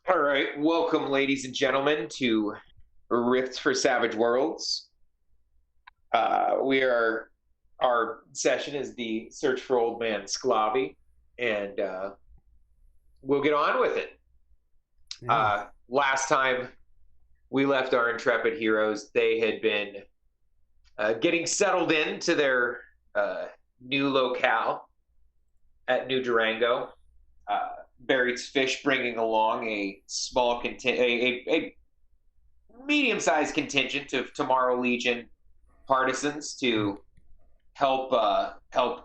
All right, welcome, ladies and gentlemen, to Rifts for Savage Worlds. We are Our session is the search for Old Man Slkawi, and we'll get on with it. Yeah. Last time we left our intrepid heroes, they had been getting settled into their new locale at New Durango. Barry's Fish bringing along a small a medium-sized contingent of Tomorrow Legion partisans to help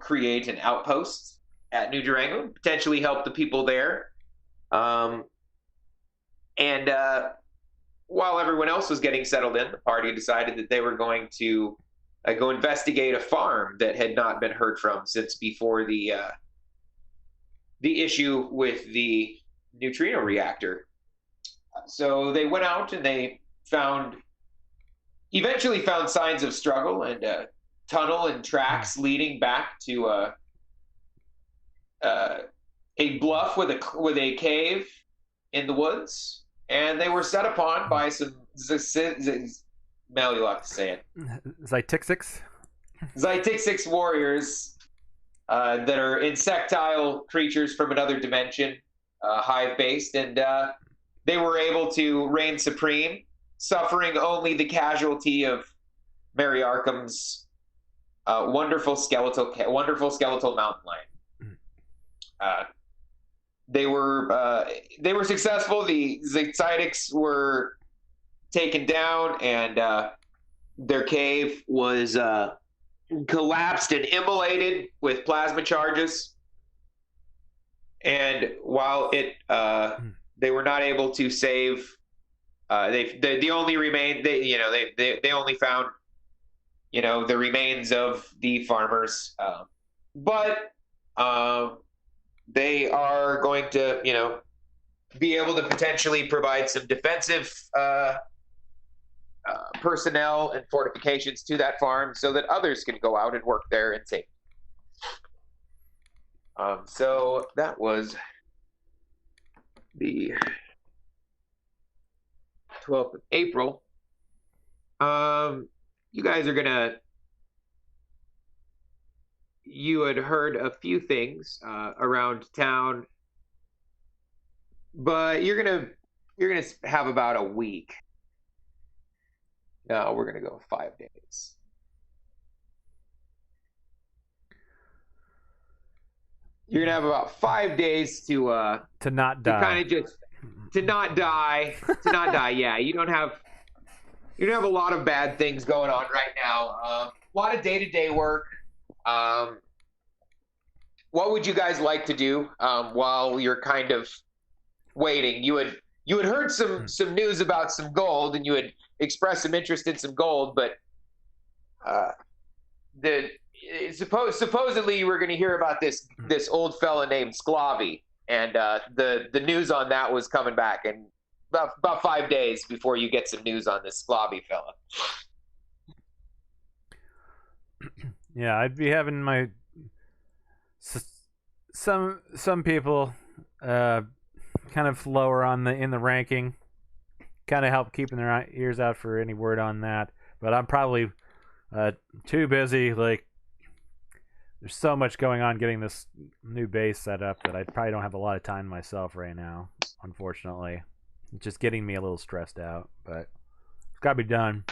create an outpost at New Durango, potentially help the people there. And while everyone else was getting settled in, the party decided that they were going to go investigate a farm that had not been heard from since before the issue with the neutrino reactor. So they went out and they eventually found signs of struggle and tunnel and tracks leading back to a bluff with a cave in the woods, and they were set upon by some Mel, you'll have to say it. Zytixix? Zytixix warriors that are insectile creatures from another dimension, hive-based, and they were able to reign supreme, suffering only the casualty of Mary Arkham's wonderful skeletal mountain lion. They were successful. The Zytix were taken down, and their cave was collapsed and immolated with plasma charges. And while they were not able to save, they only remained. They only found the remains of the farmers, but they are going to be able to potentially provide some defensive personnel and fortifications to that farm so that others can go out and work there in safety. So that was the 12th of April. You guys are you had heard a few things around town, but you're gonna have about a week. No, we're gonna go 5 days. You're gonna have about 5 days to not die. To kind of just to not die. Yeah, you don't have a lot of bad things going on right now. A lot of day-to-day work. What would you guys like to do while you're kind of waiting? You had heard some news about some gold, and you had expressed some interest in some gold, but supposedly you were going to hear about this old fella named Slkawi, and the news on that was coming back in about 5 days before you get some news on this Slkawi fella. Yeah, I'd be having my some people kind of lower in the ranking, kind of help keeping their ears out for any word on that. But I'm probably too busy. Like, there's so much going on getting this new base set up that I probably don't have a lot of time myself right now, unfortunately. It's just getting me a little stressed out, but it's got to be done.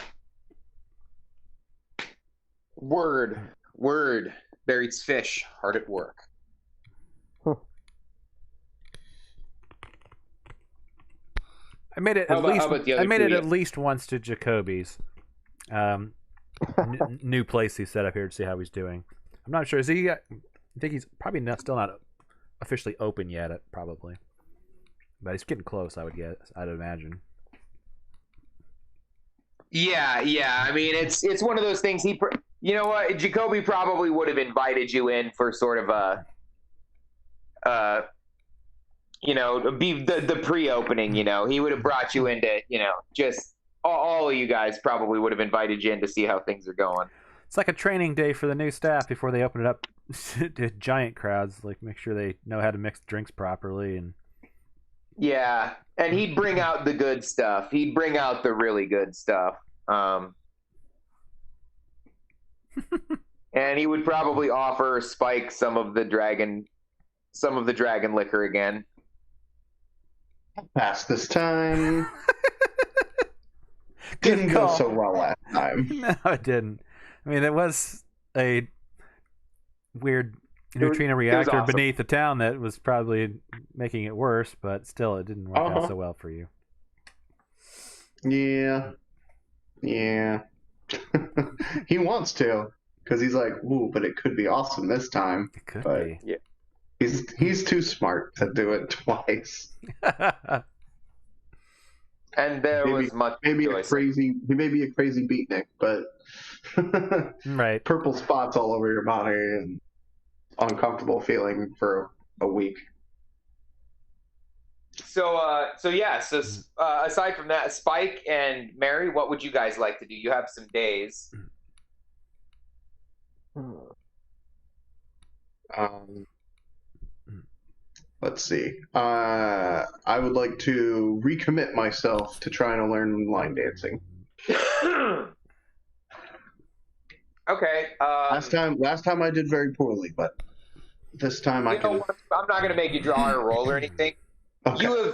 Word. Barry's Fish, hard at work. I made it at least once to Jacoby's new place he set up here to see how he's doing. I'm not sure. I think he's probably still not officially open yet. Probably, but he's getting close. I'd imagine. Yeah. I mean, it's one of those things. You know what? Jacoby probably would have invited you in for sort of be the pre-opening. He would have brought you into, just all of you guys probably would have invited you in to see how things are going. It's like a training day for the new staff before they open it up to giant crowds. Like, make sure they know how to mix drinks properly and Yeah, and he'd bring out the good stuff. He'd bring out the really good stuff. And he would probably offer Spike some of the dragon liquor again. Pass this time. Didn't go so well last time. No, it didn't. I mean, it was a weird neutrino reactor awesome. beneath the town that was probably making it worse, but still, it didn't work out so well for you. Yeah. He wants to, because he's like, ooh, but it could be awesome this time. It could but be. Yeah. He's too smart to do it twice. And there was much He may be a crazy beatnik, but Right. purple spots all over your body and uncomfortable feeling for a week. So aside from that, Spike and Mary, what would you guys like to do? You have some days. Let's see. I would like to recommit myself to trying to learn line dancing. Okay. Last time I did very poorly, but this time I can. I'm not going to make you draw or roll or anything. Okay.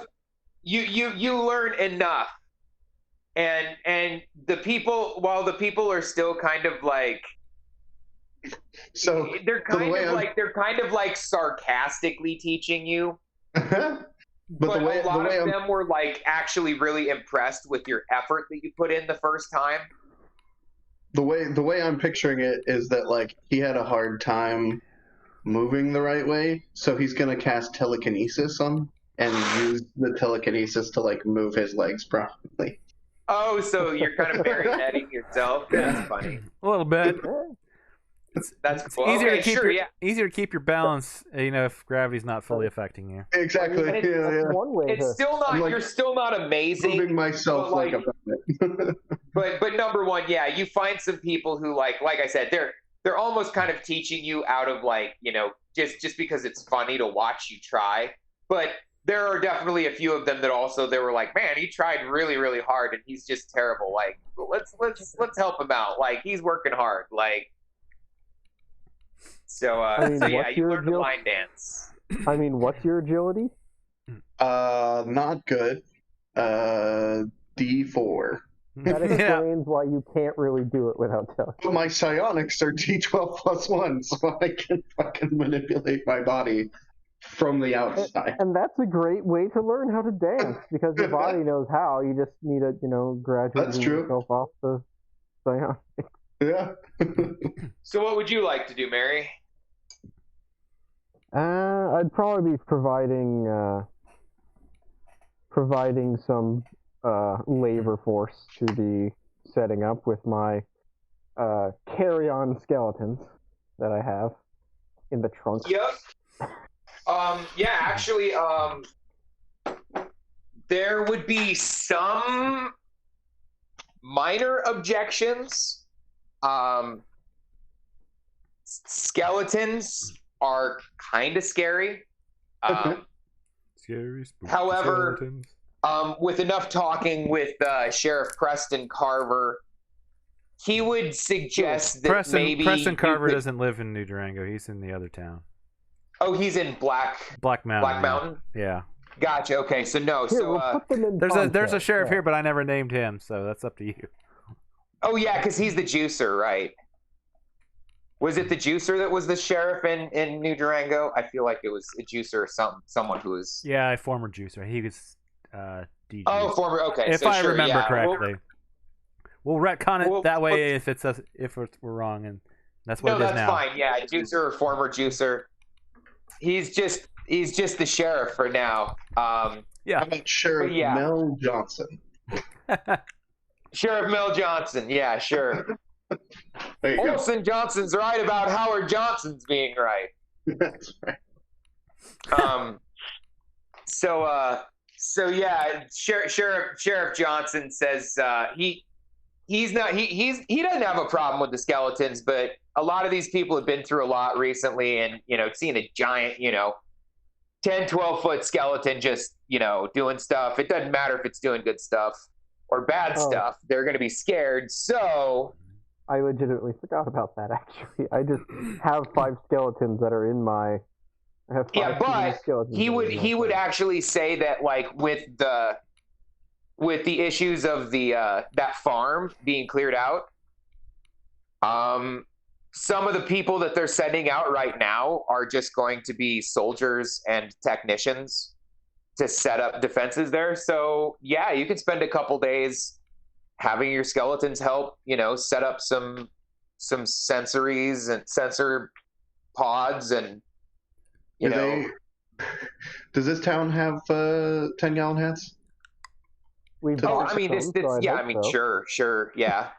You learn enough, and the people, while the people are still kind of like, So they're kind of like sarcastically teaching you. But the way a lot of them were like actually really impressed with your effort that you put in the first time. the way I'm picturing it is that like he had a hard time moving the right way, so he's gonna cast telekinesis on and use the telekinesis to like move his legs properly. Oh, so you're kind of marionetting yourself. That's funny. A little bit. That's It's cool. easier Okay, to keep sure, easier to keep your balance, if gravity's not fully affecting you. Exactly. And Yeah. One way It's still not. like You're still not amazing. Moving myself but, like a puppet. But number one, yeah, you find some people who like I said, they're almost kind of teaching you out of like, just because it's funny to watch you try. But there are definitely a few of them that also they were like, man, he tried really, really hard and he's just terrible. Like, let's help him out. Like, he's working hard. Like, so yeah, you learn the line dance. I mean, what's your agility? Not good. D4. That explains why you can't really do it without telling. But my psionics are D12 plus 1, so I can fucking manipulate my body from the outside. And that's a great way to learn how to dance, because your body knows how. You just need to, gradually That's wean true. yourself off the psionics. Yeah. So what would you like to do, Mary? I'd probably be providing some labor force to be setting up with my carry-on skeletons that I have in the trunk. Yep. Yeah, actually, there would be some minor objections. Skeletons are kind of scary. Scary, spooky However, skeletons. With enough talking with Sheriff Preston Carver, he would suggest that Preston Carver doesn't live in New Durango. He's in the other town. Oh, he's in Black Mountain. Black Mountain? Yeah. Gotcha. Okay, so no. Here, So we'll put them in There's a context. sheriff Yeah. here, but I never named him, so that's up to you. oh yeah, because he's the juicer, right? Was it the juicer that was the sheriff in New Durango? I feel like it was a juicer or someone who was. Yeah, a former juicer. He was DG. Oh, former. Okay, if so I sure, remember yeah. correctly. We'll retcon it Well, that way if we're wrong, and that's what No, it is that's now. fine. Yeah, juicer or former juicer. He's just the sheriff for now. Yeah. How about Sheriff Yeah. Mel Johnson? Sheriff Mel Johnson. Yeah, sure. There you go. Olson Johnson's right about Howard Johnson's being right. That's right. So yeah, Sheriff Johnson says he doesn't have a problem with the skeletons, but a lot of these people have been through a lot recently, and seeing a giant 10, 12-foot skeleton just, doing stuff. It doesn't matter if it's doing good stuff or bad stuff. They're going to be scared. So I legitimately forgot about that, actually. I just have 5 skeletons that are in my... I have 5 but skeletons he would actually say that, like, with the issues of the that farm being cleared out, some of the people that they're sending out right now are just going to be soldiers and technicians to set up defenses there. So yeah, you can spend a couple days having your skeletons help, set up some sensories and sensor pods, and Does this town have 10-gallon hats? Sure, yeah.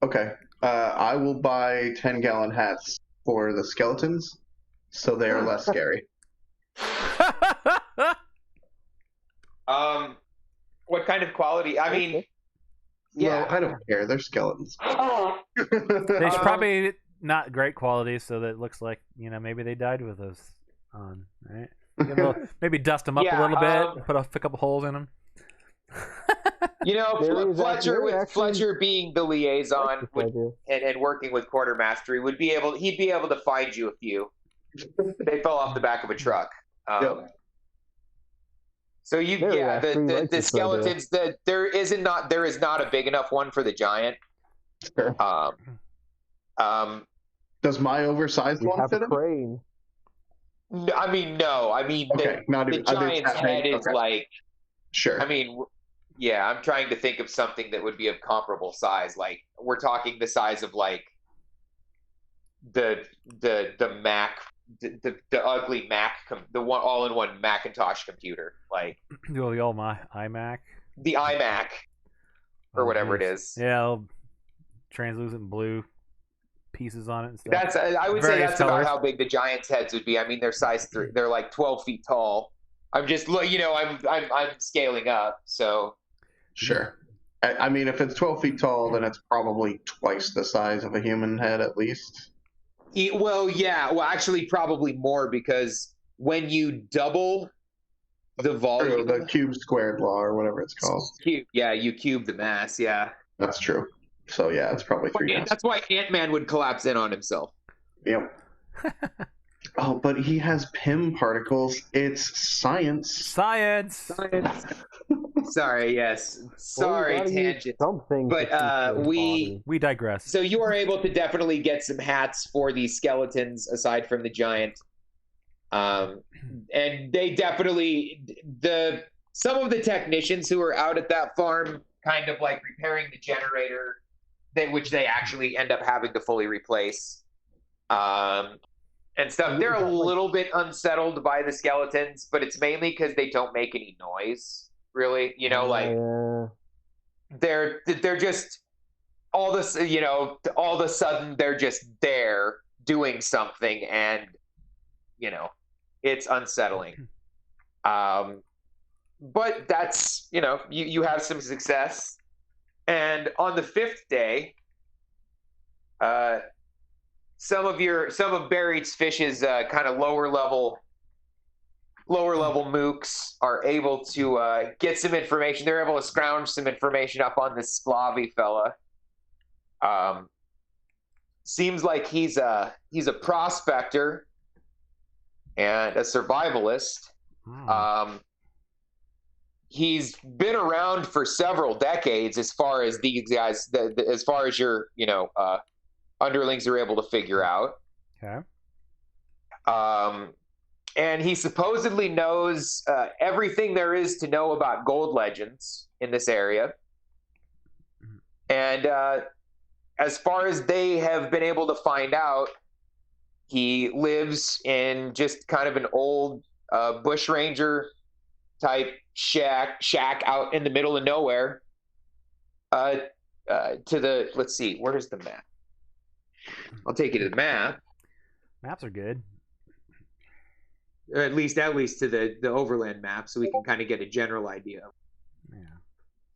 Okay. I will buy 10-gallon hats for the skeletons, so they are less scary. What kind of quality? I mean, well, I don't care. They're skeletons. They should probably not great quality, so that it looks like maybe they died with those on, right? Maybe dust them up a little bit, put a couple holes in them. Fletcher being the liaison and working with quartermastery he'd be able to find you a few. They fell off the back of a truck. So the skeletons, there is not a big enough one for the giant. Sure. Does my oversized one fit him? I mean, no. I mean, the giant's head is like. Sure. I mean, yeah. I'm trying to think of something that would be of comparable size. Like, we're talking the size of, like, the Mac, the ugly Mac, the one all-in-one Macintosh computer, like the old iMac. The iMac, or whatever it is. Yeah, translucent blue pieces on it and stuff. I would say that's about how big the giants' heads would be. I mean, they're size 3. They're like 12 feet tall. I'm just, I'm scaling up. So sure. I mean, if it's 12 feet tall, then it's probably twice the size of a human head, at least. Well, yeah. Well, actually, probably more, because when you double the volume, the cube squared law, or whatever it's called. You cube the mass. Yeah, that's true. So yeah, it's probably 3 times. That's why Ant-Man would collapse in on himself. Yep. Oh, but he has PIM particles. It's science. Science. Sorry, yes. Sorry, tangent. But we digress. So you are able to definitely get some hats for these skeletons aside from the giant. And they definitely some of the technicians who are out at that farm, kind of like repairing the generator, which they actually end up having to fully replace. And stuff. They're a little bit unsettled by the skeletons, but it's mainly because they don't make any noise, really. They're just all of a sudden they're just there doing something, and it's unsettling. But that's you have some success, and on the 5th day, some of Buried's Fish's kind of lower level mooks are able to get some information. They're able to scrounge some information up on this Slkawi fella. Seems like he's a prospector and a survivalist. He's been around for several decades, as far as these guys, as far as your underlings are able to figure out. Okay. And he supposedly knows everything there is to know about gold legends in this area. And as far as they have been able to find out, he lives in just kind of an old bushranger type shack out in the middle of nowhere. Let's see, where's the map? I'll take you to the map. Maps are good. At least to the overland map, so we can kind of get a general idea. Yeah.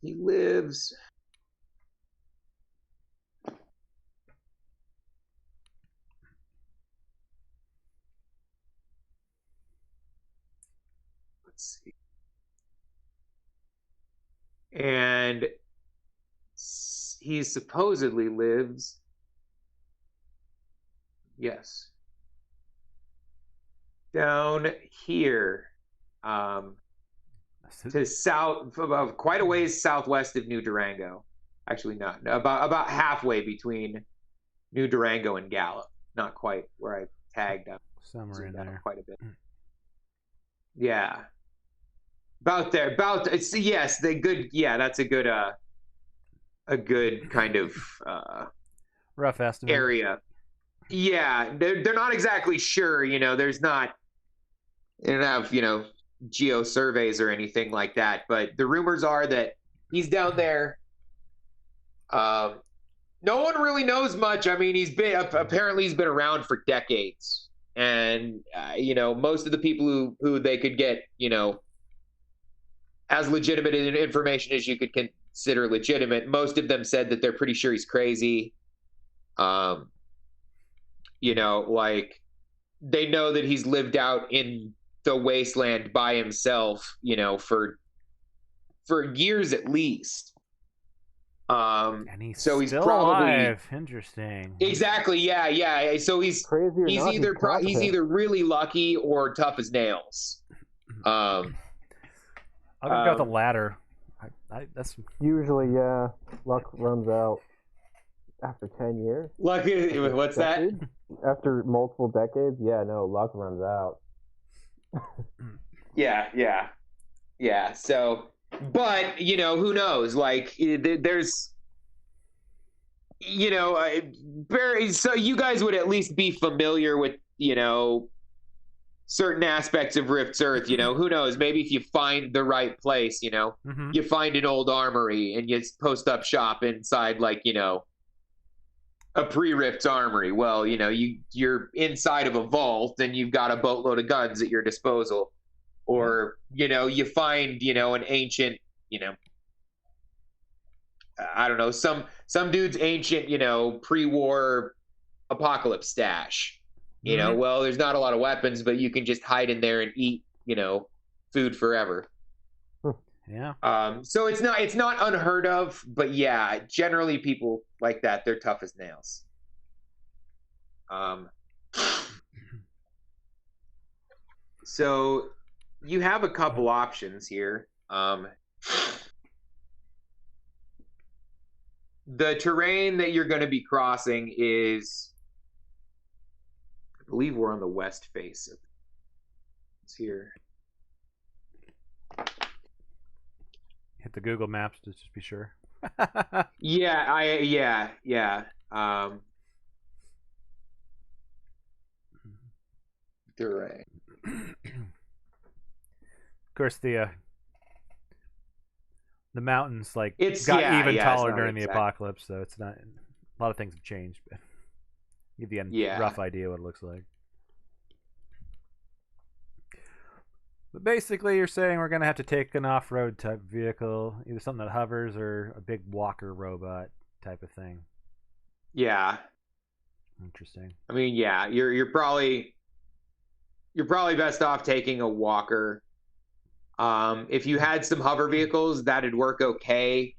He lives. Let's see. And he supposedly lives, yes, down here, to south, about quite a ways southwest of New Durango. Actually, not about halfway between New Durango and Gallup. Not quite where I tagged up. Somewhere in there. Quite a bit. Yeah. About there. Yes, the good. Yeah, that's a good kind of rough estimate area. Yeah, they're not exactly sure. There's not. They don't have geo surveys or anything like that. But the rumors are that he's down there. No one really knows much. I mean, he's been around for decades, and most of the people who they could get as legitimate information as you could consider legitimate, most of them said that they're pretty sure he's crazy. Like they know that he's lived out in the wasteland by himself, for years at least. And he's so he's still probably alive. Interesting. Exactly. Yeah. So he's crazy. He's either really lucky or tough as nails. I'm gonna go with the latter. That's usually luck runs out after 10 years. Luck? What's that? After multiple decades, luck runs out. Yeah. So, but who knows? Like, there's, so you guys would at least be familiar with, certain aspects of Rift's Earth. Who knows? Maybe if you find the right place, you find an old armory and you post up shop inside, like, a pre-Rift's armory. Well, you're inside of a vault and you've got a boatload of guns at your disposal. Or, you find, an ancient, I don't know, some dude's ancient, pre-war apocalypse stash. Well, there's not a lot of weapons, but you can just hide in there and eat, food forever. Yeah. So it's not unheard of, but yeah, generally people like that, they're tough as nails. So you have a couple options here. The terrain that you're going to be crossing is, I believe we're on the west face of it's here. Hit the Google Maps to just be sure. Yeah. Terrain. Of course, the mountains It's got yeah, even yeah, taller it's not during the exact. apocalypse, so it's not. A lot of things have changed, but give you a rough idea what it looks like. But basically, you're saying we're gonna have to take an off-road type vehicle, either something that hovers or a big walker robot type of thing. Yeah. Interesting. I mean, yeah, you're probably best off taking a walker. If you had some hover vehicles, that'd work okay.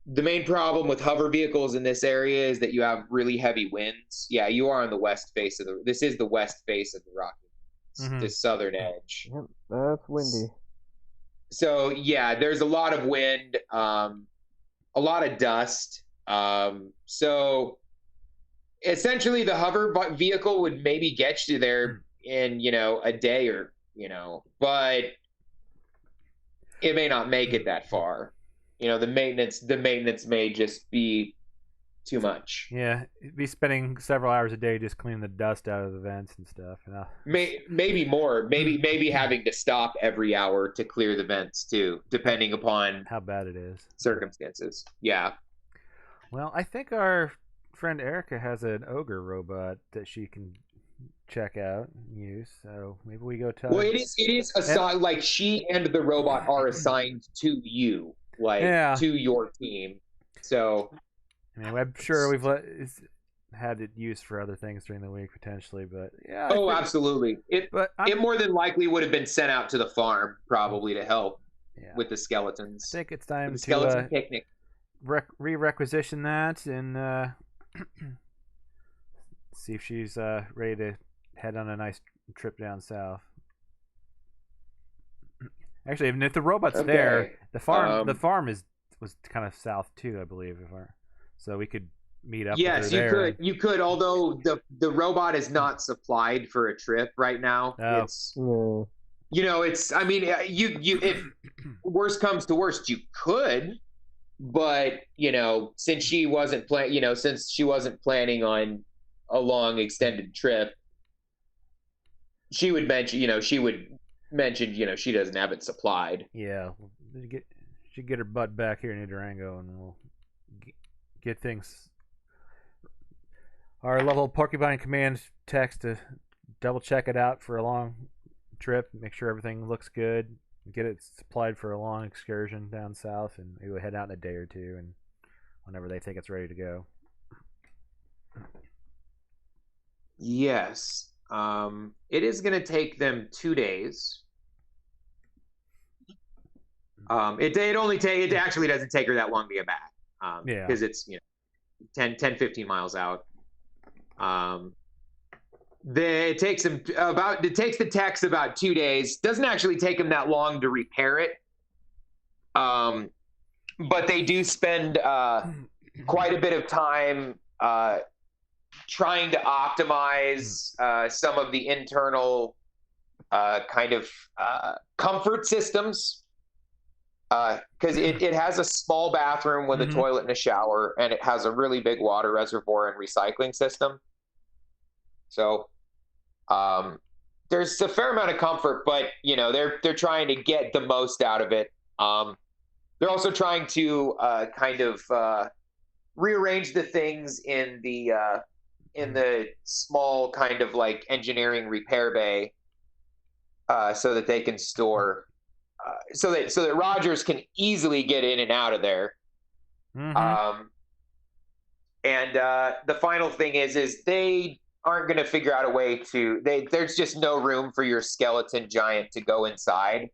The main problem with hover vehicles in this area is that you have really heavy winds. Yeah, you are on the west face of this is the west face of the Rockies, the southern edge. Yep, that's windy. So yeah, there's a lot of wind, a lot of dust. So essentially the hover vehicle would maybe get you there in, a day or, but it may not make it that far. The maintenance may just be too much. Yeah, it'd be spending several hours a day just cleaning the dust out of the vents and stuff. Maybe more. Maybe having to stop every hour to clear the vents too, depending upon how bad it is. Circumstances. Yeah. Well, I think our friend Erica has an ogre robot that she can check out and use. So maybe we go tell. Well, it is assigned. Like she and the robot are assigned to you, to your team. So I mean, I'm sure we've had it used for other things during the week potentially, but yeah. Oh, absolutely. It more than likely would have been sent out to the farm probably to help with the skeletons. I think it's time the skeleton picnic. Re-requisition that and see if she's ready to head on a nice trip down south. Actually, even if the robot's there, the farm was kind of south too, I believe. So we could meet up. Yes, with you her could. there. You could. Although the robot is not supplied for a trip right now. Oh. It's it's. I mean, you if worst comes to worst, you could, but since she wasn't planning on a long extended trip, she would mention. She doesn't have it supplied. Yeah, she get her butt back here in New Durango, and we'll get things. Our level Porcupine Command text to double check it out for a long trip, make sure everything looks good, get it supplied for a long excursion down south, and maybe we'll head out in a day or two, and whenever they think it's ready to go. Yes. It is going to take them 2 days. It actually doesn't take her that long to get back. Because it's 10, 15 miles out. It takes the techs about 2 days. Doesn't actually take them that long to repair it. But they do spend quite a bit of time trying to optimize some of the internal comfort systems. Because it has a small bathroom with a toilet and a shower, and it has a really big water reservoir and recycling system. So there's a fair amount of comfort, but they're trying to get the most out of it. They're also trying to rearrange the things in the small kind of like engineering repair bay, so that they can store. So that Rogers can easily get in and out of there. And the final thing is they aren't going to figure out a way to. There's just no room for your skeleton giant to go inside.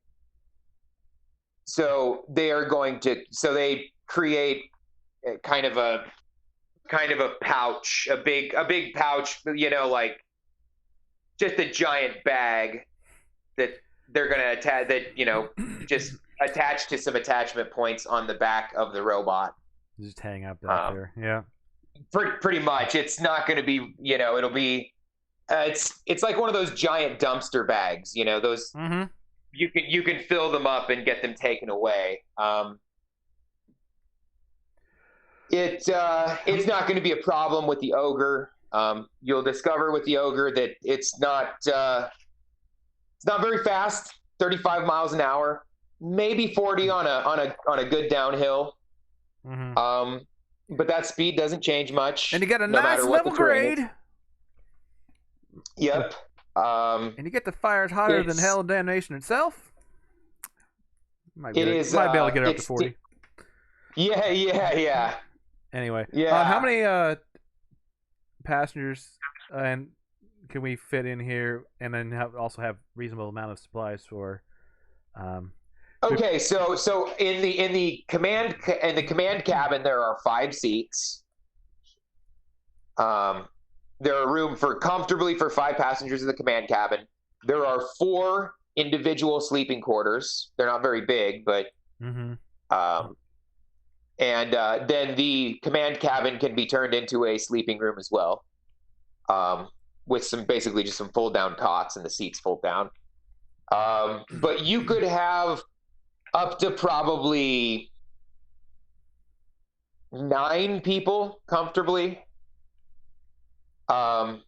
So they are going to. So they create kind of a pouch, a big pouch. Like just a giant bag that they're going to attach just attach to some attachment points on the back of the robot. Just hang up out there. Yeah. Pretty much. It's not going to be, it'll be, it's like one of those giant dumpster bags, those, you can fill them up and get them taken away. It's not going to be a problem with the ogre. You'll discover with the ogre that it's not very fast, 35 miles an hour, maybe 40 on a good downhill. But that speed doesn't change much. And you get a nice level grade. Yep. And you get the fires hotter than hell and damnation itself. Might be able to get it up to 40. Yeah. Anyway, yeah. How many passengers and can we fit in here, and then also have reasonable amount of supplies for? Okay, so in the command cabin there are 5 seats. There are room comfortably for 5 passengers in the command cabin. There are 4 individual sleeping quarters. They're not very big, but and then the command cabin can be turned into a sleeping room as well, with basically just some fold down cots and the seats fold down. But you could have up to probably 9 people comfortably. Not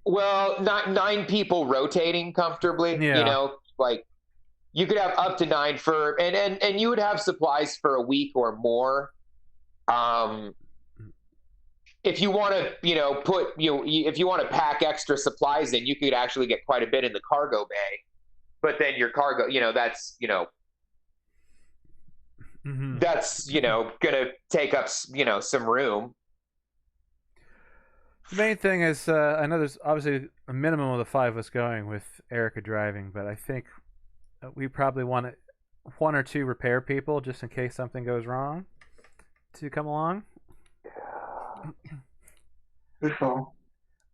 9 people rotating comfortably. Yeah. Like you could have up to 9 and you would have supplies for a week or more. If you want to, if you want to pack extra supplies in, you could actually get quite a bit in the cargo bay. But then your cargo, that's, that's, going to take up, some room. The main thing is, I know there's obviously a minimum of the 5 of us going with Erica driving, but I think we probably want 1 or 2 repair people just in case something goes wrong to come along. Good call.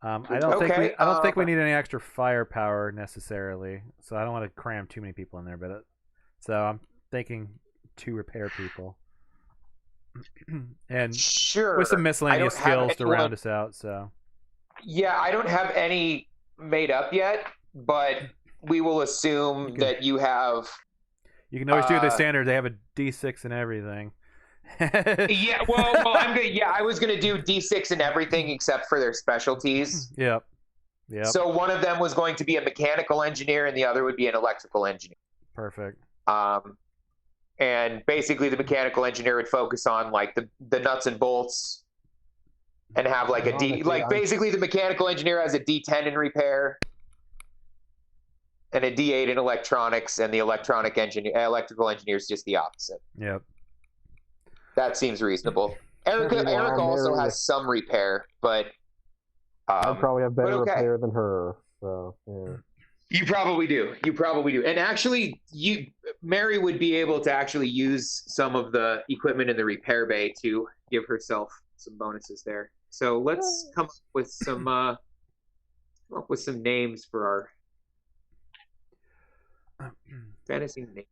I don't think we Okay, need any extra firepower necessarily, so I don't want to cram too many people in there. But so I'm thinking 2 repair people, and sure. with some I miscellaneous don't have skills to anyone. round us out. So Yeah, I don't have any made up yet, but we will assume that you have. you can always do the Uh, standard. They have a D6 and everything. yeah, well, I'm good. Yeah, I was gonna do D6 and everything except for their specialties. Yep. Yep. So one of them was going to be a mechanical engineer, and the other would be an electrical engineer. Perfect. And basically, the mechanical engineer would focus on like the nuts and bolts, and have like a D. Honestly, Like basically, the mechanical engineer has a D10 in repair, and a D8 in electronics, and the electrical engineer is just the opposite. Yep. That seems reasonable. Eric Meanwhile, also Mary- has some repair, but I probably have better okay. repair than her. So yeah. You probably do. You probably do. And actually, Mary would be able to actually use some of the equipment in the repair bay to give herself some bonuses there. So let's come up with some names for our fantasy name.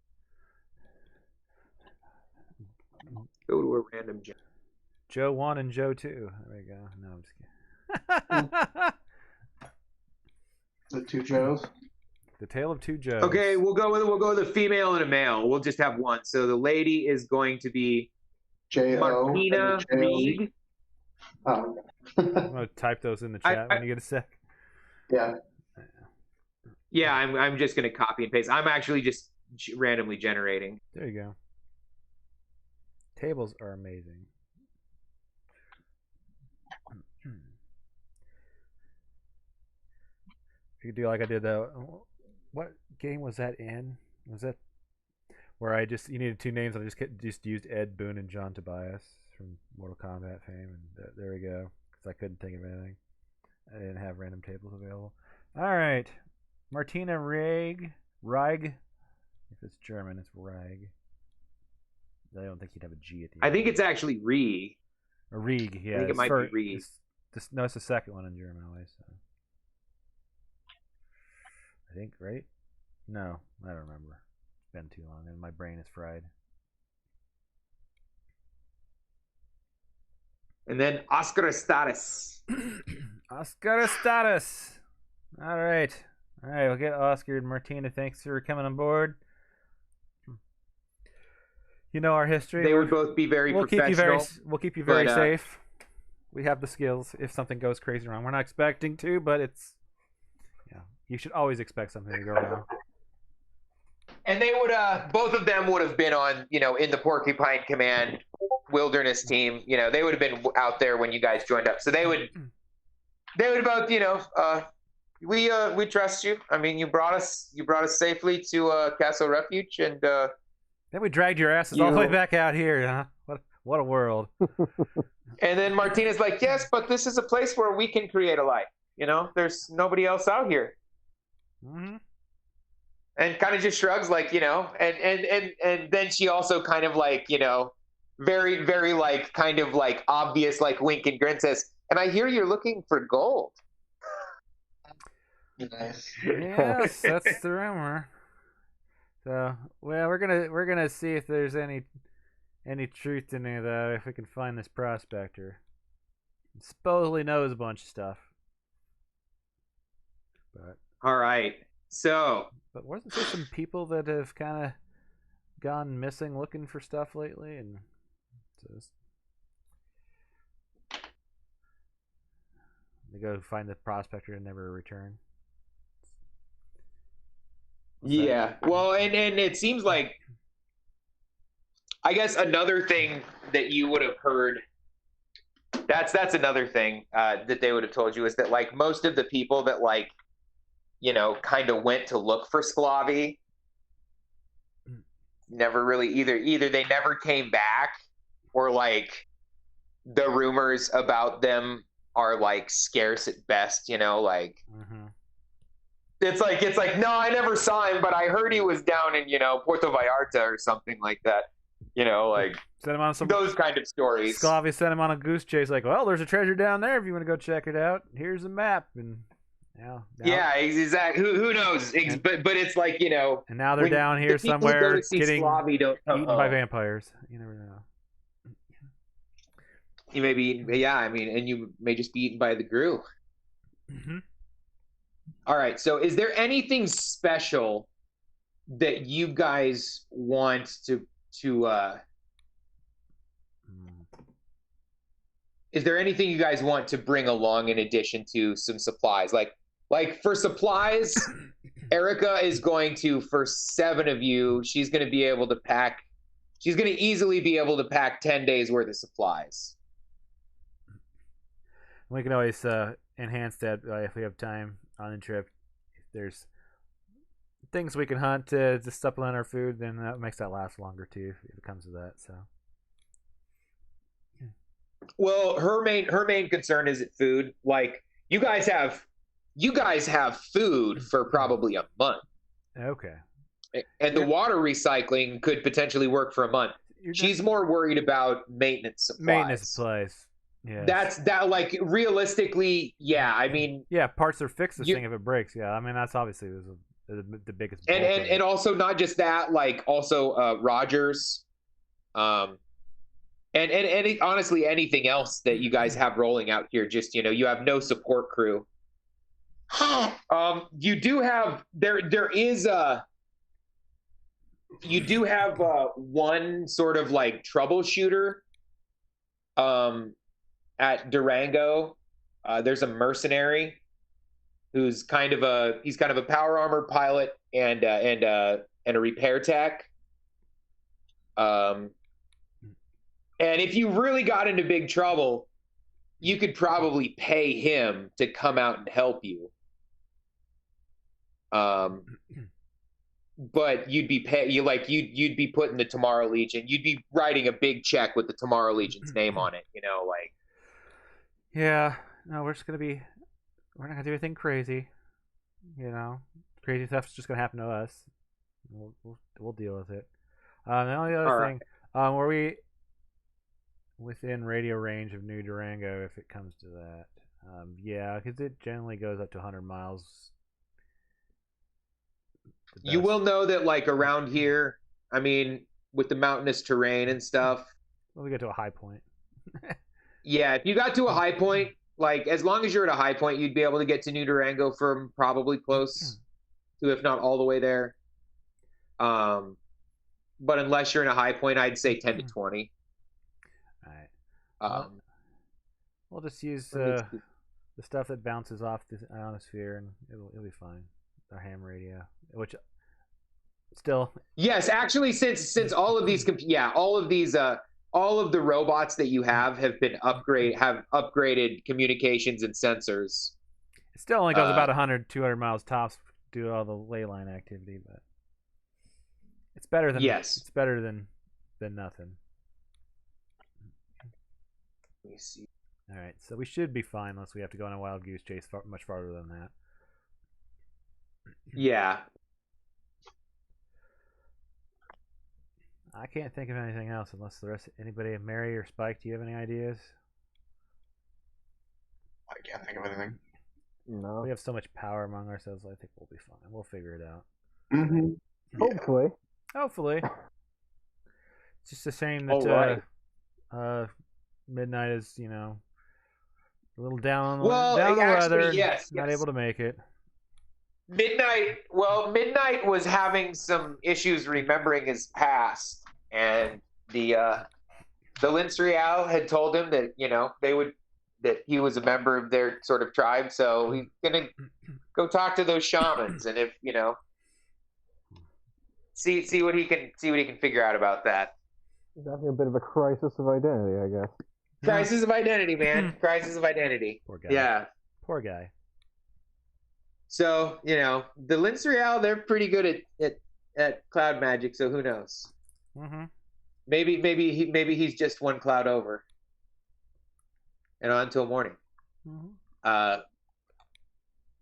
Go to a random gem. Joe 1 and Joe 2. There we go. No, I'm just kidding. The 2 Joes. The Tale of 2 Joes. Okay, we'll go with a female and a male. We'll just have one. So the lady is going to be J-O. Martina Reed. Oh. I'm gonna type those in the chat when you get a sec. Yeah. Yeah, I'm just gonna copy and paste. I'm actually just randomly generating. There you go. Tables are amazing. You could do like I did the. What game was that in? Was that where you needed 2 names? I just used Ed Boon and John Tobias from Mortal Kombat fame, and there we go. Because I couldn't think of anything. I didn't have random tables available. All right, Martina Reig. If it's German, it's Reig. I don't think he'd have a G at the end. I think it's actually Re. Or Rieg, yeah. I think it might be Rieg. No, it's the second one in German, always. So. I think, right? No, I don't remember. It's been too long, and my brain is fried. And then Oscar Status. Oscar Status. All right, we'll get Oscar and Martina. Thanks for coming on board. You know our history. They would both be very professional. We'll keep you very safe. We have the skills if something goes crazy wrong. We're not expecting to, but it's you should always expect something to go wrong. And they would both of them would have been on, in the Porcupine Command Wilderness team. They would have been out there when you guys joined up. So they would both, we trust you. I mean, you brought us safely to Castle Refuge, and then we dragged your asses all the way back out here, huh? What a world. And then Martina's like, yes, but this is a place where we can create a life. There's nobody else out here. Mm-hmm. And kind of just shrugs, like, and then she also kind of like, very, very like kind of like obvious, like wink and grin says, and I hear you're looking for gold. Nice. Yes, that's the rumor. So, well, we're gonna see if there's any truth in any of that. If we can find this prospector, he supposedly knows a bunch of stuff. But all right, so. But wasn't there some people that have kind of gone missing looking for stuff lately, and so they go find the prospector and never return? Yeah, well, and it seems like, I guess another thing that you would have heard, that's another thing that they would have told you, is that like most of the people that like, kind of went to look for Slkawi never really either they never came back, or like the rumors about them are like scarce at best, like Mm-hmm. it's like no, I never saw him, but I heard he was down in Puerto Vallarta or something like that. Like Send him on some. those kind of stories. Slkawi sent him on a goose chase. Like, well, there's a treasure down there if you want to go check it out. Here's a map, and yeah, exactly. Who knows? But it's like and now they're down here somewhere getting eaten by vampires. You never know. You may be eaten, yeah. I mean, and you may just be eaten by the Gru. Mm-hmm. All right. So, is there anything special that you guys want to? Is there anything you guys want to bring along in addition to some supplies? Like for supplies, Erica is going to, for 7 of you, she's going to be able to pack. She's going to easily be able to pack 10 days worth of supplies. We can always enhance that if we have time on the trip. If there's things we can hunt to supplement our food, then that makes that last longer too, if it comes to that. So, well, her main concern is food. Like you guys have food for probably a month. Okay. And the water recycling could potentially work for a month. She's more worried about maintenance supplies. Maintenance supplies. Yeah. That's like realistically, yeah. I mean, yeah, parts are fixed. This thing if it breaks. Yeah, I mean that's obviously the biggest. And also not just that, like also Rogers, and honestly anything else that you guys have rolling out here. Just you have no support crew. You do have you do have one sort of like troubleshooter at Durango. There's a mercenary who's kind of a power armor pilot and a repair tech. And if you really got into big trouble, you could probably pay him to come out and help you. But you'd be you'd be putting the Tomorrow Legion. You'd be writing a big check with the Tomorrow Legion's name on it. Like. Yeah, no, we're not gonna do anything crazy. Crazy stuff's just gonna happen to us. We'll deal with it. The only other thing, were we within radio range of New Durango if it comes to that? Yeah, because it generally goes up to 100 miles. You will know that, like around here, I mean, with the mountainous terrain and stuff. Well, we get to a high point. Yeah, if you got to a high point, like as long as you're at a high point, you'd be able to get to New Durango from probably close to, if not all the way there. But unless you're in a high point, I'd say 10 to 20. All right. We'll just use the stuff that bounces off the ionosphere, and it'll be fine. Our ham radio, which still. Yes, actually, since all of these, all of the robots that you have been upgraded communications and sensors. It still only goes about 100, 200 miles tops due to all the ley line activity, but it's better than It's better than nothing. Let me see. All right, so we should be fine unless we have to go on a wild goose chase much farther than that. Yeah. I can't think of anything else unless anybody, Mary or Spike, do you have any ideas? I can't think of anything. No. We have so much power among ourselves, I think we'll be fine. We'll figure it out. Mm-hmm. Hopefully. Hopefully. It's just a shame that Midnight is, a little down the weather. Yes, not able to make it. Midnight was having some issues remembering his past, and the Lince Real had told him that that he was a member of their sort of tribe, so he's gonna go talk to those shamans, and if see what he can figure out about that. He's having a bit of a crisis of identity, I guess. Crisis of identity, man. Crisis of identity. Poor guy. Yeah. Poor guy. So, the Lince Real, they're pretty good at cloud magic, so who knows? Mm-hmm. Maybe he's just one cloud over. And on until morning. Mhm.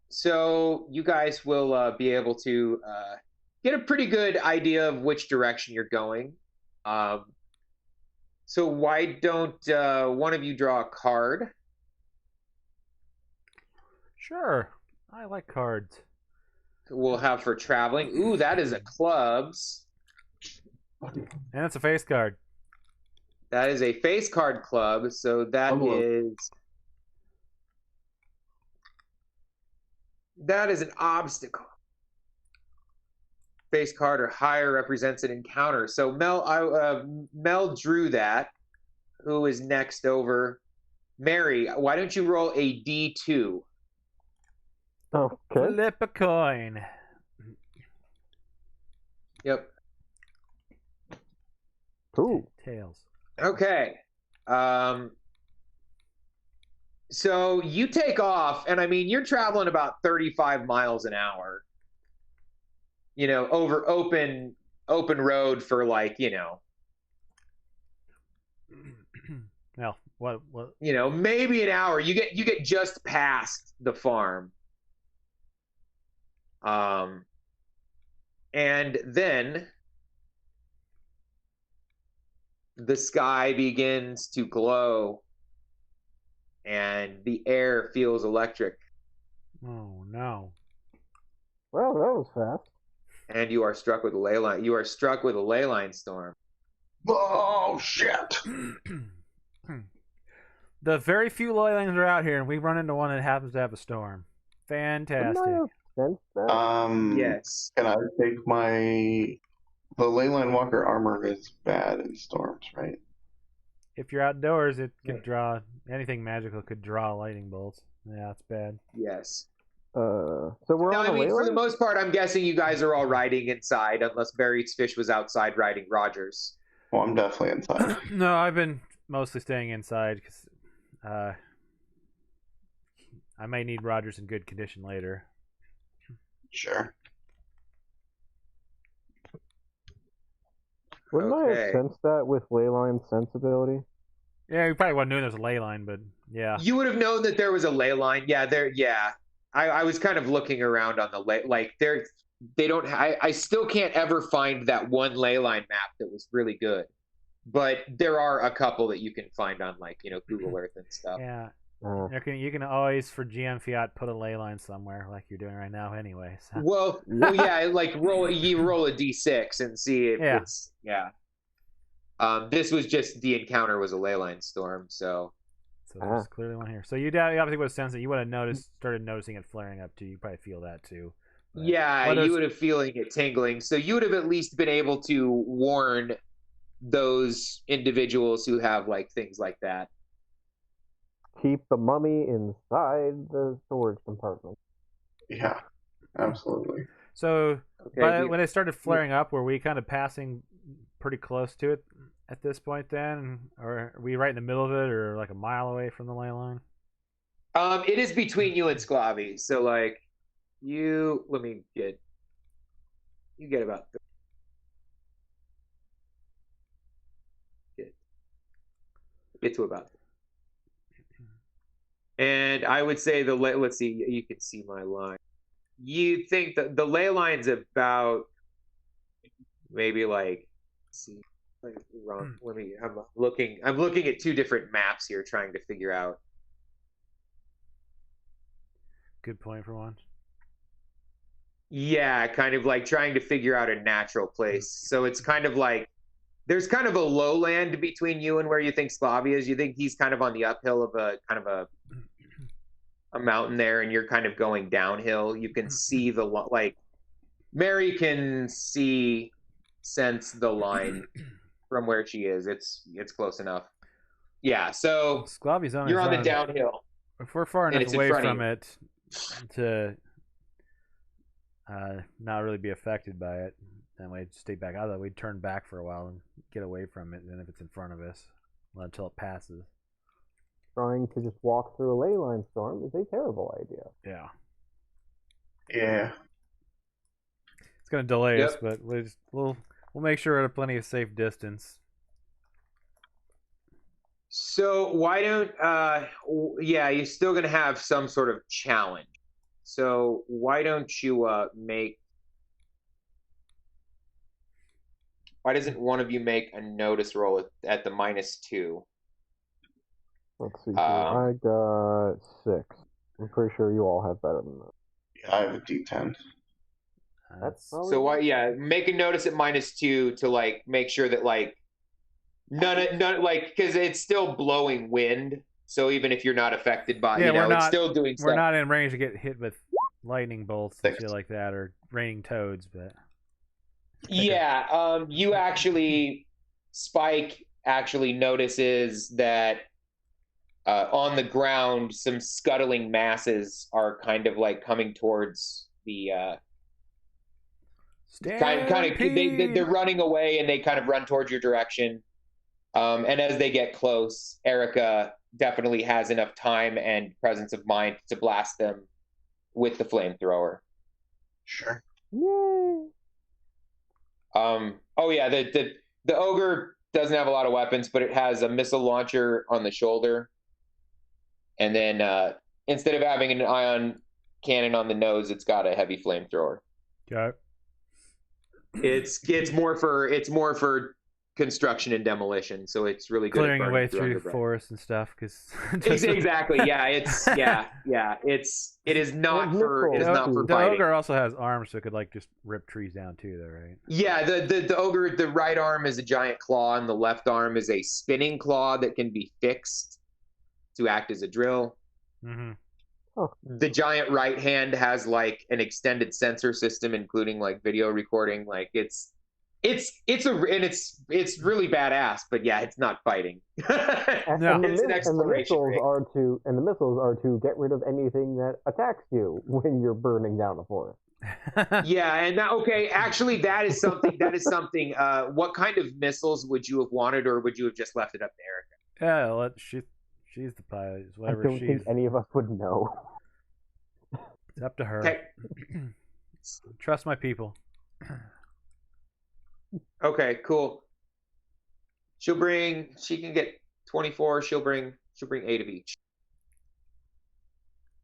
So you guys will be able to get a pretty good idea of which direction you're going. So why don't one of you draw a card? Sure. I like cards. We'll have for traveling. Ooh, that is a clubs. And it's a face card. That is a face card club. So that is an obstacle. Face card or higher represents an encounter. So Mel drew that. Who is next over? Mary, why don't you roll a D2? Okay. Flip a coin. Yep. Cool. Tails. Okay. So you take off, and I mean, you're traveling about 35 miles an hour, over open road for like, Well, what? maybe an hour. You get just past the farm. And then the sky begins to glow and the air feels electric. Oh no. Well, that was fast. And you are struck with a ley line. You are struck with a ley line storm. Oh shit! The very few ley lines are out here, and we run into one that happens to have a storm. Fantastic. Sense that? Yes. Can I take the Leyline Walker armor is bad in storms, right? If you're outdoors, it could draw anything magical. Could draw lightning bolts. Yeah, it's bad. Yes. So we're No, on I a mean, for the Leyline? most part, I'm guessing you guys are all riding inside, unless Barry's Fish was outside riding Rogers. Well, I'm definitely inside. No, I've been mostly staying inside because I may need Rogers in good condition later. Sure. Wouldn't I Okay. have sensed that with Leyline sensibility? Yeah, you probably wouldn't know there's a ley line, but yeah. You would have known that there was a ley line. Yeah, there. Yeah, I was kind of looking around on the ley. Like they don't. I still can't ever find that one ley line map that was really good. But there are a couple that you can find on like Google Earth and stuff. Yeah. You can always, for GM Fiat, put a ley line somewhere like you're doing right now anyway. So. Well, yeah, like roll a D6 and see if it's this was just the encounter was a ley line storm, so there's clearly one here. So you obviously would have sensed that. You would have started noticing it flaring up too. You probably feel that too. But you would have feeling it tingling. So you would have at least been able to warn those individuals who have like things like that. Keep the mummy inside the storage compartment. Yeah, absolutely. So when it started flaring up, were we kind of passing pretty close to it at this point then? Or are we right in the middle of it, or like a mile away from the ley line? It is between you and Slkawi. So like you get about get to about. And I would say let's see, you can see my line. You think that the ley line's about maybe like, see, wrong. I'm looking at two different maps here trying to figure out. Good point for once. Yeah, kind of like trying to figure out a natural place. So it's kind of like there's kind of a lowland between you and where you think Slkawi is. You think he's kind of on the uphill of a kind of a mountain there, and you're kind of going downhill. You can see Mary can sense the line from where she is. It's close enough. Yeah, so Slkawi's on you're his on the own. downhill. If we're far enough it's away in front of from you. it to not really be affected by it, then we'd stay back. Otherwise, we'd turn back for a while and get away from it. And then if it's in front of us, until it passes. Trying to just walk through a ley line storm is a terrible idea. Yeah. Yeah. It's gonna delay us, but we'll make sure we're at a plenty of safe distance. So why don't yeah, you're still gonna have some sort of challenge. So why don't you why doesn't one of you make a notice roll at the -2? Let's see here. I got 6. I'm pretty sure you all have better than that. Yeah, I have a D10. That's So why make a notice at -2 to like make sure that like none like because it's still blowing wind. So even if you're not affected by it's still doing stuff. We're not in range to get hit with lightning bolts and shit like that, or raining toads, but Yeah, you actually Spike actually notices that on the ground some scuttling masses are kind of like coming towards the they're running away, and they kind of run towards your direction. And as they get close, Erica definitely has enough time and presence of mind to blast them with the flamethrower. Sure. Yay! Oh yeah, the ogre doesn't have a lot of weapons, but it has a missile launcher on the shoulder, and then instead of having an ion cannon on the nose, it's got a heavy flamethrower. Okay. It's more for construction and demolition, so it's really good Clearing at your way through through forests and stuff, because exactly, yeah, it is not for the fighting. ogre also has arms, so it could like just rip trees down too, though, right? Yeah, the ogre, the right arm is a giant claw, and the left arm is a spinning claw that can be fixed to act as a drill. Mm-hmm. Oh. The giant right hand has like an extended sensor system, including like video recording. Like it's really badass, but yeah, it's not fighting. And It's an the exploration rig. missiles are to get rid of anything that attacks you when you're burning down a forest. Yeah, and actually, that is something. What kind of missiles would you have wanted, or would you have just left it up to Erica? Yeah, she's the pilot. I don't think any of us would know. It's up to her. Okay. Trust my people. Okay, cool. She can get 24. She'll bring 8 of each.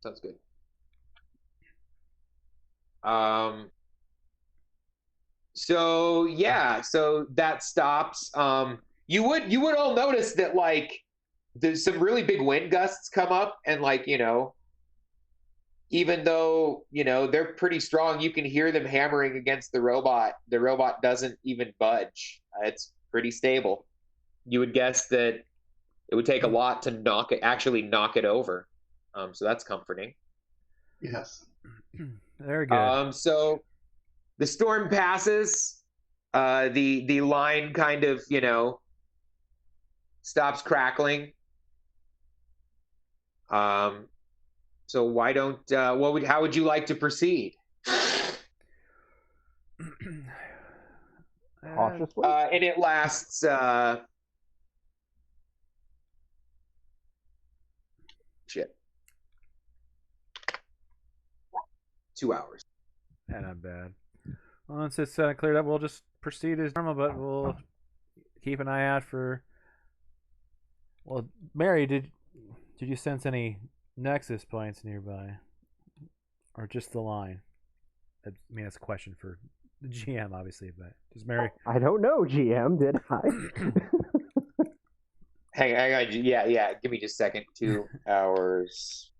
Sounds good. So yeah, so that stops. You would all notice that like there's some really big wind gusts come up, and like, even though, they're pretty strong, you can hear them hammering against the robot. The robot doesn't even budge. It's pretty stable. You would guess that it would take a lot to actually knock it over. So that's comforting. Yes. Very good. So the storm passes. The line kind of, stops crackling. So why don't how would you like to proceed? Cautiously? And it lasts shit. 2 hours. Yeah, not bad. Well, once it's cleared up, we'll just proceed as normal, but we'll keep an eye out for. Well, Mary, did you sense any nexus points nearby, or just the line? I mean, that's a question for the GM, obviously, but does Mary? I don't know, GM. Did I? Hang on. Yeah. Give me just a second. 2 hours.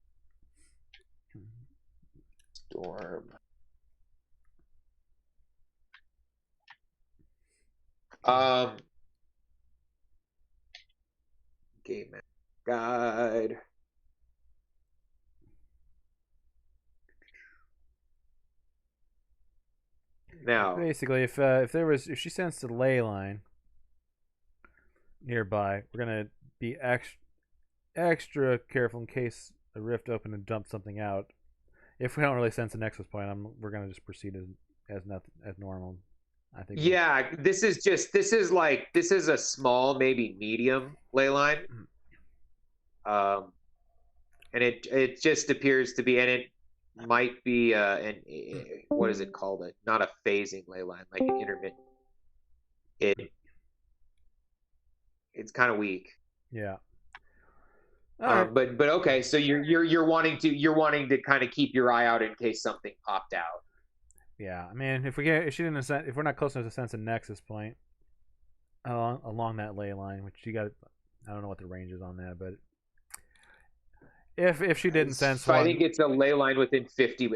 Storm. Game guide. Now, basically, if she sensed a ley line nearby, we're gonna be extra careful in case a rift opened and dumped something out. If we don't really sense a nexus point, we're gonna just proceed as normal. I think. Yeah, this is a small, maybe medium ley line, and it just appears to be, and it might be what is it called? Not a phasing ley line, like an intermittent. It's kind of weak. Yeah. All right. But okay, so you're wanting to kind of keep your eye out in case something popped out. Yeah, I mean, if we're not close enough to sense a nexus point along that ley line, which you got, I don't know what the range is on that, but if she didn't sense I one, think it's a ley line within 50.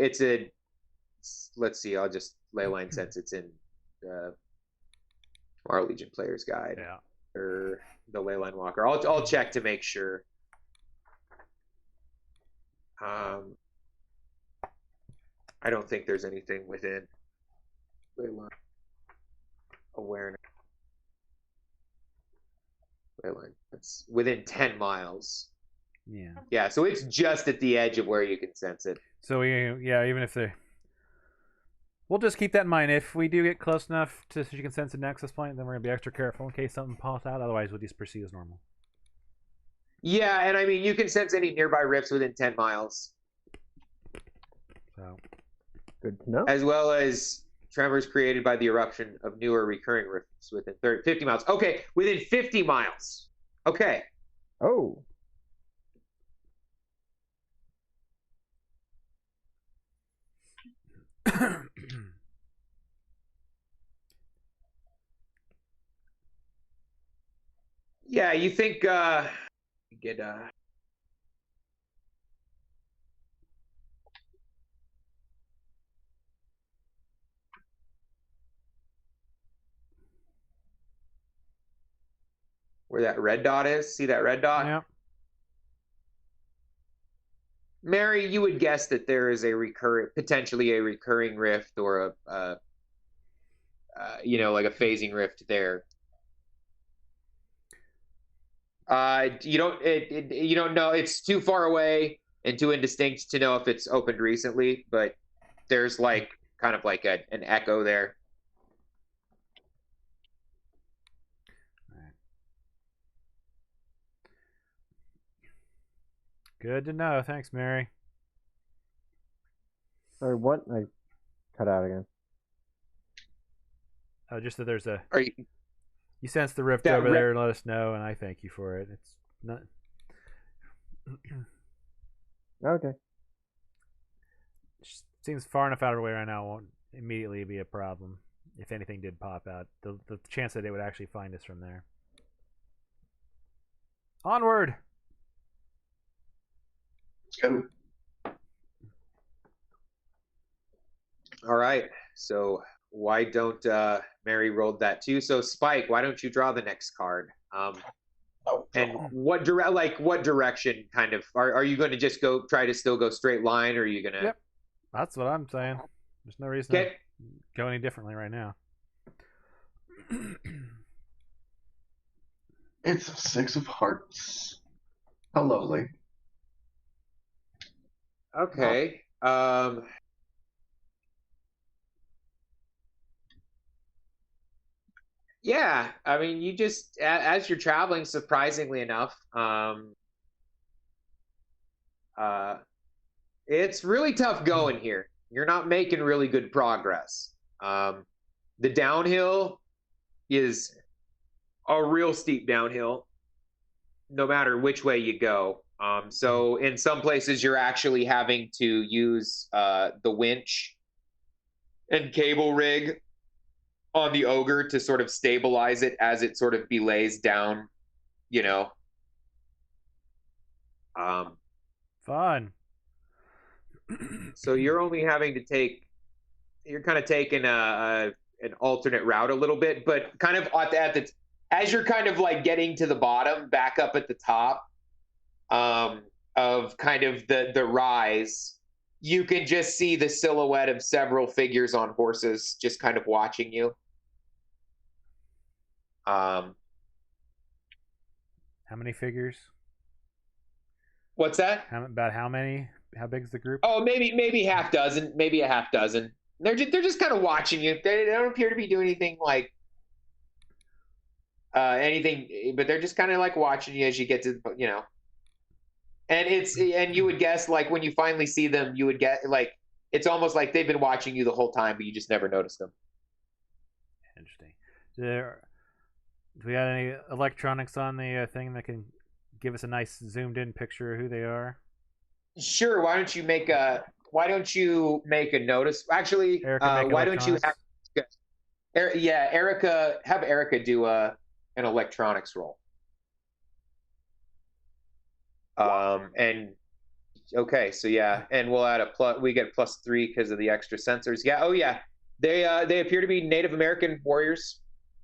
Let's see. I'll just ley line since it's in our Legion Player's Guide. Yeah. Or the ley line walker. I'll check to make sure. I don't think there's anything within ley line awareness. Ley line. It's within 10 miles. Yeah. Yeah, so it's just at the edge of where you can sense it. So even if we'll just keep that in mind. If we do get close enough to so you can sense a nexus point, then we're gonna be extra careful in case something pops out. Otherwise, we'll just proceed as normal. Yeah, and I mean you can sense any nearby rifts within 10 miles. So Good to know. As well as tremors created by the eruption of new or recurring rifts within 50 miles. Okay, within 50 miles. Okay. Oh. Yeah, you think get where that red dot is? See that red dot? yeah. Mary, you would guess that there is potentially a recurring rift or like a phasing rift there. You don't know. It's too far away and too indistinct to know if it's opened recently, but there's kind of like an echo there. Good to know. Thanks, Mary. Sorry, what? I cut out again. Just that there's a. Are you? You sense the rift That over ri- there and let us know, and I thank you for it. It's not. Okay. Seems far enough out of the way right now. It won't immediately be a problem. If anything did pop out, the chance that they would actually find us from there. Onward. Let's go. All right. So why don't Mary rolled that too? So Spike, why don't you draw the next card? And what direction kind of are you going to just try to still go straight line, or are you going to? Yep. That's what I'm saying. There's no reason to go any differently right now. It's a 6 of hearts. How lovely. Okay. Yeah, I mean, you just as you're traveling, surprisingly enough, it's really tough going here. You're not making really good progress. The downhill is a real steep downhill, no matter which way you go. So in some places, you're actually having to use the winch and cable rig on the ogre to sort of stabilize it as it sort of belays down, Fun. So you're only having to you're kind of taking an alternate route a little bit, but kind of as you're kind of like getting to the bottom, back up at the top of kind of the rise, you can just see the silhouette of several figures on horses just kind of watching you. How many figures? What's that? About how many? How big's the group? Oh, maybe half dozen, maybe a half dozen. They're just kind of watching you. They don't appear to be doing anything but they're just kind of like watching you as you get to And you would guess when you finally see them, you would get it's almost like they've been watching you the whole time, but you just never noticed them. Interesting. Do we got any electronics on the thing that can give us a nice zoomed in picture of who they are? Sure. Why don't you make a notice? Actually, Erica, make why don't you electronics. have Erica do an electronics roll. And okay, so yeah, and we'll add a plus. We get +3 because of the extra sensors. Yeah. Oh yeah. They appear to be Native American warriors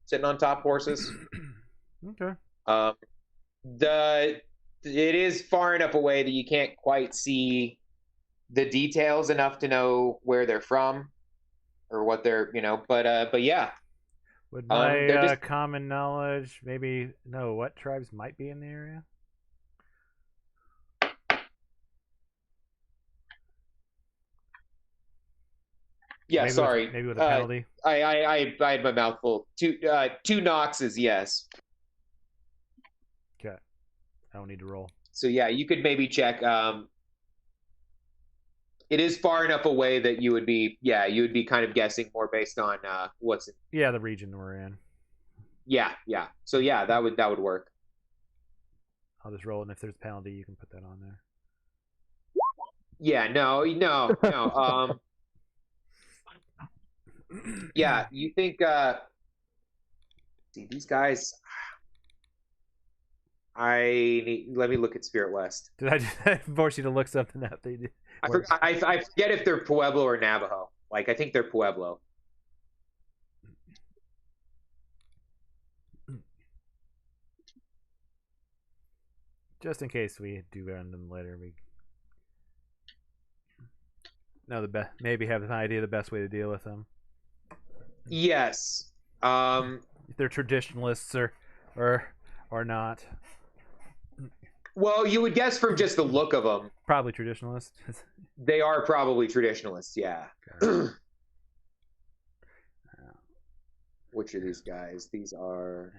sitting on top horses. Okay. It is far enough away that you can't quite see the details enough to know where they're from or what they're, but yeah. Would they're my just common knowledge maybe know what tribes might be in the area? yeah. Maybe Sorry, maybe with a penalty. I had my mouth full. Two knocks is yes. Okay. I don't need to roll. So yeah, you could maybe check. It is far enough away that you would be kind of guessing more based on what's in. Yeah, the region we're in. Yeah. So yeah, that would work. I'll just roll it, and if there's a penalty, you can put that on there. Yeah, no. Yeah, you think see these guys. Let me look at Spirit West. Did I force you to look something up? They did. I forget if they're Pueblo or Navajo. Like I think they're Pueblo. Just in case we do run them later, we know maybe have an idea of the best way to deal with them. Yes. If they're traditionalists or not. Well, you would guess from just the look of them. Probably traditionalists. They are probably traditionalists, yeah. Okay. Which are these guys? These are.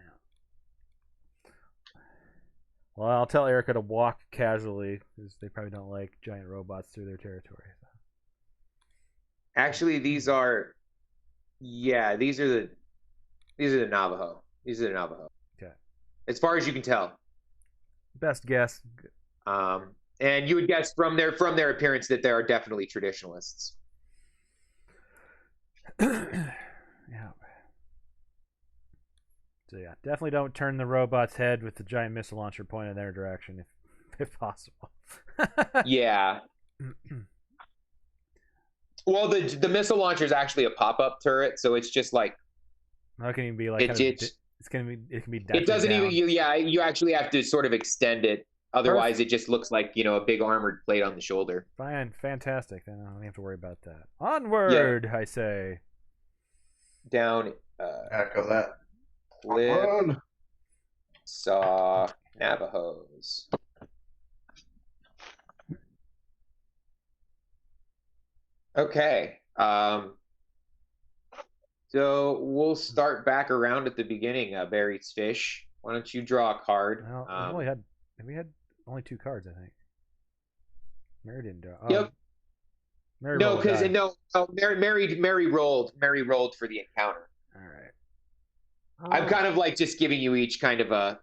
Well, I'll tell Erica to walk casually because they probably don't like giant robots through their territory. Actually, these are. Yeah, these are the Navajo. These are the Navajo. Okay. As far as you can tell. Best guess. And you would guess from their appearance that they are definitely traditionalists. Yeah. So yeah, definitely don't turn the robot's head with the giant missile launcher pointed in their direction if possible. Yeah. Well, the missile launcher is actually a pop-up turret, so it's just like. How can it be like? It can be. It doesn't down. even. You actually have to sort of extend it. Otherwise, it just looks like a big armored plate on the shoulder. Fine, fantastic. Then I don't have to worry about that. Onward, yeah. I say. Down. Echo that. Clip. Saw Navajos. Okay. So we'll start back around at the beginning. Barry's Fish. Why don't you draw a card? Well, we had only 2 cards, I think. Mary didn't draw. Yep. Mary no, because Mary rolled. Mary rolled for the encounter. All right. I'm kind of like just giving you each kind of a.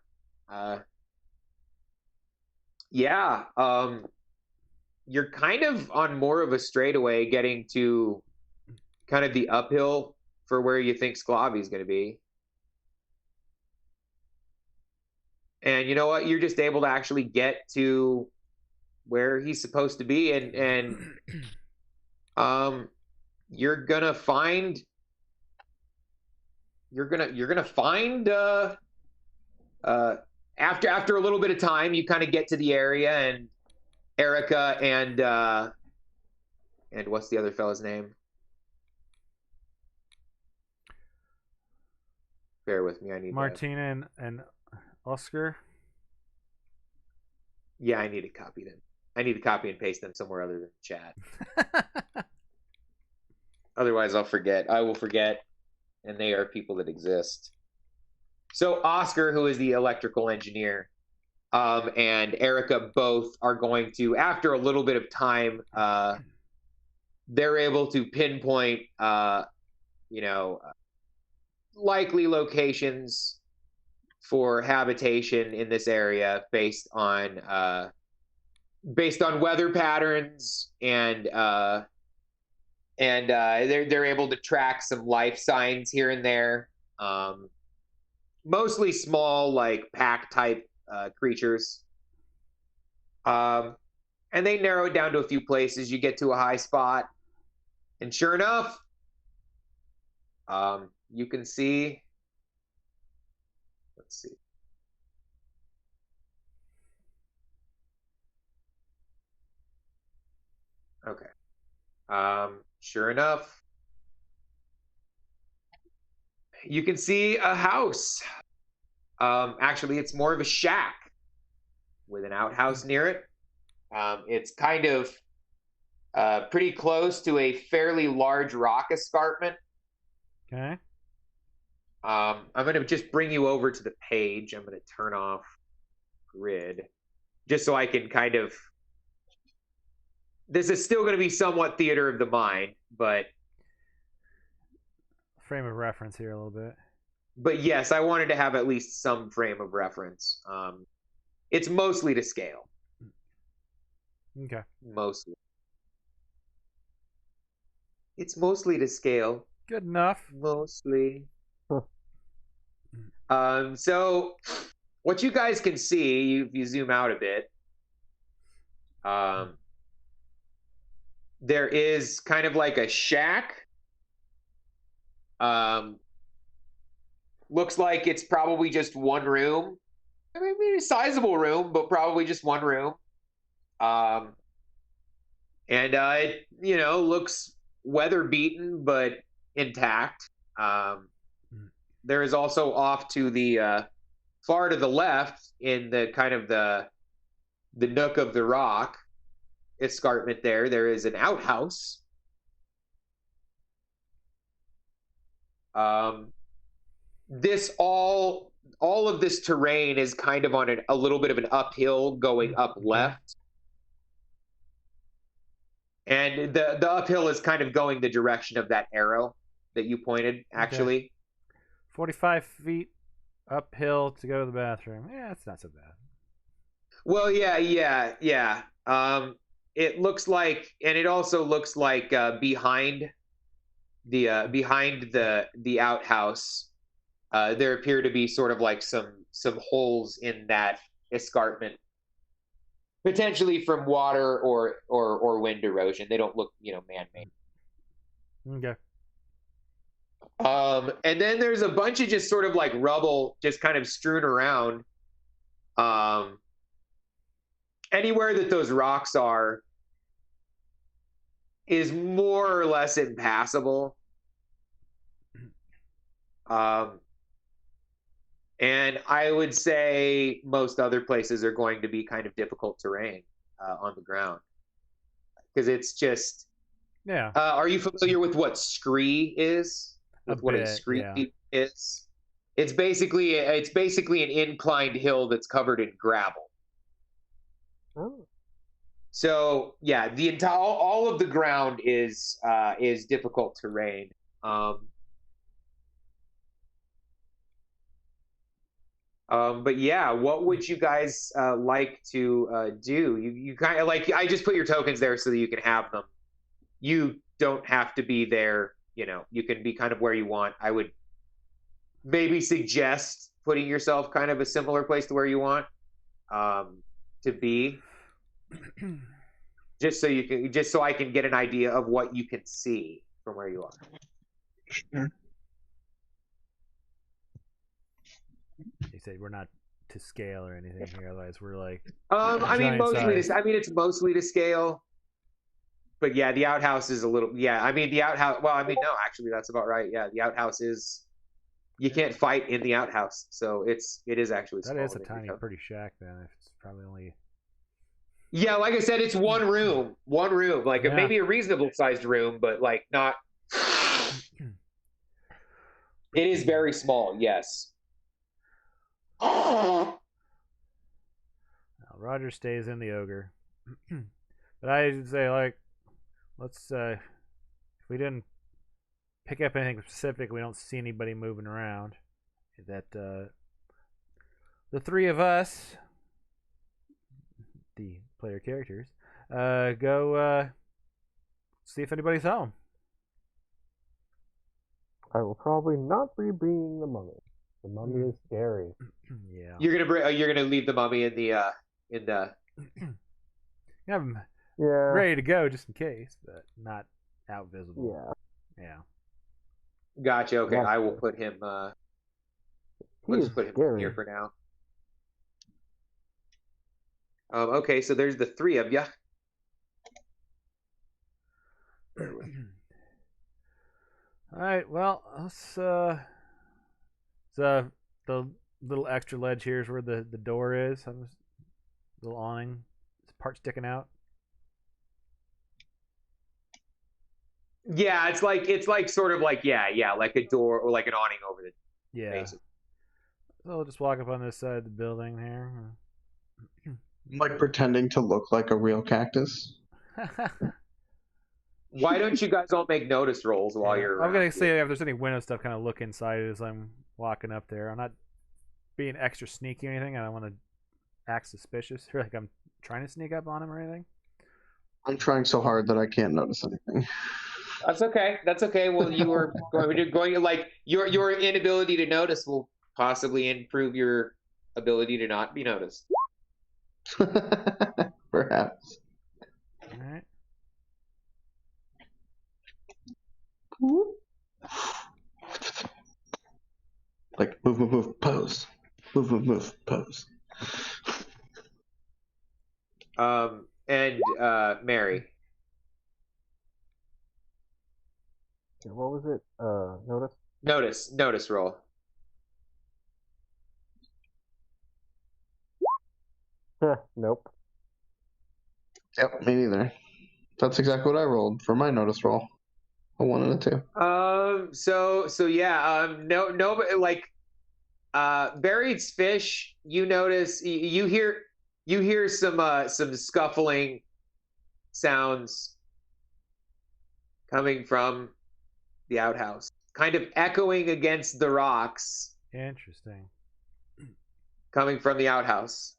Yeah. You're kind of on more of a straightaway, getting to kind of the uphill for where you think Slkawi is going to be. And you know what? You're just able to actually get to where he's supposed to be, and you're gonna find after a little bit of time, you kind of get to the area, and Erica and what's the other fella's name? Bear with me. I need Martina and Oscar. Yeah, I need to copy them. I need to copy and paste them somewhere other than chat. Otherwise, I'll forget. I will forget, and they are people that exist. So Oscar, who is the electrical engineer, and Erica both are going to, after a little bit of time, they're able to pinpoint, likely locations for habitation in this area based on weather patterns and they're able to track some life signs here and there. Mostly small, like pack type creatures. And they narrow it down to a few places. You get to a high spot, and sure enough, you can see. Let's see. Okay. Sure enough, you can see a house. Actually, it's more of a shack with an outhouse near it. It's kind of pretty close to a fairly large rock escarpment. Okay. I'm going to just bring you over to the page. I'm going to turn off grid just so I can kind of. This is still going to be somewhat theater of the mind, but frame of reference here a little bit. But yes, I wanted to have at least some frame of reference. It's mostly to scale. Okay. Mostly. It's mostly to scale. Good enough. Mostly. So what you guys can see, if you zoom out a bit, there is kind of like a shack. Looks like it's probably just one room. I mean, a sizable room, but probably just one room. And it, looks weather beaten, but intact. There is also off to the far to the left in the kind of the nook of the rock escarpment there is an outhouse. This all of this terrain is kind of on a little bit of an uphill going up left. And the uphill is kind of going the direction of that arrow that you pointed, actually. Okay. 45 feet uphill to go to the bathroom. Yeah, it's not so bad. Well, yeah. It looks like, and it also looks like behind the outhouse, there appear to be sort of like some holes in that escarpment, potentially from water or wind erosion. They don't look, man-made. Okay. And then there's a bunch of just sort of like rubble just kind of strewn around. Anywhere that those rocks are is more or less impassable. And I would say most other places are going to be kind of difficult terrain on the ground. Because it's just... Yeah. Are you familiar with what scree is? What a scree is? It's basically an inclined hill that's covered in gravel. Oh. So yeah, the entire all of the ground is difficult terrain. But yeah, what would you guys like to do? You kind of like, I just put your tokens there so that you can have them. You don't have to be there. You can be kind of where you want. I would maybe suggest putting yourself kind of a similar place to where you want to be. just so I can get an idea of what you can see from where you are. Sure. You said we're not to scale or anything here, otherwise we're like. I mean, mostly. size. It's mostly to scale. But yeah, the outhouse is a little. Yeah, I mean the outhouse. Well, I mean no, actually that's about right. Yeah, the outhouse is. You can't fight in the outhouse, so it is actually. That is a tiny, pretty shack then. If it's probably only. Yeah, like I said, it's one room, like maybe a reasonable sized room, but like not. It is very small. Yes. Now, Roger stays in the ogre, but I say like, let's if we didn't pick up anything specific, we don't see anybody moving around. That the three of us, the player characters, go see if anybody's home. I will probably not be bringing the mummy. The mummy is scary. Yeah. You're gonna leave the mummy in the I'm Yeah. ready to go just in case, but not out visible. Yeah. Yeah. Gotcha. Okay, That's I will good. put him. He We'll is just put him scary. here for now. Okay, so there's the three of you. All right. Well, let's. The little extra ledge here is where the door is. Little awning, part sticking out. Yeah, it's like sort of like like a door or like an awning over the Yeah. base. So we'll just walk up on this side of the building here. Like pretending to look like a real cactus. Why don't you guys all make notice rolls while Yeah. you're I'm around gonna here? say if there's any window stuff, kind of look inside as I'm walking up there. I'm not being extra sneaky or anything. I don't want to act suspicious or like I'm trying to sneak up on him or anything. I'm trying so hard that I can't notice anything. That's okay. That's okay. Well, you were going to like your inability to notice will possibly improve your ability to not be noticed. Perhaps. All right. Like move, pose. Move, pose. And Mary. What was it? Notice roll. Nope. Yep, me neither. That's exactly what I rolled for my notice roll. A 1 and a 2. So yeah. No, like Buried's fish. You notice you hear some scuffling sounds coming from the outhouse, kind of echoing against the rocks, Interesting. coming from the outhouse.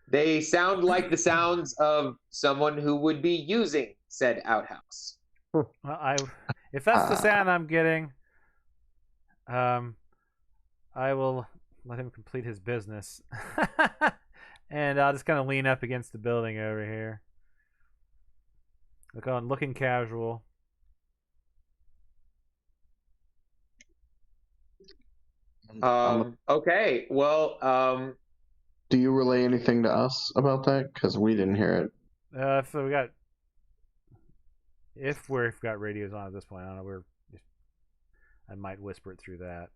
They sound like the sounds of someone who would be using said outhouse. Well, if that's the sound I'm getting, I will let him complete his business, and I'll just kind of lean up against the building over here. Looking casual. Okay. Well, Do you relay anything to us about that? Because we didn't hear it. So if we've got radios on at this point, I don't know. I might whisper it through that.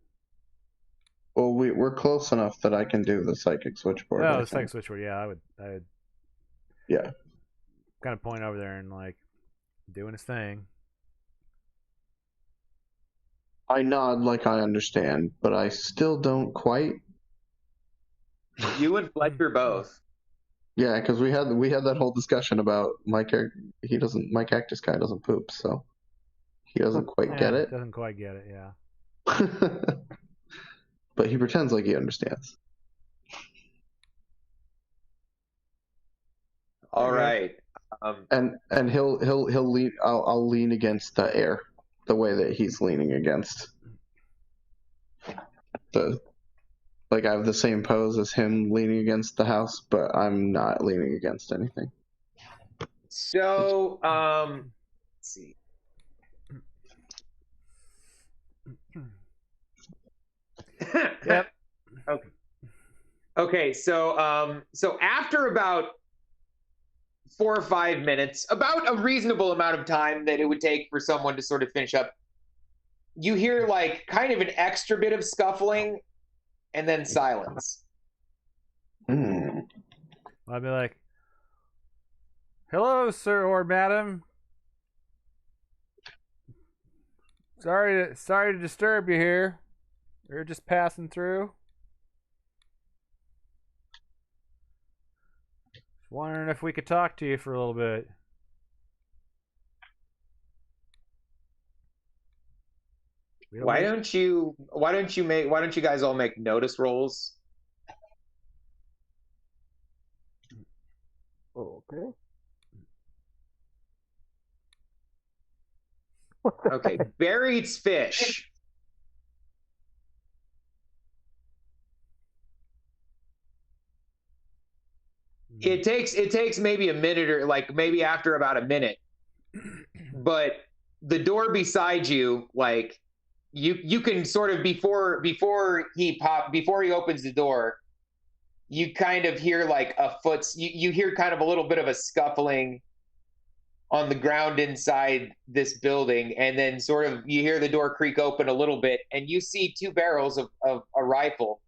Well, we're close enough that I can do the psychic switchboard. Oh, the psychic switchboard. Yeah, I would. Yeah. Kind of point over there and like doing his thing. I nod like I understand, but I still don't quite. you and Fletcher both. Yeah, because we had that whole discussion about my character. My cactus guy doesn't poop, so he doesn't quite get it. Doesn't quite get it. Yeah. But he pretends like he understands. All right. And he'll lean. I'll lean against the air, the way that he's leaning against the. Like I have the same pose as him leaning against the house, but I'm not leaning against anything. So, let's see. Yep. Okay. Okay. So after about 4 or 5 minutes, about a reasonable amount of time that it would take for someone to sort of finish up, you hear like kind of an extra bit of scuffling, and then silence. I'd be like, "Hello, sir or madam. Sorry to disturb you here. We're just passing through. Just wondering if we could talk to you for a little bit." We'll Why wait. don't you guys all make notice rolls? Okay. Okay, buried fish. It takes maybe a minute or like maybe after about a minute, but the door beside you, like you can sort of before he opens the door, you kind of hear like you hear kind of a little bit of a scuffling on the ground inside this building, and then sort of you hear the door creak open a little bit, and you see two barrels of a rifle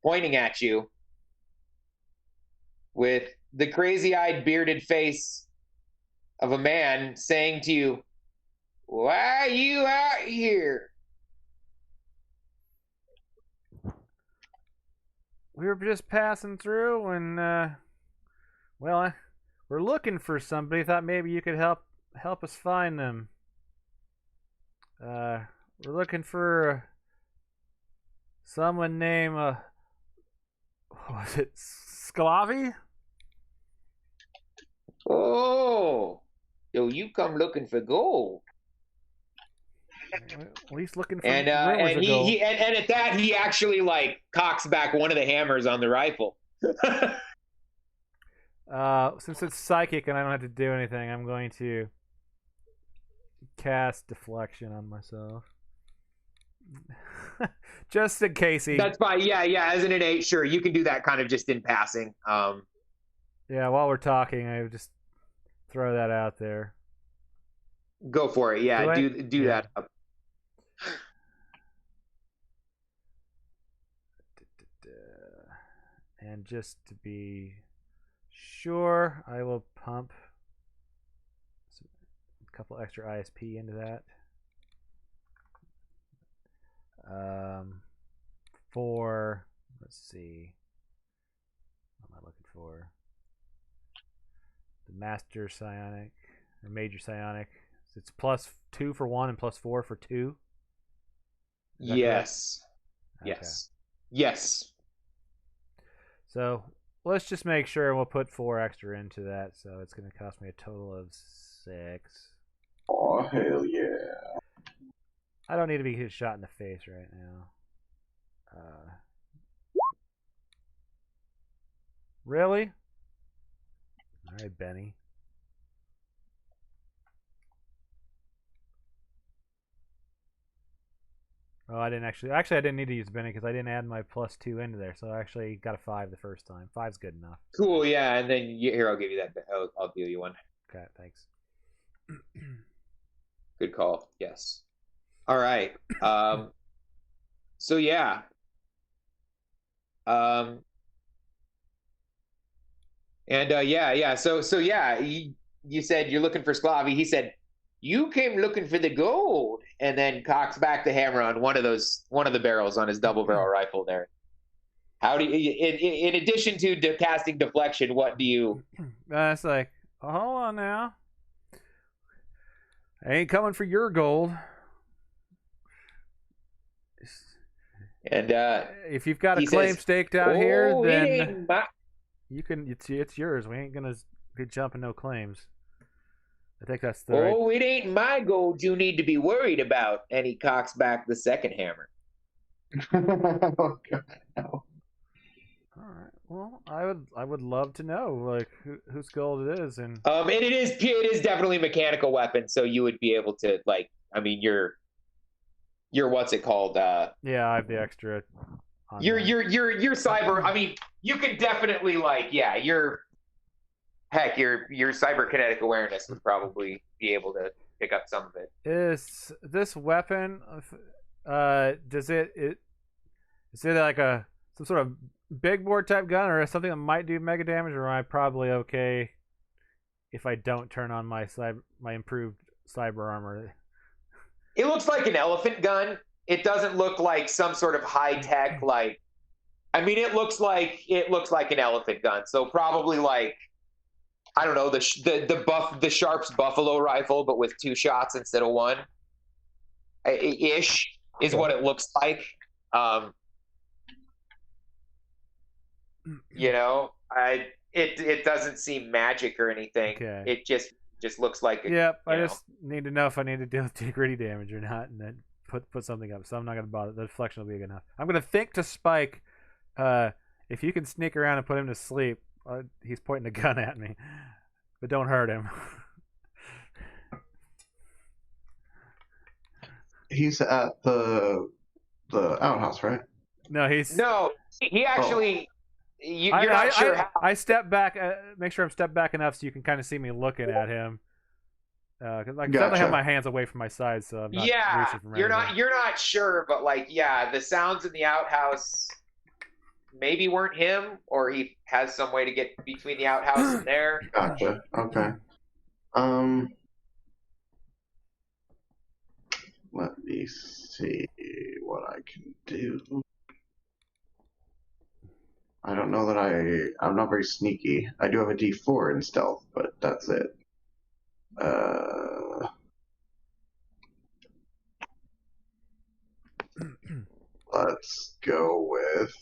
pointing at you with the crazy-eyed bearded face of a man saying to you, "Why are you out here?" We were just passing through, and we're looking for somebody. Thought maybe you could help us find them. We're looking for someone named was it Slkawi? Oh, so you come looking for gold. At least looking for And rumors of gold. and at that he actually like cocks back one of the hammers on the rifle. Since it's psychic and I don't have to do anything, I'm going to cast deflection on myself. Just in case he. That's fine. Yeah, as an innate, sure, you can do that kind of just in passing. Yeah, while we're talking, I would just throw that out there. Go for it. Yeah, do that. And just to be sure, I will pump a couple extra ISP into that. For, let's see, what am I looking for? The Master Psionic, or Major Psionic. It's +2 for 1 and +4 for 2. Yes. Okay. Yes. So let's just make sure, and we'll put 4 extra into that. So it's going to cost me a total of 6. Oh, hell yeah. I don't need to be shot in the face right now. Really? All right, Benny. Oh, I didn't actually. Actually, I didn't need to use Benny because I didn't add my +2 into there. So I actually got a 5 the first time. 5's good enough. Cool. Yeah, and then here I'll give you that. I'll deal you one. Okay, thanks. Good call. Yes. All right. So yeah. So yeah, you said you're looking for Slkawi. He said you came looking for the gold, and then cocks back the hammer on one of the barrels on his double barrel rifle there. How do you, in addition to casting deflection, what do you? It's like, oh, hold on now. I ain't coming for your gold. And if you've got a claim staked out here, then you can. It's yours. We ain't gonna be jumping no claims. I think that's the. It ain't my gold you need to be worried about. And he cocks back the second hammer. Oh, God, no. All right. Well, I would love to know like whose gold it is, and it is definitely a mechanical weapon, so you would be able to like. I mean, you're what's it called? Yeah, I have the extra. You're cyber. I mean, you can definitely like your cyberkinetic awareness would probably be able to pick up some of it. Is this weapon? Is it like some sort of big bore type gun, or something that might do mega damage, or am I probably okay if I don't turn on my improved cyber armor? It looks like an elephant gun. It doesn't look like some sort of high tech like. I mean, it looks like an elephant gun. So probably like, I don't know, the Sharp's buffalo rifle, but with 2 shots instead of 1, ish. is what it looks like. It doesn't seem magic or anything. Okay. It just looks like Yep. I just need to know if I need to deal with gritty damage or not, and then put something up. So I'm not gonna bother. The deflection will be good enough. I'm gonna think to Spike. If you can sneak around and put him to sleep, he's pointing a gun at me, but don't hurt him. He's at the outhouse, right? No, he's He actually. You're not sure how. I step back. Make sure I'm stepped back enough so you can kind of see me looking at him. Because I definitely have my hands away from my side, so I'm not reaching from you're anything. you're not sure, but the sounds in the outhouse maybe weren't him, or he has some way to get between the outhouse and there. Gotcha. Okay. Let me see what I can do. I don't know that I'm not very sneaky. I do have a D4 in stealth, but that's it. Let's go with.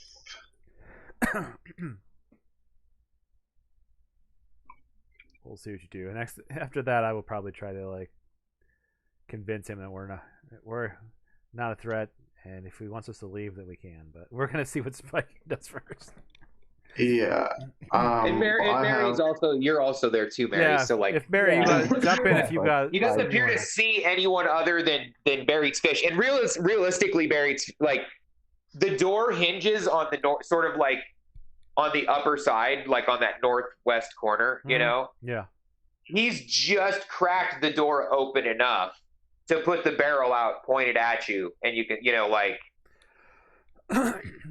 We'll see what you do. And after that, I will probably try to convince him that we're not a threat, and if he wants us to leave, then we can. But we're gonna see what Spike does first. Yeah. And Mary's also. You're also there too, Mary. Yeah. So if Mary, you gotta jump in if you got. He doesn't appear to see anyone other than Barry's fish. And realistically, Barry's the door hinges on the sort of on the upper side, on that northwest corner. You know. Yeah. He's just cracked the door open enough to put the barrel out pointed at you, and you can,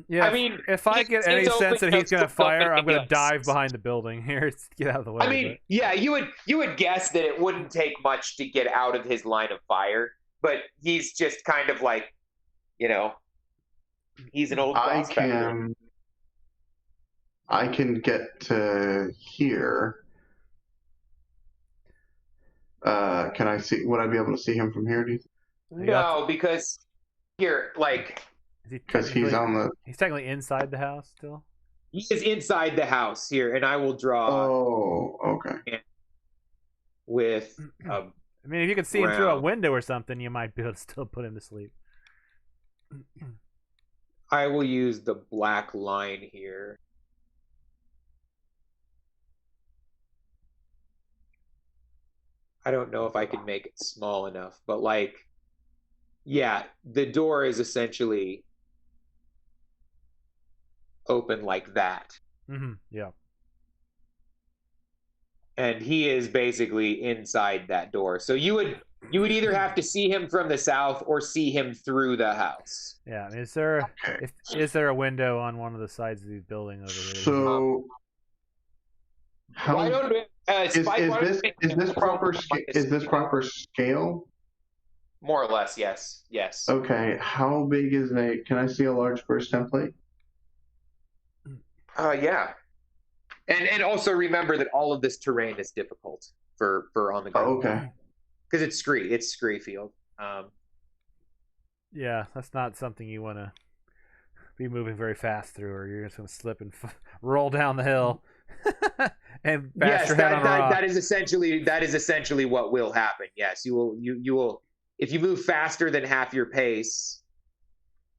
yeah. I mean, if I get any sense that he's gonna fire, I'm gonna dive behind the building here. Get out of the way. I mean, yeah, you would guess that it wouldn't take much to get out of his line of fire, but he's just kind of he's an old prospector. I can get to here. Can I see? Would I be able to see him from here? Do you think? No, because here, because he's on the. He's technically inside the house still. He is inside the house here, and I will draw. Oh, okay. With. I mean, if you could see him through a window or something, you might be able to still put him to sleep. I will use the black line here. I don't know if I can make it small enough, but the door is essentially open like that. Mm-hmm. Yeah. And he is basically inside that door. So you would either have to see him from the south or see him through the house. Yeah. I mean, is there a window on one of the sides of the building over here? So. Why don't is this proper scale? More or less, yes. Okay, how big is can I see a large burst template? Yeah. And also remember that all of this terrain is difficult for on the ground. Oh, okay. Because it's scree field. Yeah, that's not something you want to be moving very fast through, or you're just going to slip and roll down the hill. And bash your head on a rock. That is essentially what will happen. Yes, you will. If you move faster than half your pace,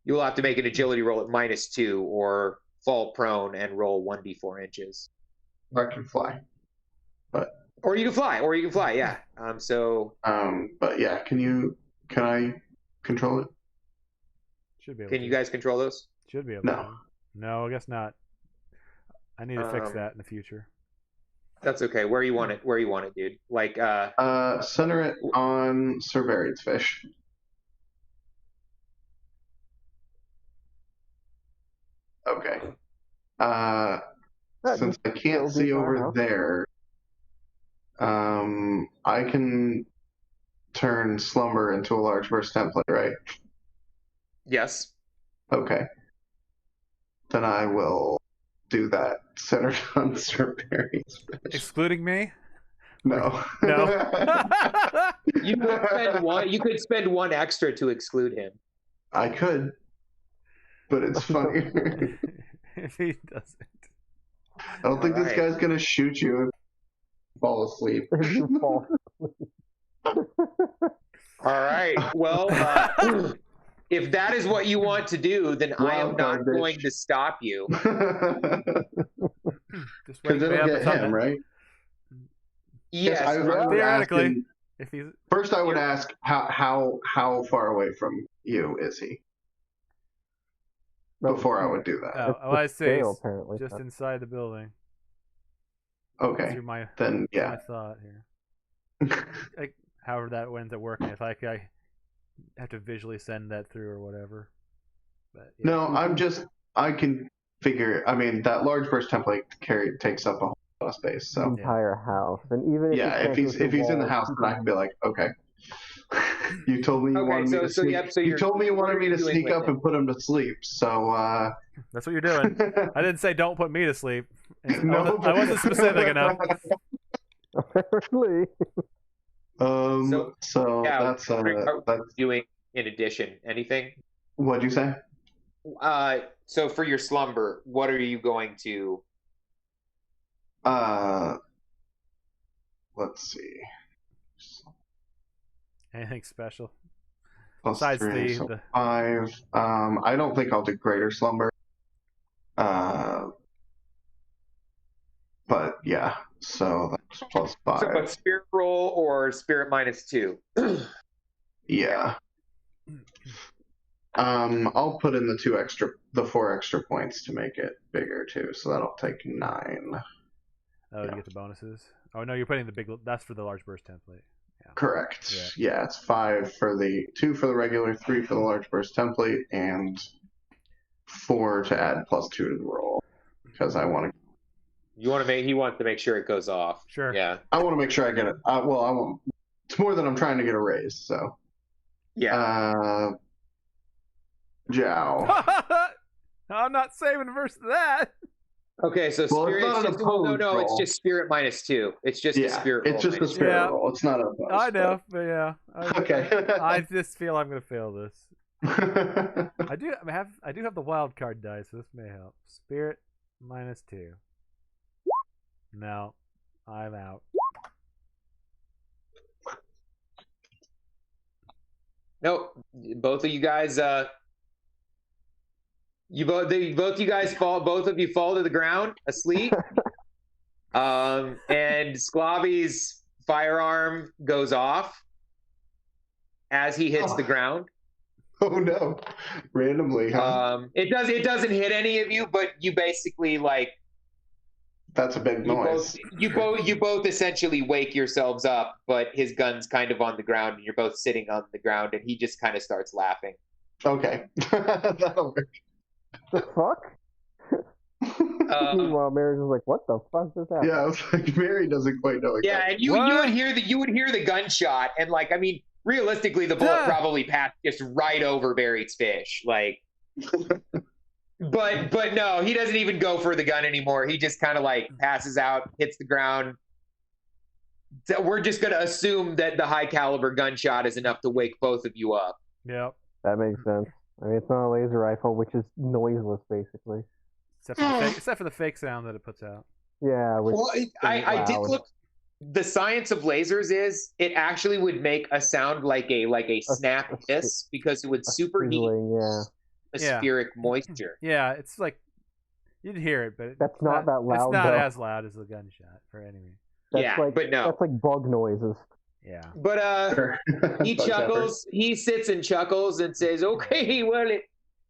you will have to make an agility roll at -2 or fall prone and roll 1d4 inches. Or I can fly, or you can fly. Yeah. But yeah, can I control it? Should be able. Can you guys control those? Should be able. No. No, I guess not. I need to fix that in the future. That's okay. Where you want it, dude. Center it on Sir Varied's fish. Okay. Since I can't see over there, I can turn Slumber into a large burst template, right? Yes. Okay. Then I will do that centered on Sir Varied's fish. Excluding me? No. No. You could spend one extra to exclude him. I could, but it's funnier. If he doesn't. I don't think this guy's gonna shoot you if you fall asleep. If you fall. All right. Well, if that is what you want to do, then I am not going to stop you. Just Because wake me it'll up get or something. him, right? Yes. I would ask Theoretically, him, if he's first I would ask how far away from you is he? Before I would do that. oh, I see. Scale, apparently. Just inside the building. Okay. Through my Then my thought here. Like, however that ends up working. If I have to visually send that through or whatever. But yeah. No, I can figure. I mean, that large burst template takes up a whole lot of space. The So entire house, and even if he's in the house, then I can be like, okay. You told me you wanted me to sneak. You told me you wanted me to sneak up and put him to sleep. So That's what you're doing. I didn't say don't put me to sleep. No, I wasn't specific enough. apparently. So that's doing in addition anything. What'd you say? So for your slumber, what are you going to? Let's see. Anything special? Plus Besides 3, so the 5. I don't think I'll do greater slumber. But yeah, so that's plus 5. So, but spirit roll or spirit -2? Yeah. I'll put in the 4 extra points to make it bigger too. So that'll take 9. Oh, you get the bonuses. Oh no, you're putting the big. That's for the large burst template. Yeah. Correct. Yeah, it's 5 for 2 for the regular, 3 for the large burst template, and 4 to add plus 2 to the roll because I want to. He wants to make sure it goes off. Sure. Yeah. I want to make sure I get it. Well, I want. It's more than I'm trying to get a raise. So. Yeah. Jow. I'm not saving versus that. Okay, so spirit. It's just spirit -2. It's just a spirit roll. It's just a spirit roll. It's not a bonus. I know, but yeah. Okay. I just feel I'm gonna fail this. I do have the wild card dice, so this may help. Spirit -2. No, I'm out. Nope. Both of you guys. Both of you fall to the ground asleep. And Slkawi's firearm goes off as he hits the ground. Oh no! Randomly, huh? It doesn't hit any of you, but you basically That's a big noise. You both essentially wake yourselves up, but his gun's kind of on the ground, and you're both sitting on the ground, and he just kind of starts laughing. Okay, that'll work. The fuck? Meanwhile, Mary's just like, "What the fuck just happened?" Yeah, I was like, Mary doesn't quite know. Yeah, and you would hear the gunshot, and realistically, the bullet probably passed just right over Barry's fish, But no, he doesn't even go for the gun anymore. He just kind of passes out, hits the ground. So we're just gonna assume that the high caliber gunshot is enough to wake both of you up. Yep. That makes sense. I mean, it's not a laser rifle, which is noiseless, basically. Except for the fake sound that it puts out. Yeah. Well, I did look. The science of lasers is it actually would make a sound like a snap hiss because it would superheat atmospheric moisture. Yeah, it's like you'd hear it, but that's not that loud. It's not as loud as the gunshot for enemy. But no, that's like bug noises. Yeah. But he chuckles. He sits and chuckles and says, "Okay, well,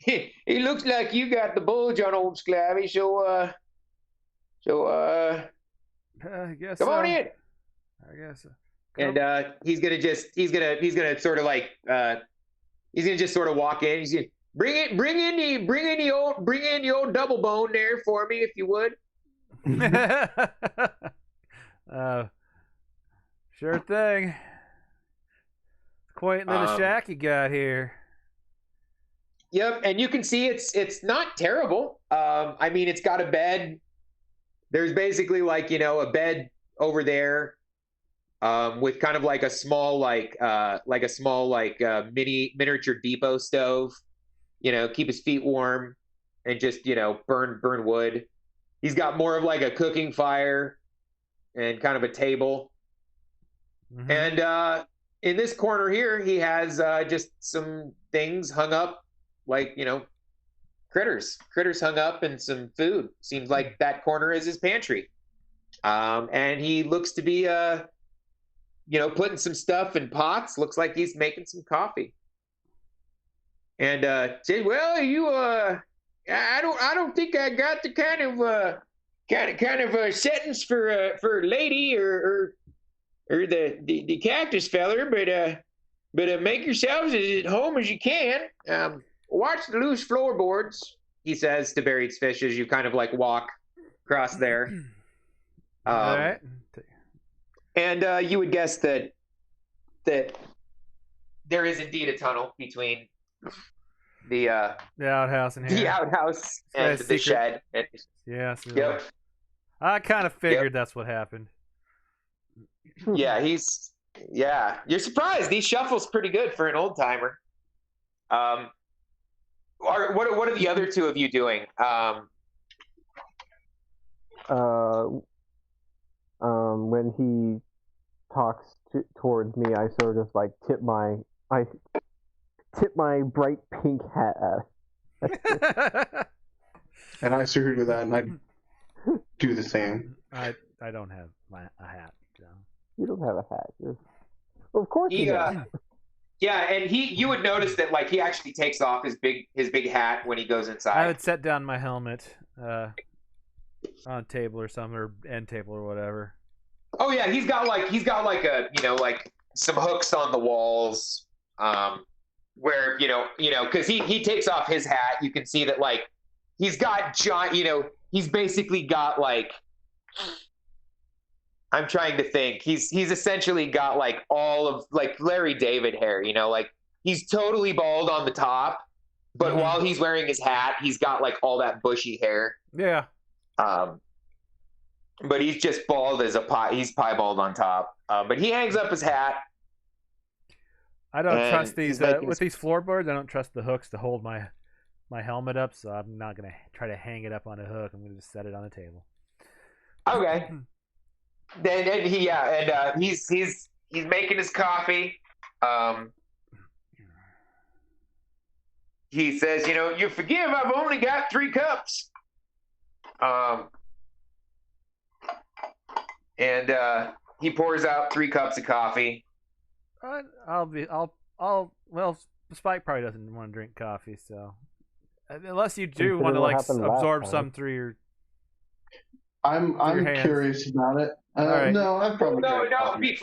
it looks like you got the bulge on old Slkawi, I guess come on in." I guess. And he's gonna sort of walk in. He's gonna bring in the old double bone there for me if you would. Sure thing. Quaint little shack you got here. Yep, and you can see it's not terrible. I mean, it's got a bed. There's basically a bed over there, with kind of a small miniature depot stove keep his feet warm and just, burn wood. He's got more of like a cooking fire and kind of a table. Mm-hmm. And in this corner here, he has just some things hung up, like, critters hung up and some food. Seems like that corner is his pantry. And he looks to be, putting some stuff in pots. Looks like he's making some coffee. And says, "Well, I don't think I got the kind of settings for a lady or the cactus feller, but make yourselves as at home as you can. Watch the loose floorboards," he says to Buried Fish as you kind of like walk across there. All right. And you would guess that there is indeed a tunnel between the outhouse and here. the outhouse and the shed. Yeah. So Yep. I kind of figured that's what happened. Yeah, you're surprised. He shuffles pretty good for an old timer. What are the other two of you doing? When he talks towards me, I sort of like tip my bright pink hat at. And I agreed with that, and I do the same. I don't have a hat. So. You don't have a hat. Of course you do. Yeah, and you would notice that like he actually takes off his big hat when he goes inside. I would set down my helmet on a table or something, or end table or whatever. Oh yeah, he's got like a like some hooks on the walls, where because he takes off his hat. You can see that like he's got he's basically got like, I'm trying to think. He's essentially got like all of like Larry David hair, like he's totally bald on the top, but while he's wearing his hat, he's got like all that bushy hair. Yeah. But he's just bald as a pie. He's piebald on top. But he hangs up his hat. I don't trust these with these floorboards. I don't trust the hooks to hold my helmet up, so I'm not gonna try to hang it up on a hook. I'm gonna just set it on a table. Okay. Then he's making his coffee. He says, "You forgive, I've only got 3 cups." And he pours out 3 cups of coffee. Well, Spike probably doesn't want to drink coffee, so unless you do want to like absorb some through your. I'm curious about it. Right. No, I've probably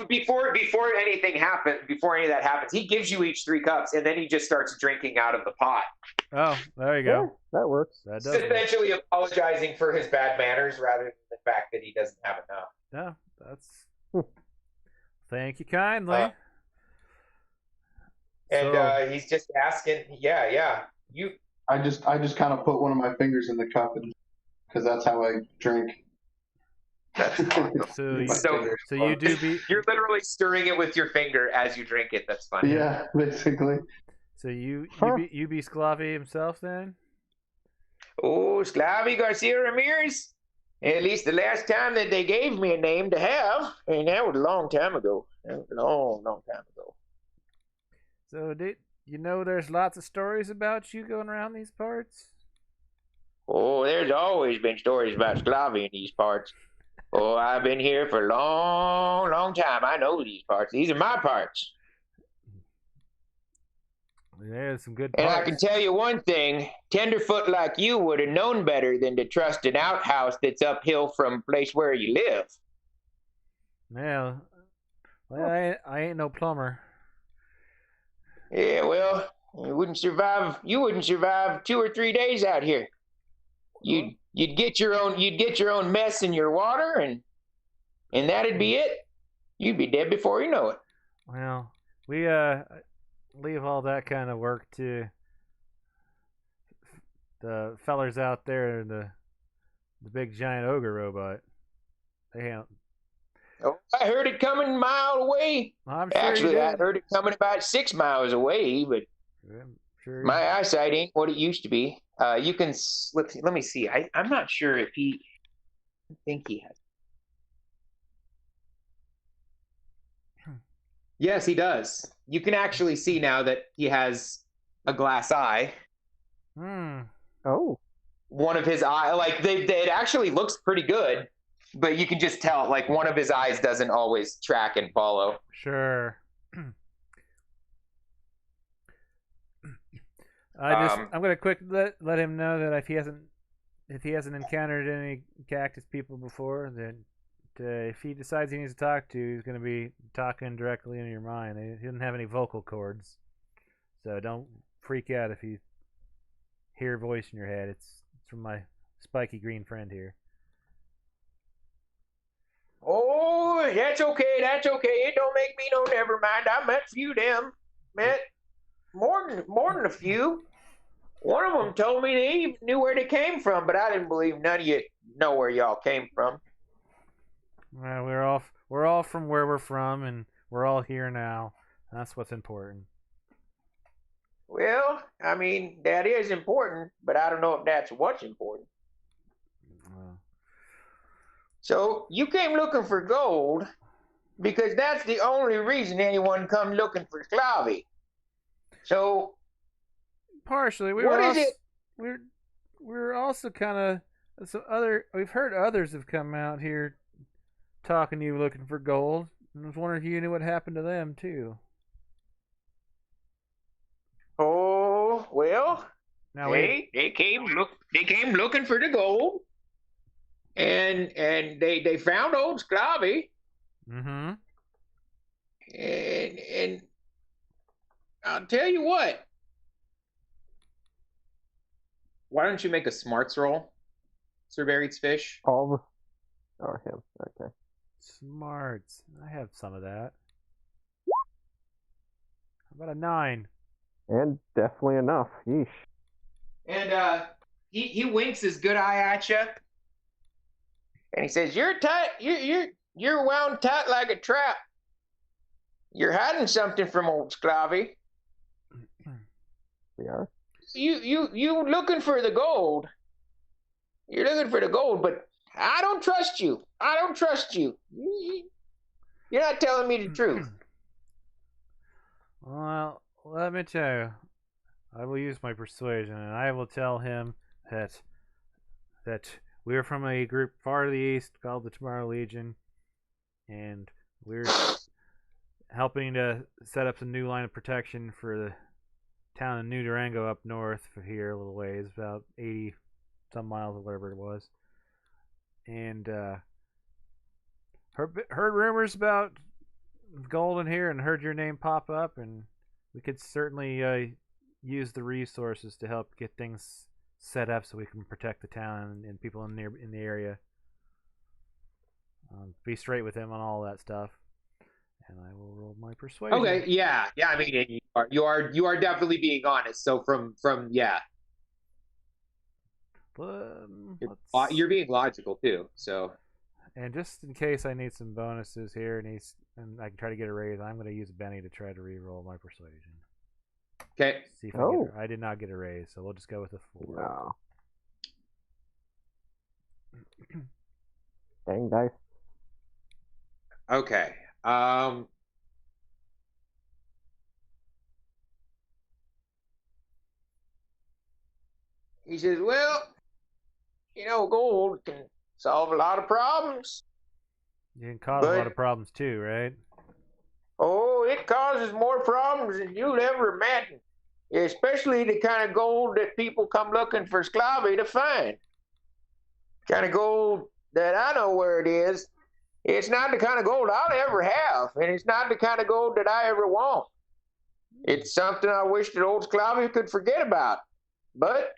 before anything happens, before any of that happens, he gives you each 3 cups, and then he just starts drinking out of the pot. Oh, there you go. Yeah, that works. That does essentially apologizing for his bad manners rather than the fact that he doesn't have enough. Yeah, that's. Thank you kindly. And he's just asking, you. I just kind of put one of my fingers in the cup, because that's how I drink. That's awesome. So you do be. You're literally stirring it with your finger as you drink it. That's funny. Yeah, basically. So you be Slkawi himself then? Oh, Slkawi Garcia Ramirez. At least the last time that they gave me a name to have, and that was a long time ago. Long time ago. So there's lots of stories about you going around these parts? Oh, there's always been stories about Slkawi in these parts. Oh, I've been here for a long, long time. I know these parts. These are my parts. There's some good parts. And parts. I can tell you one thing. Tenderfoot like you would have known better than to trust an outhouse that's uphill from a place where you live. Yeah. Well, I ain't no plumber. Yeah, well, you wouldn't survive 2 or 3 days out here. You'd get your own mess in your water, and that'd be it. You'd be dead before you know it. Well, we leave all that kind of work to the fellers out there in the big giant ogre robot. Oh, I heard it coming a mile away. I'm sure Actually, I heard it coming about 6 miles away, but I'm Sure. My eyesight ain't what it used to be. You can slip. Let me see. I'm not sure if he. I think he has. Yes, he does. You can actually see now that he has a glass eye. Hmm. Oh. One of his eye, like it actually looks pretty good, but you can just tell like one of his eyes doesn't always track and follow. Sure. I'm gonna quick let him know that if he hasn't encountered any cactus people before, then if he decides he needs to talk to, he's gonna be talking directly into your mind. He doesn't have any vocal cords, so don't freak out if you hear a voice in your head. It's from my spiky green friend here. Oh, that's okay. That's okay. It don't make me no never mind. I met few them. Met more than a few. One of them told me they even knew where they came from, but I didn't believe none of you know where y'all came from. Well, we're all from where we're from, and we're all here now. That's what's important. Well, I mean, that is important, but I don't know if that's what's important. So you came looking for gold because that's the only reason anyone come looking for Slkawi. So partially, we're also kind of we've heard others have come out here talking to you looking for gold. And I was wondering if you knew what happened to them too. Oh well, now they came looking for the gold, and they found old Slkawi. Mm-hmm. And I'll tell you what. Why don't you make a smarts roll, Sir Buried's fish? Him. Okay. Smarts. I have some of that. How about a 9? And definitely enough. Yeesh. And he winks his good eye at you, and he says, "You're tight. You're wound tight like a trap. You're hiding something from old Slkawi. We are. You looking for the gold. You're looking for the gold, but I don't trust you. I don't trust you. You're not telling me the truth." Well, let me tell you. I will use my persuasion, and I will tell him that we are from a group far to the east called the Tomorrow Legion, and we're helping to set up a new line of protection for the town of New Durango up north of here a little ways, about 80 some miles or whatever it was. And heard rumors about gold in here and heard your name pop up, and we could certainly use the resources to help get things set up so we can protect the town and people in the area. Be straight with him on all that stuff, and I will roll my persuasion. Okay, yeah. I mean, you are definitely being honest. So from yeah, you're being logical too. So, and just in case I need some bonuses here, and I can try to get a raise, I'm going to use Benny to try to re-roll my persuasion. Okay. See if I did not get a raise, so we'll just go with a 4. No. Dang dice. Okay. He says, "Well, gold can solve a lot of problems. You can cause a lot of problems too, right?" Oh, it causes more problems than you'd ever imagine. Especially the kind of gold that people come looking for Slkawi to find. Kind of gold that I know where it is. It's not the kind of gold I'll ever have, and it's not the kind of gold that I ever want. It's something I wish that old Slkawi could forget about. But,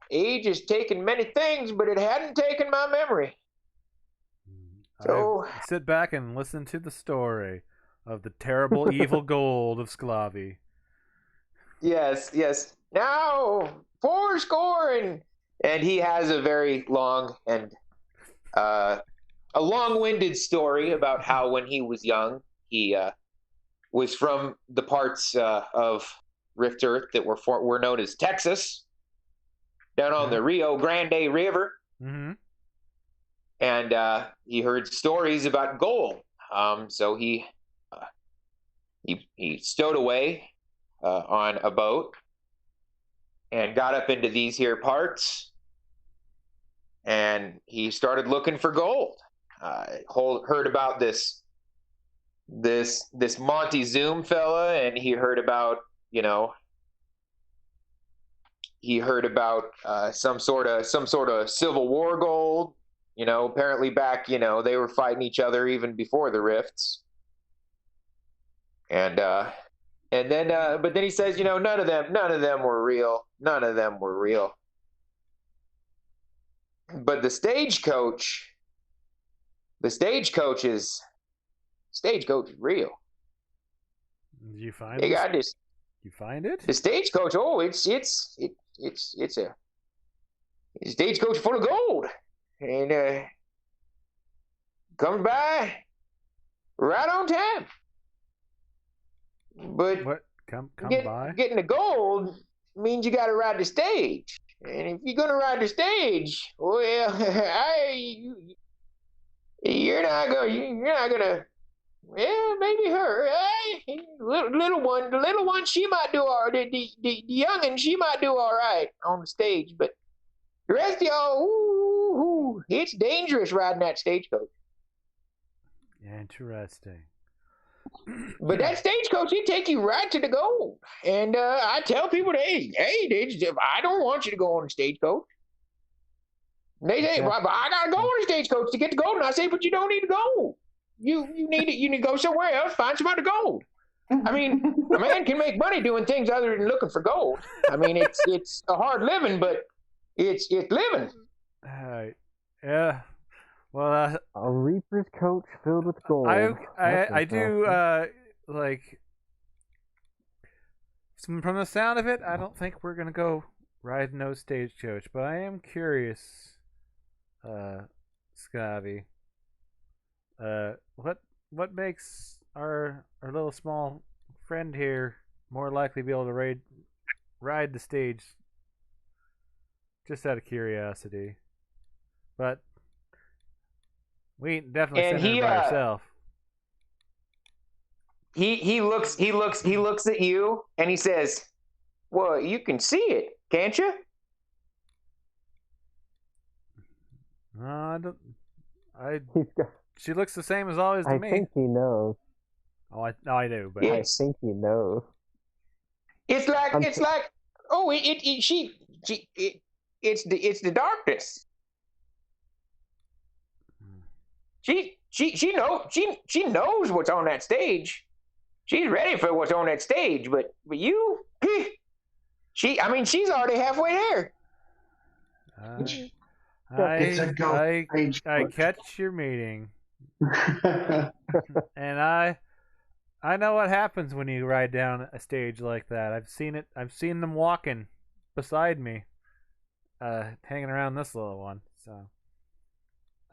age has taken many things, but it hadn't taken my memory. So sit back and listen to the story of the terrible evil gold of Slkawi. Yes. Now, 40, and he has a very long and a long-winded story about how when he was young, he was from the parts of Rift Earth that were known as Texas, down on the Rio Grande River. Mm-hmm. And he heard stories about gold. So he stowed away on a boat and got up into these here parts, and he started looking for gold. Heard about this Monty fella, and he heard about some sort of Civil War gold. Apparently back, they were fighting each other even before the rifts. And then but then he says, none of them were real. None of them were real. But the stagecoach is real. Did you find They it? got this. You find it? The stagecoach. Oh, it's a stagecoach full of gold, and comes by right on time. But What? Come by? getting the gold means you got to ride the stage, and if you're gonna ride the stage, well, you're not gonna. Yeah, maybe her. The little one, she might do all right. The youngin', she might do all right on the stage, but the rest of y'all, it's dangerous riding that stagecoach. Interesting. But that stagecoach, it take you right to the gold. And I tell people, hey, I don't want you to go on the stagecoach. And they say, well, I gotta go on the stagecoach to get the gold. And I say, but you don't need to go. You need to go somewhere else, find some other gold. I mean, a man can make money doing things other than looking for gold. I mean, it's a hard living, but it's living. All right. Yeah. Well, A reaper's coach filled with gold. I do like from the sound of it. I don't think we're gonna go ride no stagecoach, but I am curious, Slkawi. What makes our little small friend here more likely to be able to ride the stage? Just out of curiosity, but we ain't definitely sending her by herself. He looks at you and he says, "Well, you can see it, can't you?" I don't. He's got, She looks the same as always to I me. think he knows. I do, but I think he knows. It's like oh, it's the darkness. She knows what's on that stage. She's ready for what's on that stage, but you, she's already halfway there. I catch your meaning, and I know what happens when you ride down a stage like that. I've seen it. I've seen them walking beside me, hanging around this little one. So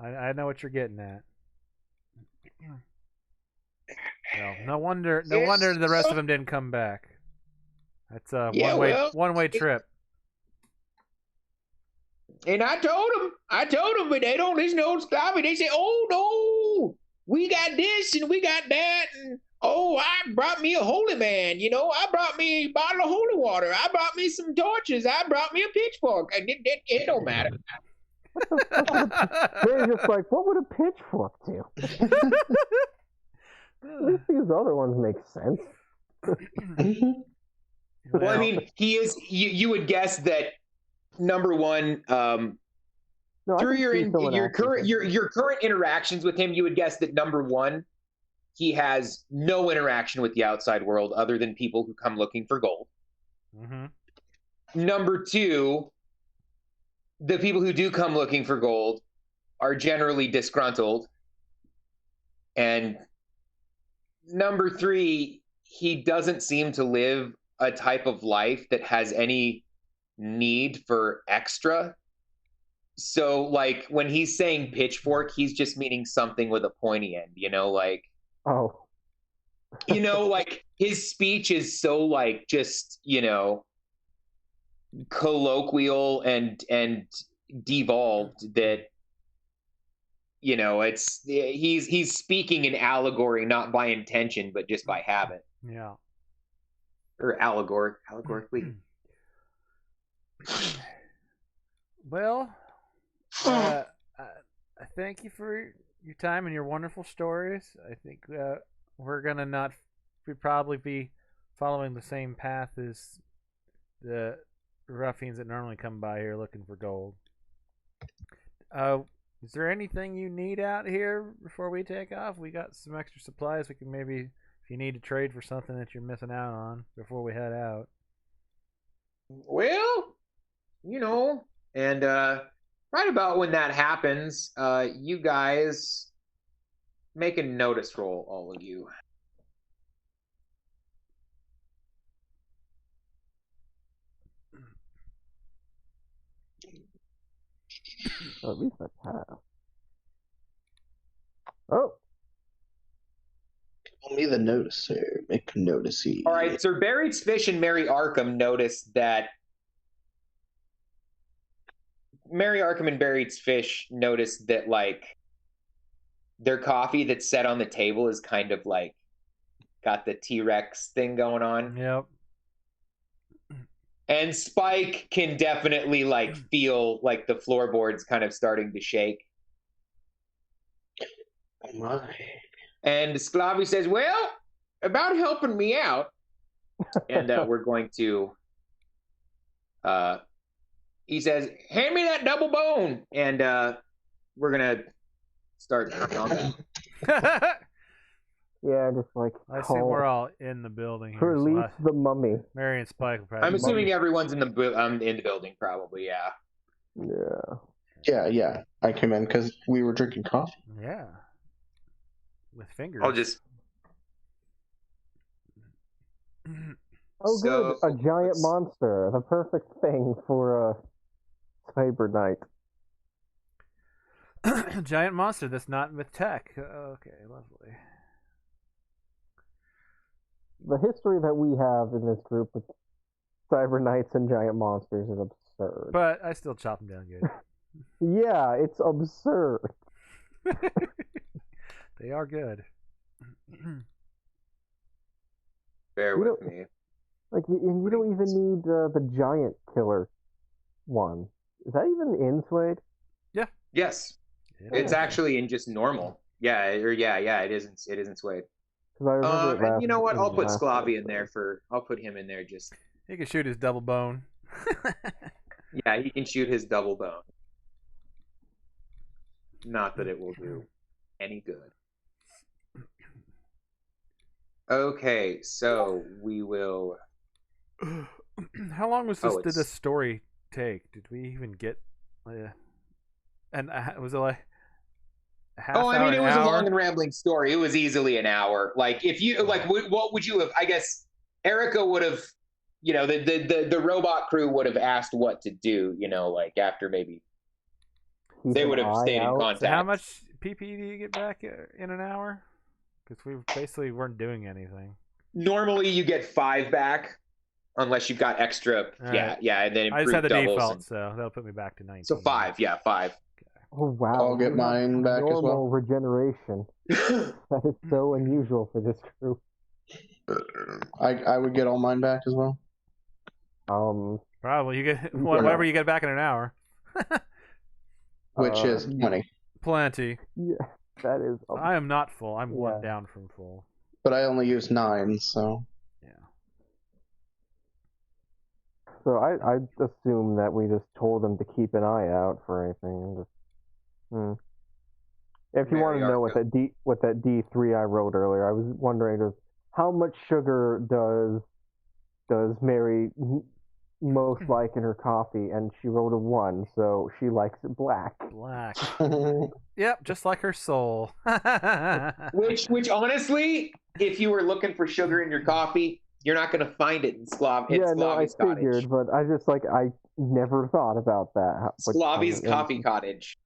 I know what you're getting at. Well, no wonder the rest of them didn't come back. That's a one-way trip. And I told them, but they don't listen to old Slkawi. They say, "Oh no, we got this and we got that, and oh, I brought me a holy man. I brought me a bottle of holy water. I brought me some torches. I brought me a pitchfork. And it don't matter." They're just like, what would a pitchfork do? At least these other ones make sense. Well, I mean, he is. You would guess that number one, through your current interactions with him, you would guess that number one, he has no interaction with the outside world other than people who come looking for gold. Mm-hmm. Number two, the people who do come looking for gold are generally disgruntled. And number three, he doesn't seem to live a type of life that has any need for extra. So, like, when he's saying pitchfork, he's just meaning something with a pointy end, like... Oh. like his speech is so like just, colloquial and devolved that he's speaking in allegory, not by intention, but just by habit. Yeah. Or allegorically. Well, I thank you for your time and your wonderful stories. I think we're gonna not probably be following the same path as the ruffians that normally come by here looking for gold. Is there anything you need out here before we take off? We got some extra supplies. We can maybe, if you need to trade for something that you're missing out on before we head out. Well, and right about when that happens, you guys make a notice roll, all of you. At least I passed. Oh. Tell me the notice, sir. Make a notice. All right, Sir Buried's Fish and Mary Arkham noticed that. Mary Arkham and Buried's Fish noticed that, like, their coffee that's set on the table is kind of like got the T-Rex thing going on. Yep. And Spike can definitely like feel like the floorboards kind of starting to shake. Oh my. And Slkawi says, well, about helping me out. And we're going to, he says, hand me that double bone. And we're going to start combat. Yeah, just like I assume we're all in the building here. release the mummy. Mary and Spike will probably. I'm assuming everyone's in the building, probably. Yeah. Yeah. I came in because we were drinking coffee. Yeah. With fingers. I'll just. Oh, So, good. A giant monster. The perfect thing for a cyber knight. Giant monster that's not with tech. Okay, lovely. The history that we have in this group with cyber knights and giant monsters is absurd. But I still chop them down good. Yeah, it's absurd. They are good. Bear with me. Like, you don't even need the giant killer one. Is that even in Suede? Yes. It's actually in just normal. Yeah, it isn't Suede. And you know what? I'll put Slkawi in there I'll put him in there just. He can shoot his double bone. Yeah, he can shoot his double bone. Not that it will do any good. Okay, so we will. How long was this? Oh, did this story take? Did we even get? And was it like? Half I hour, mean, it was an a hour? long and rambling story. It was easily an hour. Like, if you like, what would you have? I guess Erica would have. The robot crew would have asked what to do. Like after maybe they would have stayed in contact. So how much PP do you get back in an hour? Because we basically weren't doing anything. Normally, you get 5 back, unless you've got extra. Right. Yeah, and then I just had the doubles default, so that'll put me back to 19. So 5, yeah, 5. Oh, wow. I'll get mine back as well. Normal regeneration. That is so unusual for this group. I would get all mine back as well. Probably you get whatever you get back in an hour. Which is 20. Plenty. Yeah, that is. I am not full. I'm one down from full. But I only use 9, so. Yeah. So I assume that we just told them to keep an eye out for anything. And just, If you want to know what that D3 I wrote earlier, I was wondering just how much sugar does Mary most like in her coffee, and she wrote a 1, so she likes it black. Black. Yep, just like her soul. Which honestly, if you were looking for sugar in your coffee, you're not going to find it in Slkawi's I cottage. figured, but I just I never thought about that. Slkawi's coffee cottage.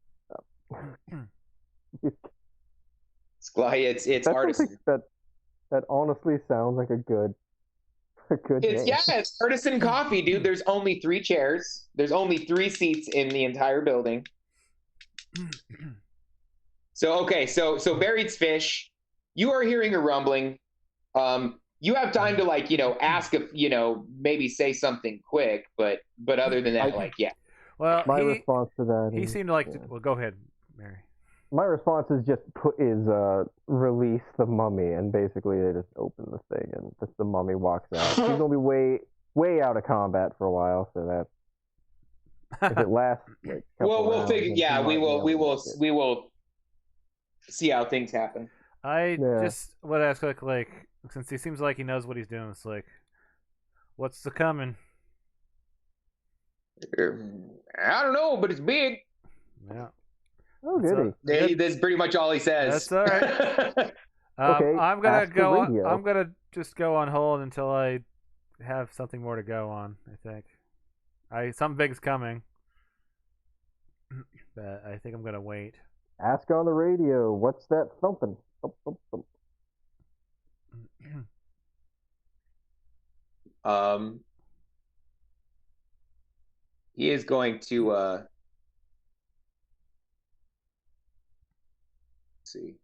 Slkawi, it's that's artisan. That honestly sounds like a good name. It's Artisan Coffee, dude. There's only 3 chairs. There's only 3 seats in the entire building. So Buried Fish, you are hearing a rumbling. You have time to ask if maybe say something quick, but other than that, yeah. Well, My response to that he is, seemed to like. Well, go ahead, Mary. my response is just release the mummy, and basically they just open the thing, and just the mummy walks out. She's gonna be way out of combat for a while, so that if it lasts like a couple we'll rounds, figure. then Yeah, she we might will. be We able to will. We will see how things happen. I Yeah. just would ask like since he seems like he knows what he's doing. It's like, what's the coming? I don't know, but it's big. Yeah. Oh, That's goody. That's pretty much all he says. That's all right. Okay, I'm gonna ask the go. radio. I'm gonna just go on hold until I have something more to go on. I think. Something big's coming, but I think I'm gonna wait. Ask on the radio. What's that thumping? Thump, thump, thump. He is going to let's see.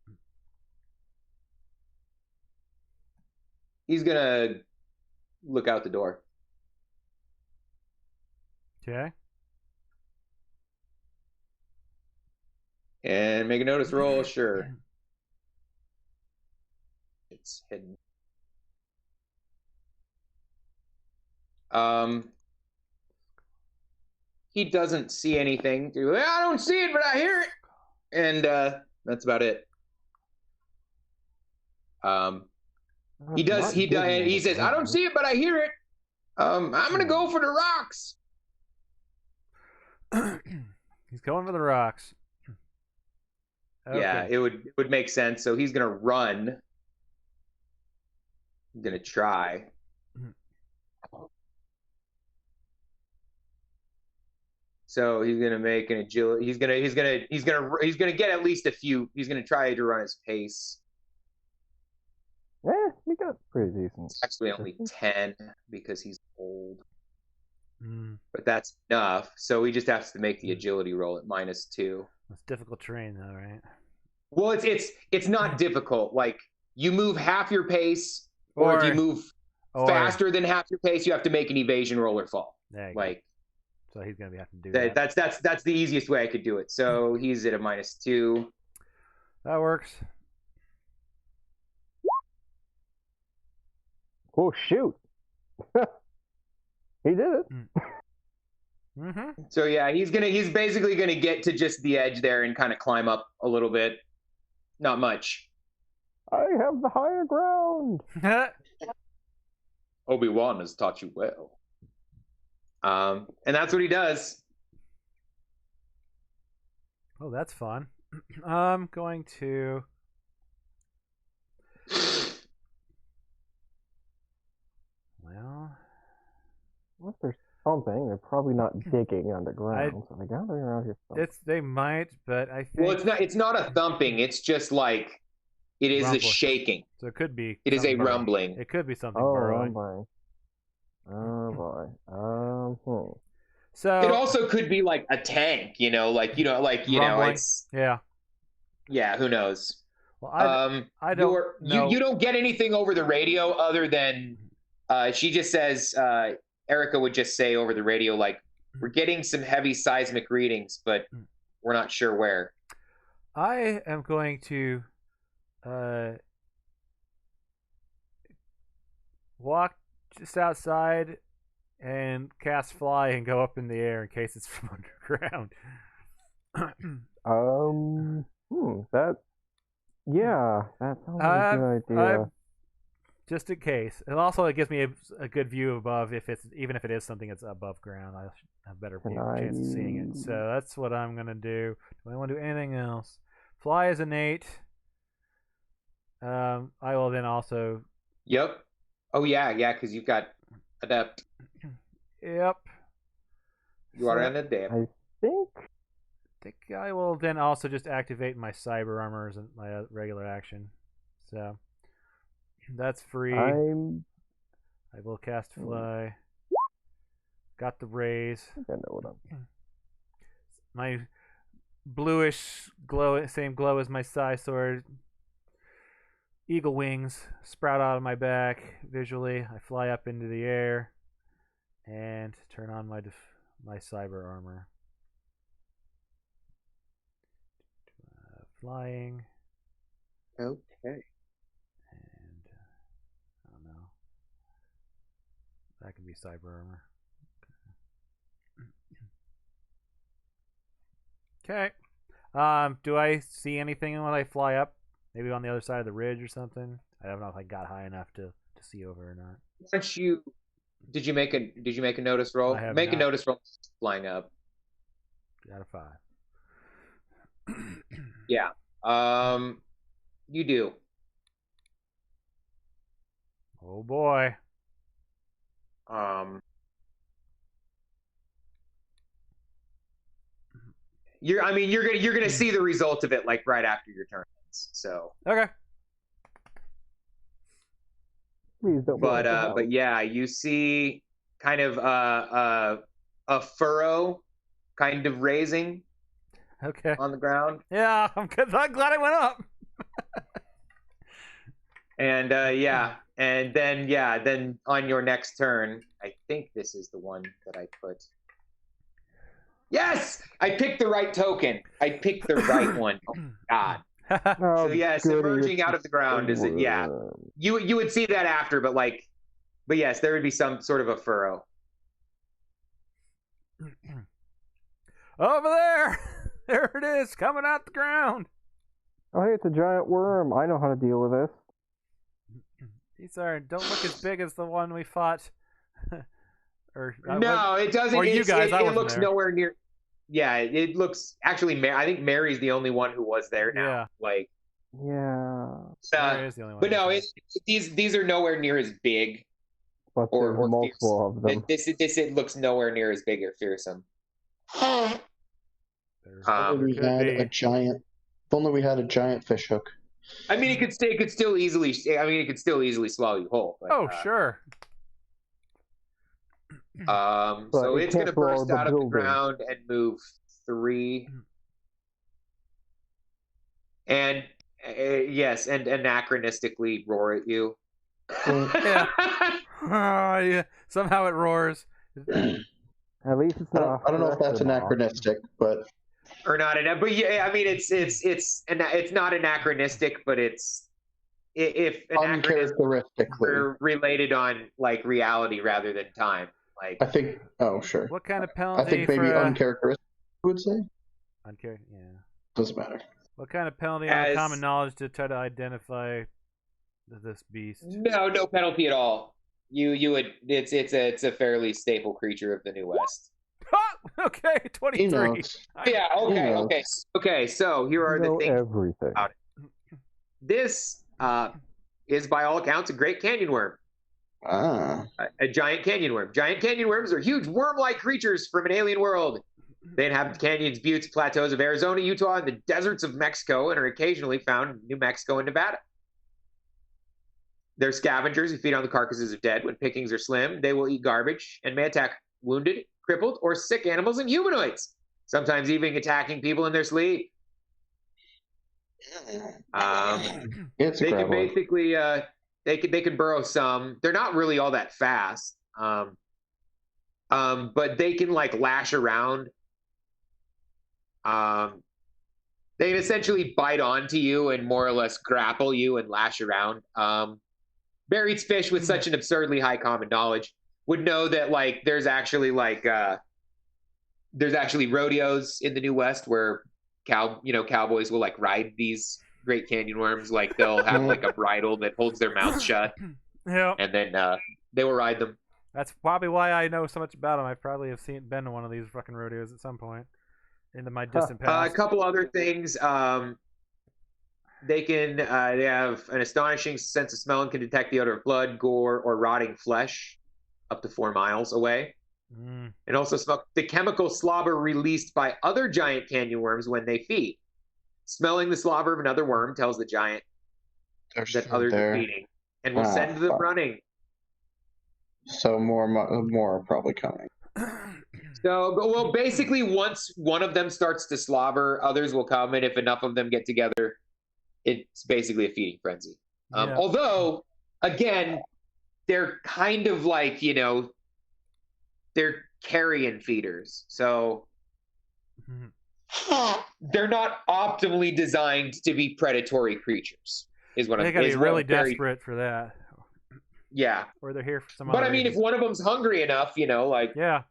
He's gonna look out the door. Okay. And make a notice roll, sure. It's hidden. He doesn't see anything. I don't see it, but I hear it. And that's about it. He does. He says, "I don't see it, but I hear it. I'm gonna go for the rocks." He's going for the rocks. Okay. Yeah, it would make sense. So he's gonna run. He's gonna try. So he's gonna make an agility. He's gonna get at least a few. He's gonna try to run his pace. We got pretty decent. It's actually only 10 because he's old. Mm. But that's enough. So he just has to make the agility roll at -2. It's difficult terrain, though, right? Well, it's not difficult. Like you move half your pace, or if you move faster than half your pace, you have to make an evasion roll or fall. There you like, go. So he's gonna have to do that. That's the easiest way I could do it. So he's at a -2. That works. Oh shoot! He did it. Mm-hmm. So yeah, he's basically gonna get to just the edge there and kind of climb up a little bit. Not much. I have the higher ground. Obi-Wan has taught you well. And that's what he does. Oh, that's fun. I'm going to. Well, If there's something, they're probably not digging underground, so they're gathering around here. they might, but I think. Well, it's not a thumping. It's just like it is a shaking. So it could be. It is a something burrowing. rumbling. It could be something Oh, burrowing. rumbling. Oh boy. So It also could be like a tank, rumbling. it's yeah. Who knows? Well, I don't know. You don't get anything over the radio other than she just says Erica would just say over the radio, like, we're getting some heavy seismic readings, but we're not sure where. I am going to walk just outside and cast fly and go up in the air in case it's from underground. That sounds like a good idea. Just in case, and also it gives me a good view above. Even if it is something that's above ground, I have a better chance of seeing it. So that's what I'm gonna do. Do I want to do anything else? Fly is innate. I will then also. Yep. Oh yeah, because you've got adept. Yep. You are an adept. I think I will then also just activate my cyber armor as my regular action. So That's free. I'm. I will cast fly. Got the raise. I know what I'm. My bluish glow, same glow as my Psy sword. Eagle wings sprout out of my back visually. I fly up into the air and turn on my cyber armor. Flying. Okay. And I don't know. That can be cyber armor. Okay. Do I see anything when I fly up? Maybe on the other side of the ridge or something. I don't know if I got high enough to see over or not. Once you did you make a notice roll? I have Make a not. notice roll flying up. Got a 5. Yeah. You do. Oh boy. You're gonna see the result of it like right after your turn ends. So Okay. Please don't. but yeah, you see kind of a furrow kind of raising Okay. on the ground. Yeah, I'm glad I went up. And then on your next turn, I think this is the one that I put. Yes, I picked the right token. I picked the right one. Oh my God. So yes, emerging out of the ground is it? Yeah, you would see that after, but yes, there would be some sort of a furrow. Over there. There it is, coming out the ground. Oh, hey, it's a giant worm. I know how to deal with this. These don't look as big as the one we fought. No, it doesn't. Or you guys, it looks there. Nowhere near. Yeah, it looks actually. I think Mary's the only one who was there now. Yeah. Like. Yeah. Mary's the only one. But no, these are nowhere near as big. But there's multiple of them. This it looks nowhere near as big or fearsome. If only we had a giant. If only we had a giant fish hook. I mean, it could still easily. I mean, it could still easily swallow you whole. But, sure. So it's going to burst out of the ground and move 3. And yes, and anachronistically roar at you. Yeah. Yeah. Somehow it roars. At least it's not. I don't know if that's anachronistic, but. Or not, but yeah, I mean, it's not anachronistic, but it's if uncharacteristically related on like reality rather than time. Like I think. Oh, sure. What kind of penalty? I think maybe uncharacteristic. I would say. Yeah. Doesn't matter. What kind of penalty on common knowledge to try to identify this beast? No penalty at all. You would. It's a fairly staple creature of the New West. Okay, 23. Yeah, okay. So here are the things everything. About it. This is, by all accounts, a great canyon worm. A giant canyon worm. Giant canyon worms are huge worm-like creatures from an alien world. They inhabit canyons, buttes, plateaus of Arizona, Utah, and the deserts of Mexico, and are occasionally found in New Mexico and Nevada. They're scavengers who feed on the carcasses of dead. When pickings are slim, they will eat garbage and may attack wounded, crippled, or sick animals and humanoids, sometimes even attacking people in their sleep. They can basically they can burrow some. They're not really all that fast, but they can like lash around. They can essentially bite onto you and more or less grapple you and lash around. Buried fish with such an absurdly high common knowledge would know that like there's actually rodeos in the New West where cowboys will like ride these great canyon worms. Like they'll have like a bridle that holds their mouth shut. Yeah. And then they will ride them. That's probably why I know so much about them. I probably have been to one of these fucking rodeos at some point in my distant past. A couple other things. They have an astonishing sense of smell and can detect the odor of blood, gore, or rotting flesh up to 4 miles away. And also smell the chemical slobber released by other giant canyon worms when they feed. Smelling the slobber of another worm tells the giant that others are feeding. and we'll send them fuck. running. So more are probably coming. So, well, basically, once one of them starts to slobber, others will come, and if enough of them get together, it's basically a feeding frenzy. Yeah. Although, again, they're kind of like, they're carrion feeders, so they're not optimally designed to be predatory creatures. Is what They I'm. gotta be is what really I'm very- desperate for that. Yeah, Or they're here for some but other I mean, if reason. one of them's hungry enough, like Yeah.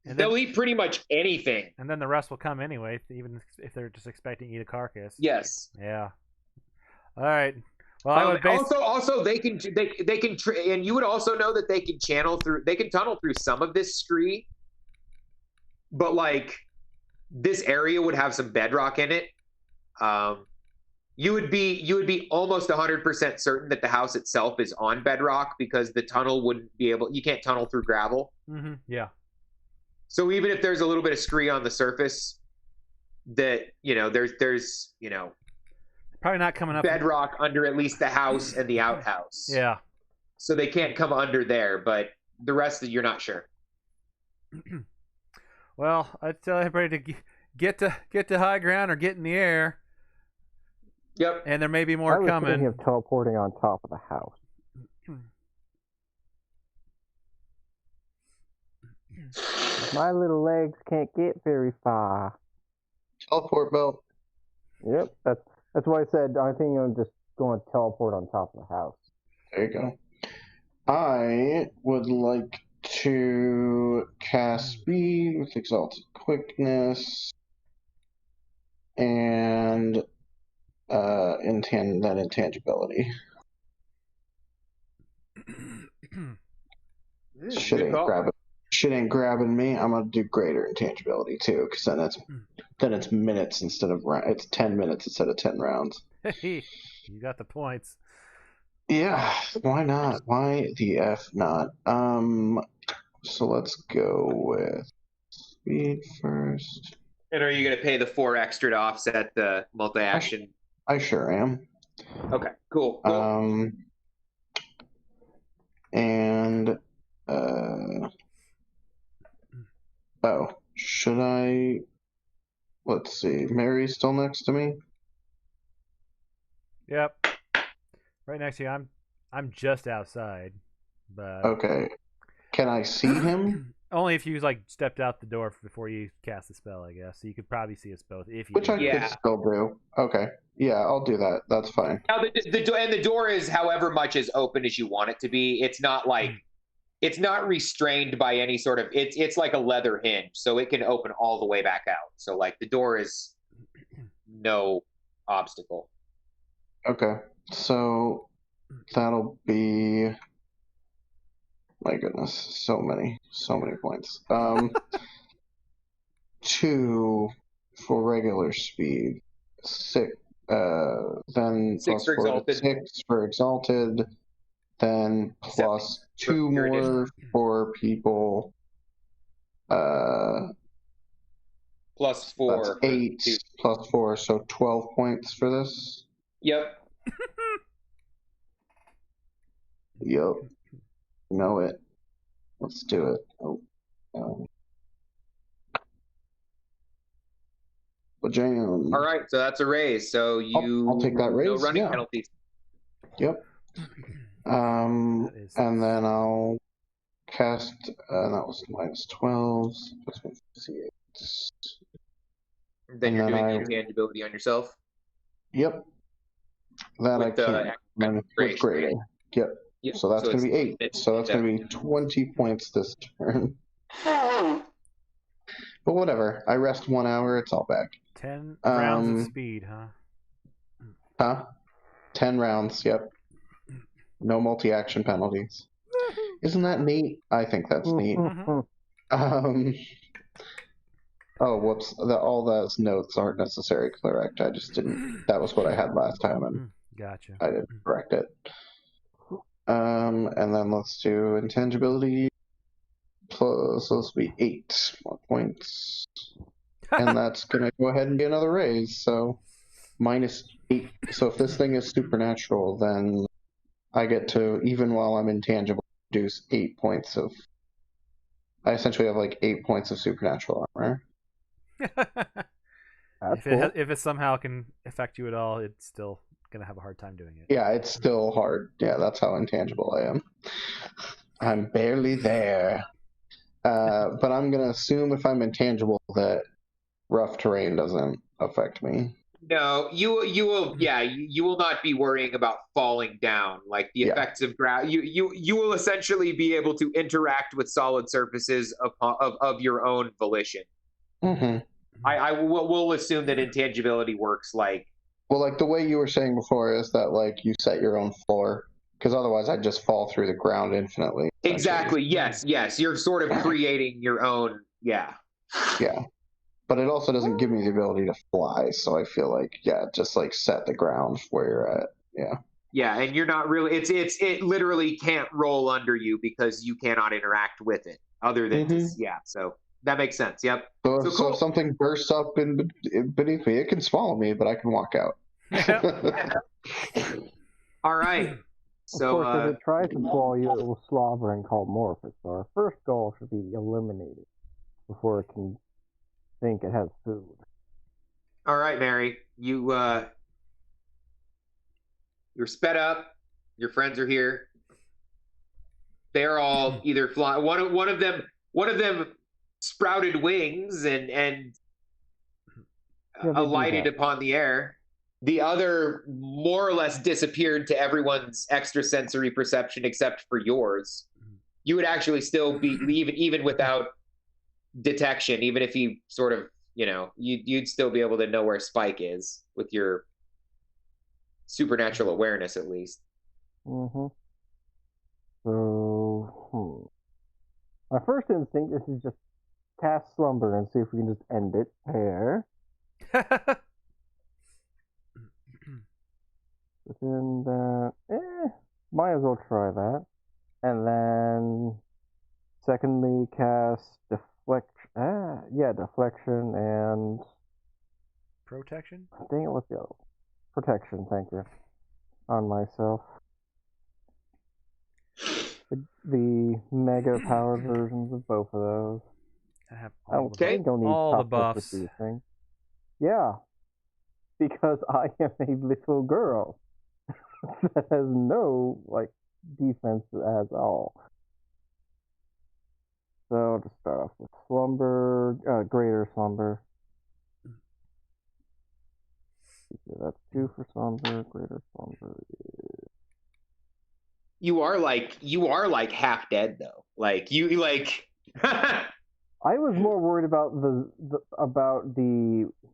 And they'll then, eat pretty much anything. and then the rest will come anyway, even if they're just expecting to eat a carcass. Yes. Yeah. All right. Well, I would base. Also, they can and you would also know that they can tunnel through some of this scree, but like this area would have some bedrock in it. You would be almost 100% certain that the house itself is on bedrock because the tunnel wouldn't be able. You can't tunnel through gravel. Mm-hmm. Yeah. So even if there's a little bit of scree on the surface, that there's Probably not coming up. bedrock under at least the house and the outhouse. Yeah. So they can't come under there, but the rest of you're not sure. Well, I tell everybody to get to high ground or get in the air, Yep. and there may be I more was thinking coming. of teleporting on top of the house. My little legs can't get very far. Teleport belt. Yep, that's why I said I think I'm just going to teleport on top of the house. There you go. I would like to cast speed with exalted quickness and intangibility. Shit ain't grabbing me. I'm gonna do greater intangibility too, because then it's minutes instead of it's 10 minutes instead of 10 rounds. You got the points. Yeah, why not? Why the F not? So let's go with speed first. And are you going to pay the 4 extra to offset the multi-action? I sure am. Okay, cool. And should I? Let's see. Mary's still next to me. Yep. Right next to you. I'm just outside, but Okay. Can I see him? only if you stepped out the door before you cast the spell, I guess. So you could probably see us both if you. Which I could still do. Okay. Yeah, I'll do that. That's fine. Now the door is however much as open as you want it to be. It's not like it's not restrained by any sort of it's like a leather hinge, so it can open all the way back out. So like the door is no obstacle. Okay. So that'll be, my goodness, so many points. 2 for regular speed, 6, then 6 for exalted. 6 for exalted, then plus 2 more for people. Plus 4. That's 8 plus 4, so 12 points for this. Yep. Yep. Know it. Let's do it. Legionnaires. All right, so that's a raise. So I'll take that raise. No running yeah. penalties. Yep. And then I'll cast. That was minus 12. Then you're doing intangibility on yourself. Yep. That with I can. With greater. Yep. So that's going to be 8. So that's going to be 20 points this turn. But whatever. I rest 1 hour. It's all back. 10 rounds of speed, huh? Huh? 10 rounds. Yep. No multi-action penalties. Isn't that neat? I think that's neat. Oh, whoops. All those notes aren't necessarily correct. I just didn't. That was what I had last time, and gotcha. I didn't correct it. And then let's do intangibility. Plus, so this will be 8 more points. And that's going to go ahead and be another raise. So, minus 8. So, if this thing is supernatural, then I get to, even while I'm intangible, reduce 8 points of. I essentially have like 8 points of supernatural armor. That's cool. If it somehow can affect you at all, it's still gonna have a hard time doing it. Yeah, it's still hard. Yeah, that's how intangible I am. I'm barely there. But I'm gonna assume if I'm intangible that rough terrain doesn't affect me. No, you will you will not be worrying about falling down like the Yeah. effects of ground. You will essentially be able to interact with solid surfaces of your own volition. Mm-hmm. I will assume that intangibility works like Well, like the way you were saying before is that like you set your own floor, because otherwise I'd just fall through the ground infinitely. exactly. Yes, you're sort of creating your own. Yeah. Yeah. But it also doesn't give me the ability to fly, so I feel like just like set the ground where you're at. Yeah. Yeah, and you're not really. It literally can't roll under you because you cannot interact with it other than So that makes sense. Yep. So, So so cool. if something bursts up beneath me, it can swallow me, but I can walk out. All right. So Of course, if it tries to swallow you, it will slobber and call Morphus. So our first goal should be eliminated before it can think it has food. all right, Mary, you're sped up. Your friends are here. They're all either fly. One of them sprouted wings and alighted upon the air. The other more or less disappeared to everyone's extrasensory perception except for yours. You would actually still be even without detection, even if you sort of you'd still be able to know where Spike is with your supernatural awareness at least. Mm-hmm. So, my first instinct is to just cast Slumber and see if we can just end it there. Within that, might as well try that. And then, secondly, cast deflection and protection. I think it was the other protection. Thank you. On myself. The mega powered versions of both of those. I have all the buffs. These things. Yeah, because I am a little girl that has no defense at all. So to start off with Slumber, Greater Slumber. That's 2 for Slumber. Greater Slumber. You are like half dead though. Like you like. I was more worried about the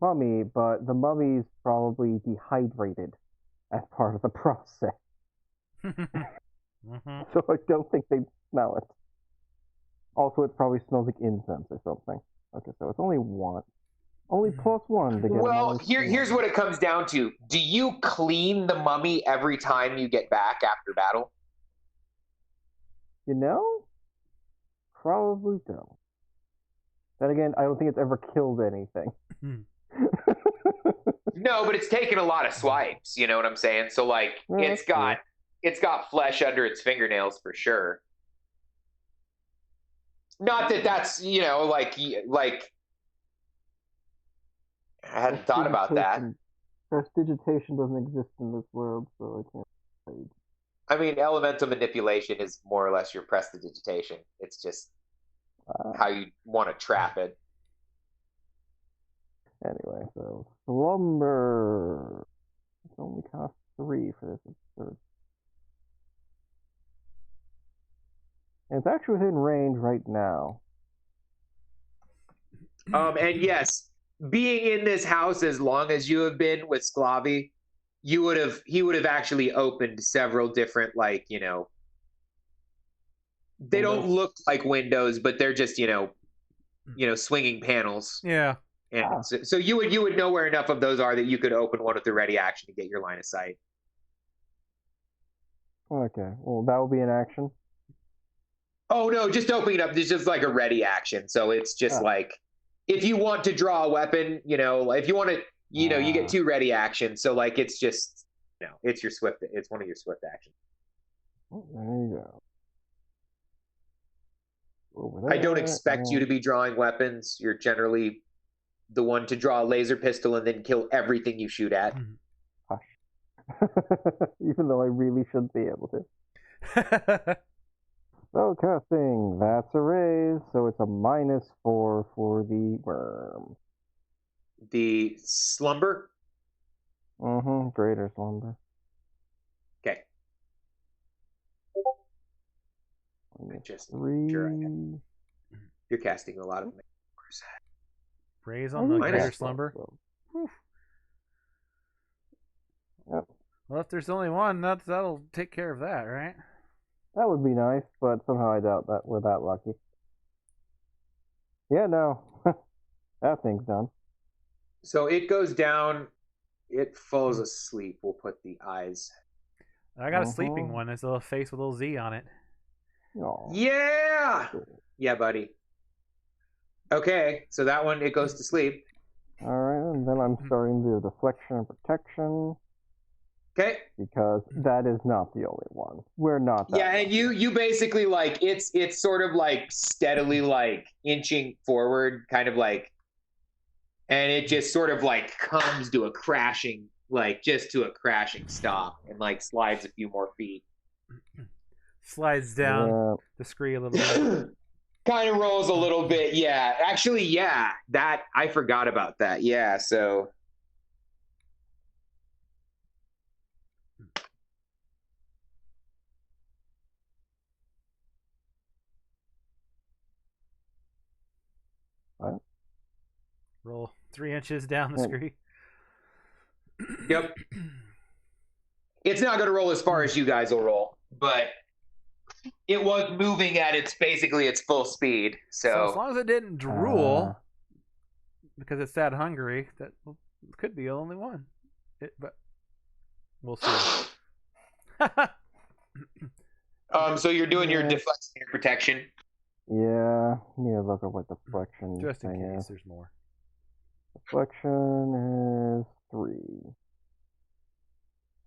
mummy, but the mummy's probably dehydrated as part of the process. Mm-hmm. So I don't think they'd smell it. Also, it probably smells like incense or something. Okay, so it's only one. Only +1 to get. Well, here's what it comes down to. Do you clean the mummy every time you get back after battle? You know? Probably don't. Then again, I don't think it's ever killed anything. No, but it's taken a lot of swipes, you know what I'm saying? So like it's got flesh under its fingernails for sure. Not that that's, like I hadn't thought about that. Prestidigitation doesn't exist in this world, so I can't say. I mean, elemental manipulation is more or less your prestidigitation. It's just how you want to trap it. Anyway, so Slumber. It only costs 3 for this episode. And it's actually within range right now. And yes, being in this house as long as you have been with Slkawi, he would have actually opened several different, they don't look like windows, but they're just, swinging panels. Yeah. And so you would know where enough of those are that you could open one with the ready action to get your line of sight. Okay, well, that will be an action. Oh no, just opening it up. It's just like a ready action. So it's just like, if you want to draw a weapon, if you want to, you get 2 ready actions. So like, it's just, it's your swift. It's one of your swift actions. Oh, there you go. Over I don't there, expect you to be drawing weapons. You're generally the one to draw a laser pistol and then kill everything you shoot at. Even though I really should be able to. So casting, that's a raise, so it's a -4 for the worm. The slumber? Greater slumber. Okay. Just sure you're casting a lot of Raise on the greater slumber. Yep. Well, if there's only one, that'll take care of that, right? That would be nice, but somehow I doubt that we're that lucky. Yeah, no. That thing's done. So it goes down. It falls asleep. We'll put the eyes. I got a sleeping one. It's a little face with a little Z on it. Aww. Yeah! Yeah, buddy. Okay, so that one, it goes to sleep. Alright, and then I'm starting the deflection and protection. Okay. Because that is not the only one. We're not that and you basically, like, it's sort of, like, steadily, like, inching forward, kind of like, and it just sort of, like, comes to a crashing, like, just to a crashing stop, and, like, slides a few more feet. Slides down the screen a little bit. Kind of rolls a little bit, yeah. Actually, yeah, that, I forgot about that, yeah, so... What? Roll 3 inches down the screen. Yep. It's not going to roll as far as you guys will roll, but it was moving at basically its full speed. So as long as it didn't drool, because it's that hungry, that could be the only one. But we'll see. So you're doing your deflection and protection. Yeah, need to look at what deflection just in case is. there's more. Deflection is 3.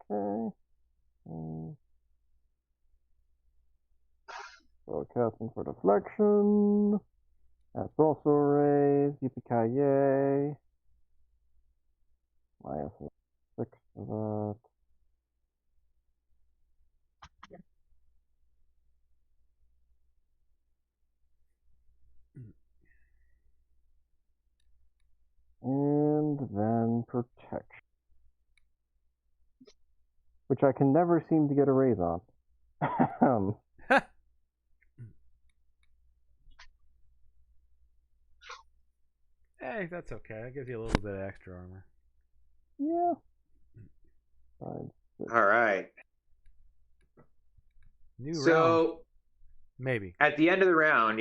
Okay. So casting for deflection. That's also a raise. Yippee-ki-yay. -6 for that. And then protection. Which I can never seem to get a raise on. Hey, that's okay. That gives you a little bit of extra armor. Yeah. All right. New round. Maybe. At the end of the round,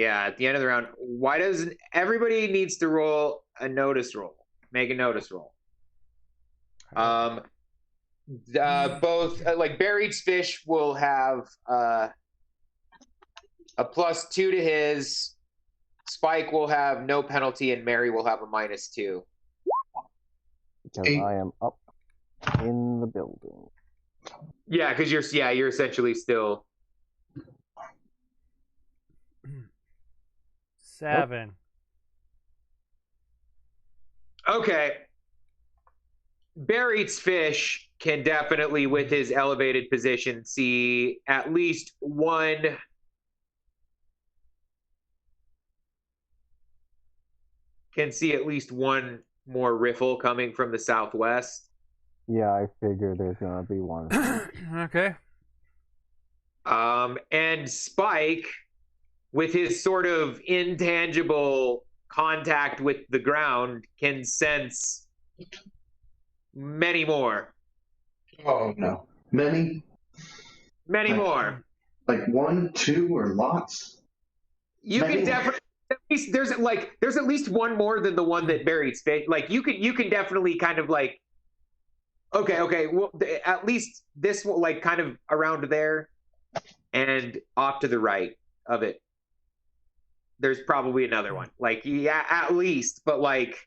why doesn't everybody needs to roll a notice roll? Make a notice roll. Both like buried fish will have a +2 to his. Spike will have no penalty, and Mary will have a -2. Because I am up in the building. Yeah, because you're essentially still 7. Okay. Barrett's fish can definitely, with his elevated position, see at least one. Can see at least one more riffle coming from the southwest. Yeah, I figure there's gonna be one. Okay. And Spike, with his sort of intangible contact with the ground, can sense many more. Oh no. Many more. Like 1, 2, or lots? You can definitely there's at least one more than the one that Barry's face. Like you can definitely kind of like okay, well at least this will like kind of around there and off to the right of it. There's probably another one. Like yeah, at least, but like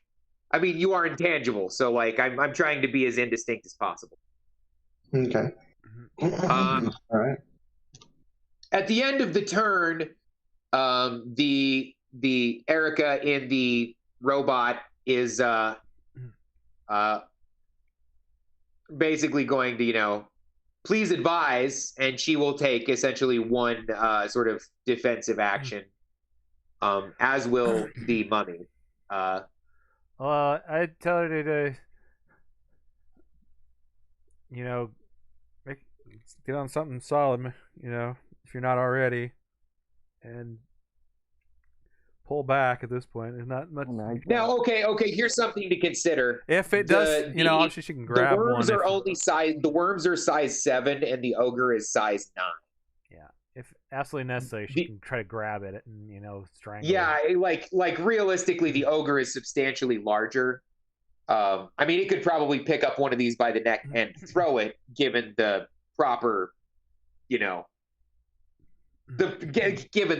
I mean you are intangible, so like I'm trying to be as indistinct as possible. Okay. All right. at the end of the turn, the Erica in the robot is basically going to please advise, and she will take essentially one sort of defensive action, as will the mummy. I tell her to get on something solid, if you're not already, and pull back at this point. There's not much. Now, okay, here's something to consider. If it does, obviously she can grab the worms one. Are only size. The worms are size 7, and the ogre is size 9. Yeah, if absolutely necessary, she can try to grab it and strangle. Yeah, it. like realistically, the ogre is substantially larger. I mean, it could probably pick up one of these by the neck and throw it, given the proper, given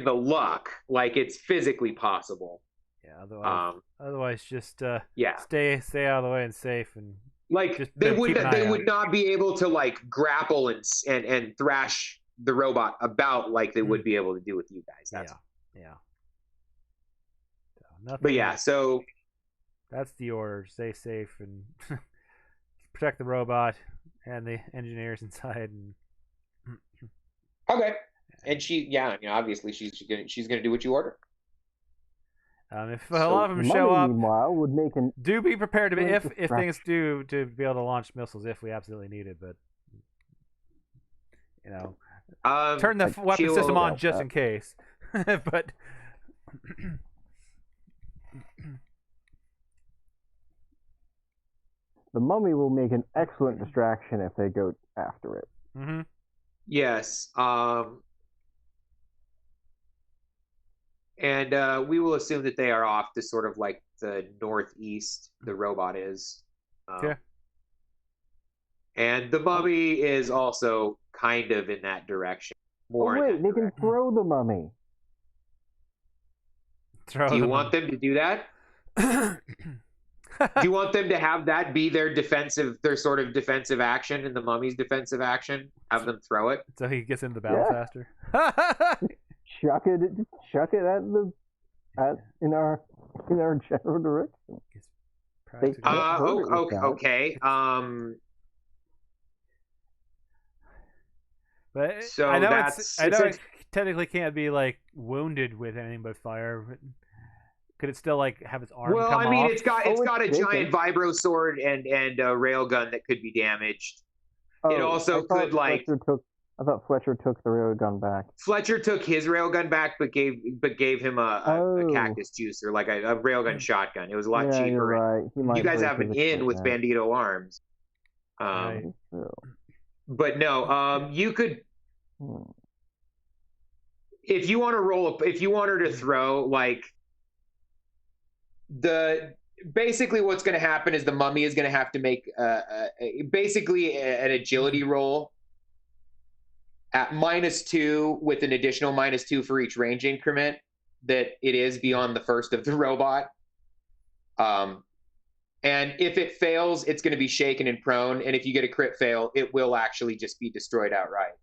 the luck. Like, it's physically possible. Yeah. Otherwise, just stay out of the way and safe, and like they would not be able to like grapple and thrash the robot about like they would be able to do with you guys. That's, yeah. So that's the order. Stay safe and protect the robot and the engineers inside. And okay. And she, obviously she's gonna do what you order. If a lot of them show up, meanwhile, would make do be prepared to be if things do to be able to launch missiles if we absolutely need it. But turn the weapon system on just in case. But the mummy will make an excellent distraction if they go after it. Mm-hmm. Yes. And we will assume that they are off to sort of like the northeast. The robot is. Okay. And the mummy is also kind of in that direction. They can throw the mummy. Do you want them to do that? Do you want them to have that be their sort of defensive action and the mummy's defensive action? Have them throw it? So he gets into the battle faster? Chuck it in our general direction. Okay. But so I know it technically can't be like wounded with anything but fire. But could it still like have its arm? Well, come I mean, off? it's got a giant vibro sword and a railgun that could be damaged. It also could like. I thought Fletcher took the railgun back. Fletcher took his railgun back, but gave him a cactus juicer, like a railgun shotgun. It was a lot cheaper. You're right. You guys have an in with Bandito arms. But no, you could. If you want to if you want her to throw like basically what's going to happen is the mummy is going to have to make basically an agility roll at -2 with an additional -2 for each range increment that it is beyond the first of the robot. And if it fails, it's going to be shaken and prone. And if you get a crit fail, it will actually just be destroyed outright.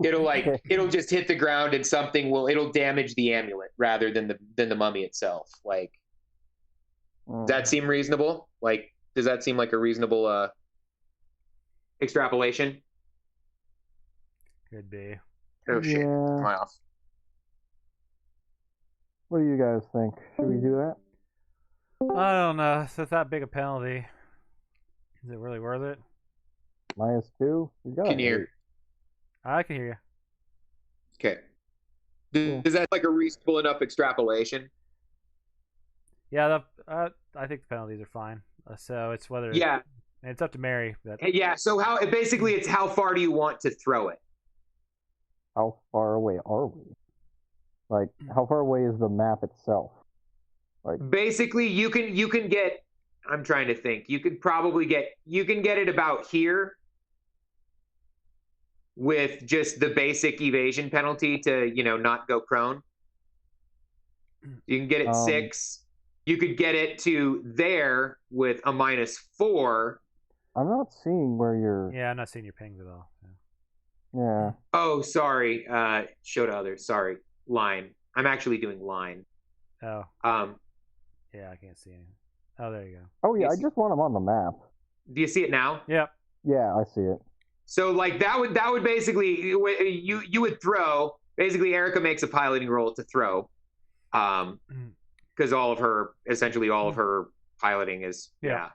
It'll just hit the ground and it'll damage the amulet rather than the mummy itself. Like, does that seem reasonable? Like, does that seem like a reasonable extrapolation? Could be. Oh shit! Am I off? What do you guys think? Should we do that? I don't know. It's that big a penalty. Is it really worth it? -2. Can you hear? I can hear you. Okay. Is that like a reasonable enough extrapolation? Yeah, I think the penalties are fine. So it's whether. Yeah. It's up to Mary. Yeah. So it's how far do you want to throw it? How far away are we? Like, how far away is the map itself? Like, basically, you can get. I'm trying to think. You can get it about here with just the basic evasion penalty to not go prone. You can get it 6. You could get it to there with a -4. I'm not seeing where you're. Yeah, I'm not seeing your pings at all. Yeah. Yeah. Oh, sorry. Show to others. Sorry. Line. I'm actually doing line. Oh, Um, yeah, I can't see anything. Oh, there you go. Oh yeah, You I see- just want them on the map. do you see it now? Yep. Yeah, I see it. So like that would basically you would throw. Basically, Erica makes a piloting roll to throw, because all of her piloting is Yeah.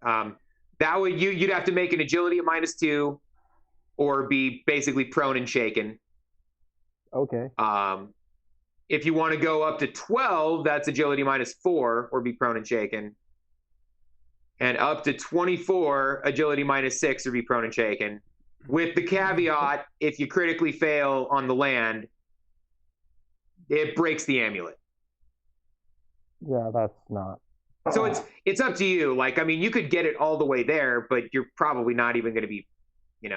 That would you'd have to make an agility of -2, or be basically prone and shaken. Okay. If you want to go up to 12, that's agility -4, or be prone and shaken. And up to 24, agility -6, or be prone and shaken. With the caveat, if you critically fail on the land, it breaks the amulet. Yeah, that's not. So it's up to you. Like, I mean, you could get it all the way there, but you're probably not even going to be, it's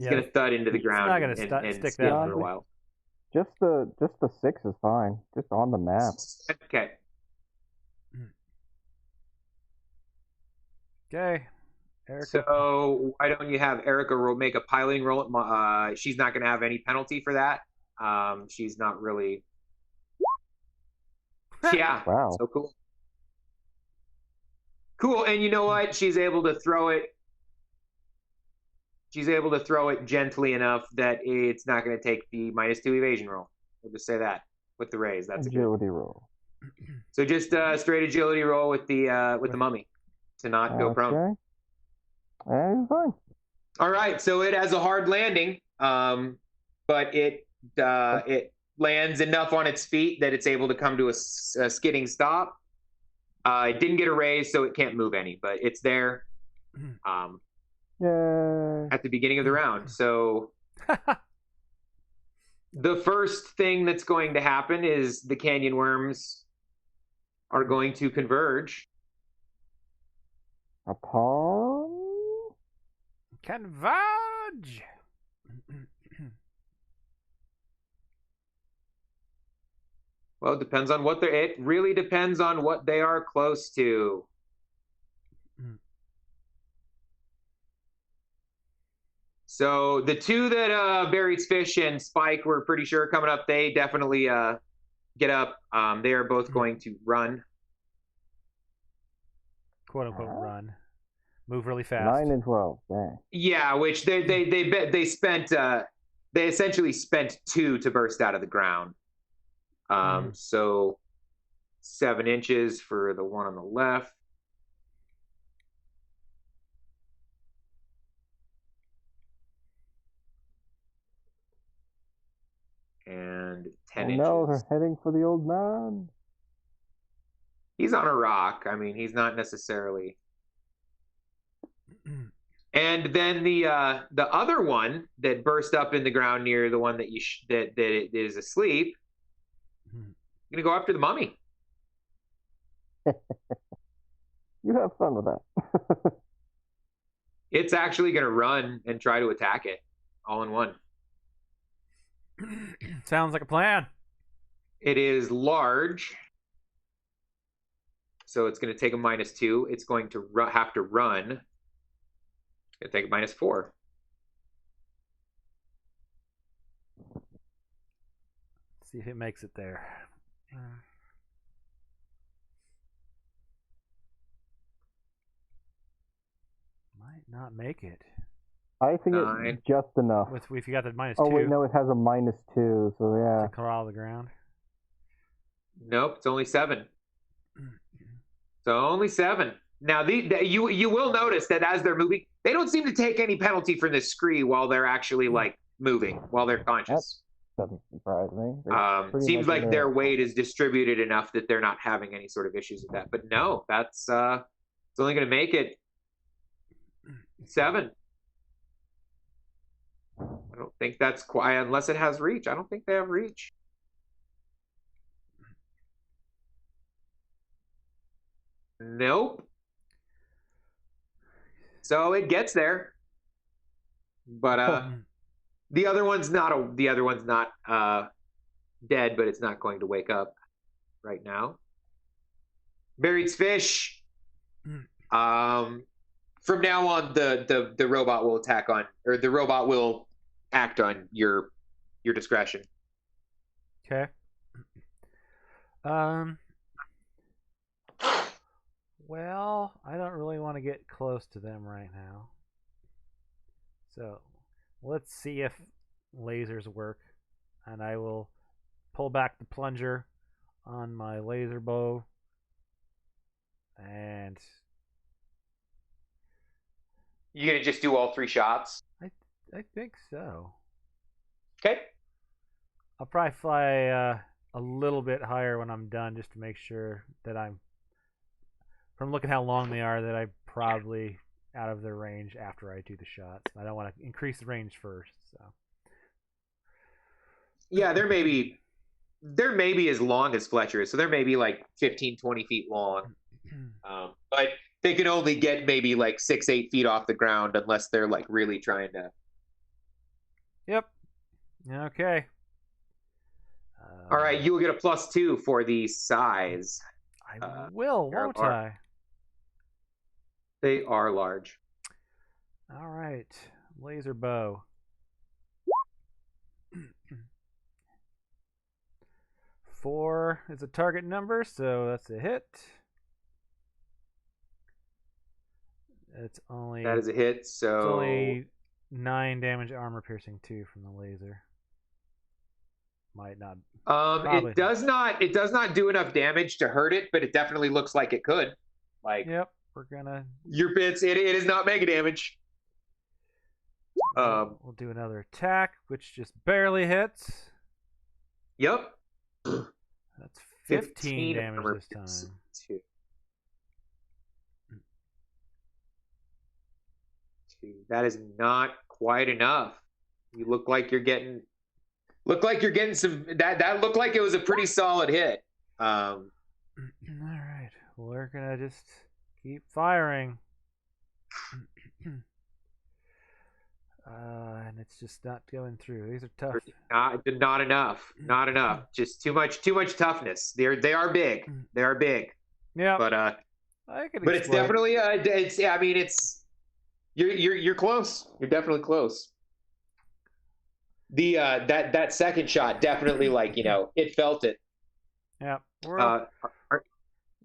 going to thud into the ground not gonna and stick stay that for a long. while. Just the 6 is fine. Just on the map. Okay. Okay. Erica. So why don't you have Erica make a piloting roll? She's not going to have any penalty for that. She's not really. Yeah. Wow. So cool. Cool. And you know what? She's able to throw it. She's able to throw it gently enough that it's not going to take the -2 evasion roll. We'll just say that with the raise. That's agility roll. So just a straight agility roll with the mummy to not go prone. Okay. And fine. All right. So it has a hard landing, but it lands enough on its feet that it's able to come to a skidding stop. It didn't get a raise, so it can't move any, but it's there. Yay. At the beginning of the round. So the first thing that's going to happen is the canyon worms are going to converge. Upon Converge. Well, it depends on what it really depends on what they are close to. So the two that Barry's Fish and Spike were pretty sure coming up, they definitely get up. They are both going to run. Quote unquote run. Move really fast. 9 and 12. Dang. Yeah, which they essentially spent 2 to burst out of the ground. So 7 inches for the one on the left. And 10 inches. No, they're heading for the old man. He's on a rock. I mean, he's not necessarily. And then the other one that burst up in the ground near the one that that it is asleep, gonna go after the mummy. You have fun with that. It's actually gonna run and try to attack it, all in one. Sounds like a plan. It is large, so it's going to take a -2. It's going to have to run. It's going to take a -4. See if it makes it there. Might not make it. I think 9. it's just enough. If you got the -2. Oh wait, no, it has a -2, so yeah. To crawl the ground. Nope, it's only 7. So only 7. Now you will notice that as they're moving, they don't seem to take any penalty for this scree while they're actually like moving, while they're conscious. Doesn't surprise me. Seems like their weight is distributed enough that they're not having any sort of issues with that. But no, that's it's only going to make it 7. I don't think that's quite, unless it has reach. I don't think they have reach. Nope. So it gets there, but the other one's not dead, but it's not going to wake up right now. Buried fish. from now on, the robot will attack on, or the robot will act on your discretion. Okay. Well, I don't really want to get close to them right now. So, let's see if lasers work. And I will pull back the plunger on my laser bow. And You gonna just do all 3 shots? I think so. Okay. I'll probably fly a little bit higher when I'm done, just to make sure that I'm, from looking how long they are, that I'm probably out of their range after I do the shots. I don't want to increase the range first. So Yeah, they're maybe as long as Fletcher is, so they're maybe like 15, 20 feet long. But they can only get maybe like 6, 8 feet off the ground unless they're like really trying to. Yep. Okay. All right, you will get a +2 for the size. I will, won't I? They are large. All right. Laser bow. 4 is a target number, so that's a hit. That is a hit. So it's only 9 damage, armor piercing 2 from the laser. Might not. It does not do enough damage to hurt it, but it definitely looks like it could. Like, yep, we're gonna. Your bits. It is not mega damage. We'll do another attack, which just barely hits. Yep. That's 15 damage this time. 2. That is not quite enough. You look like you're getting some. That looked like it was a pretty solid hit. All right, we're gonna just keep firing. And it's just not going through. These are tough. Not enough. Not enough. Just too much toughness. They are big. They are big. Yeah. But it's definitely you're close. You're definitely close. The that second shot definitely, like, it felt it. Yeah.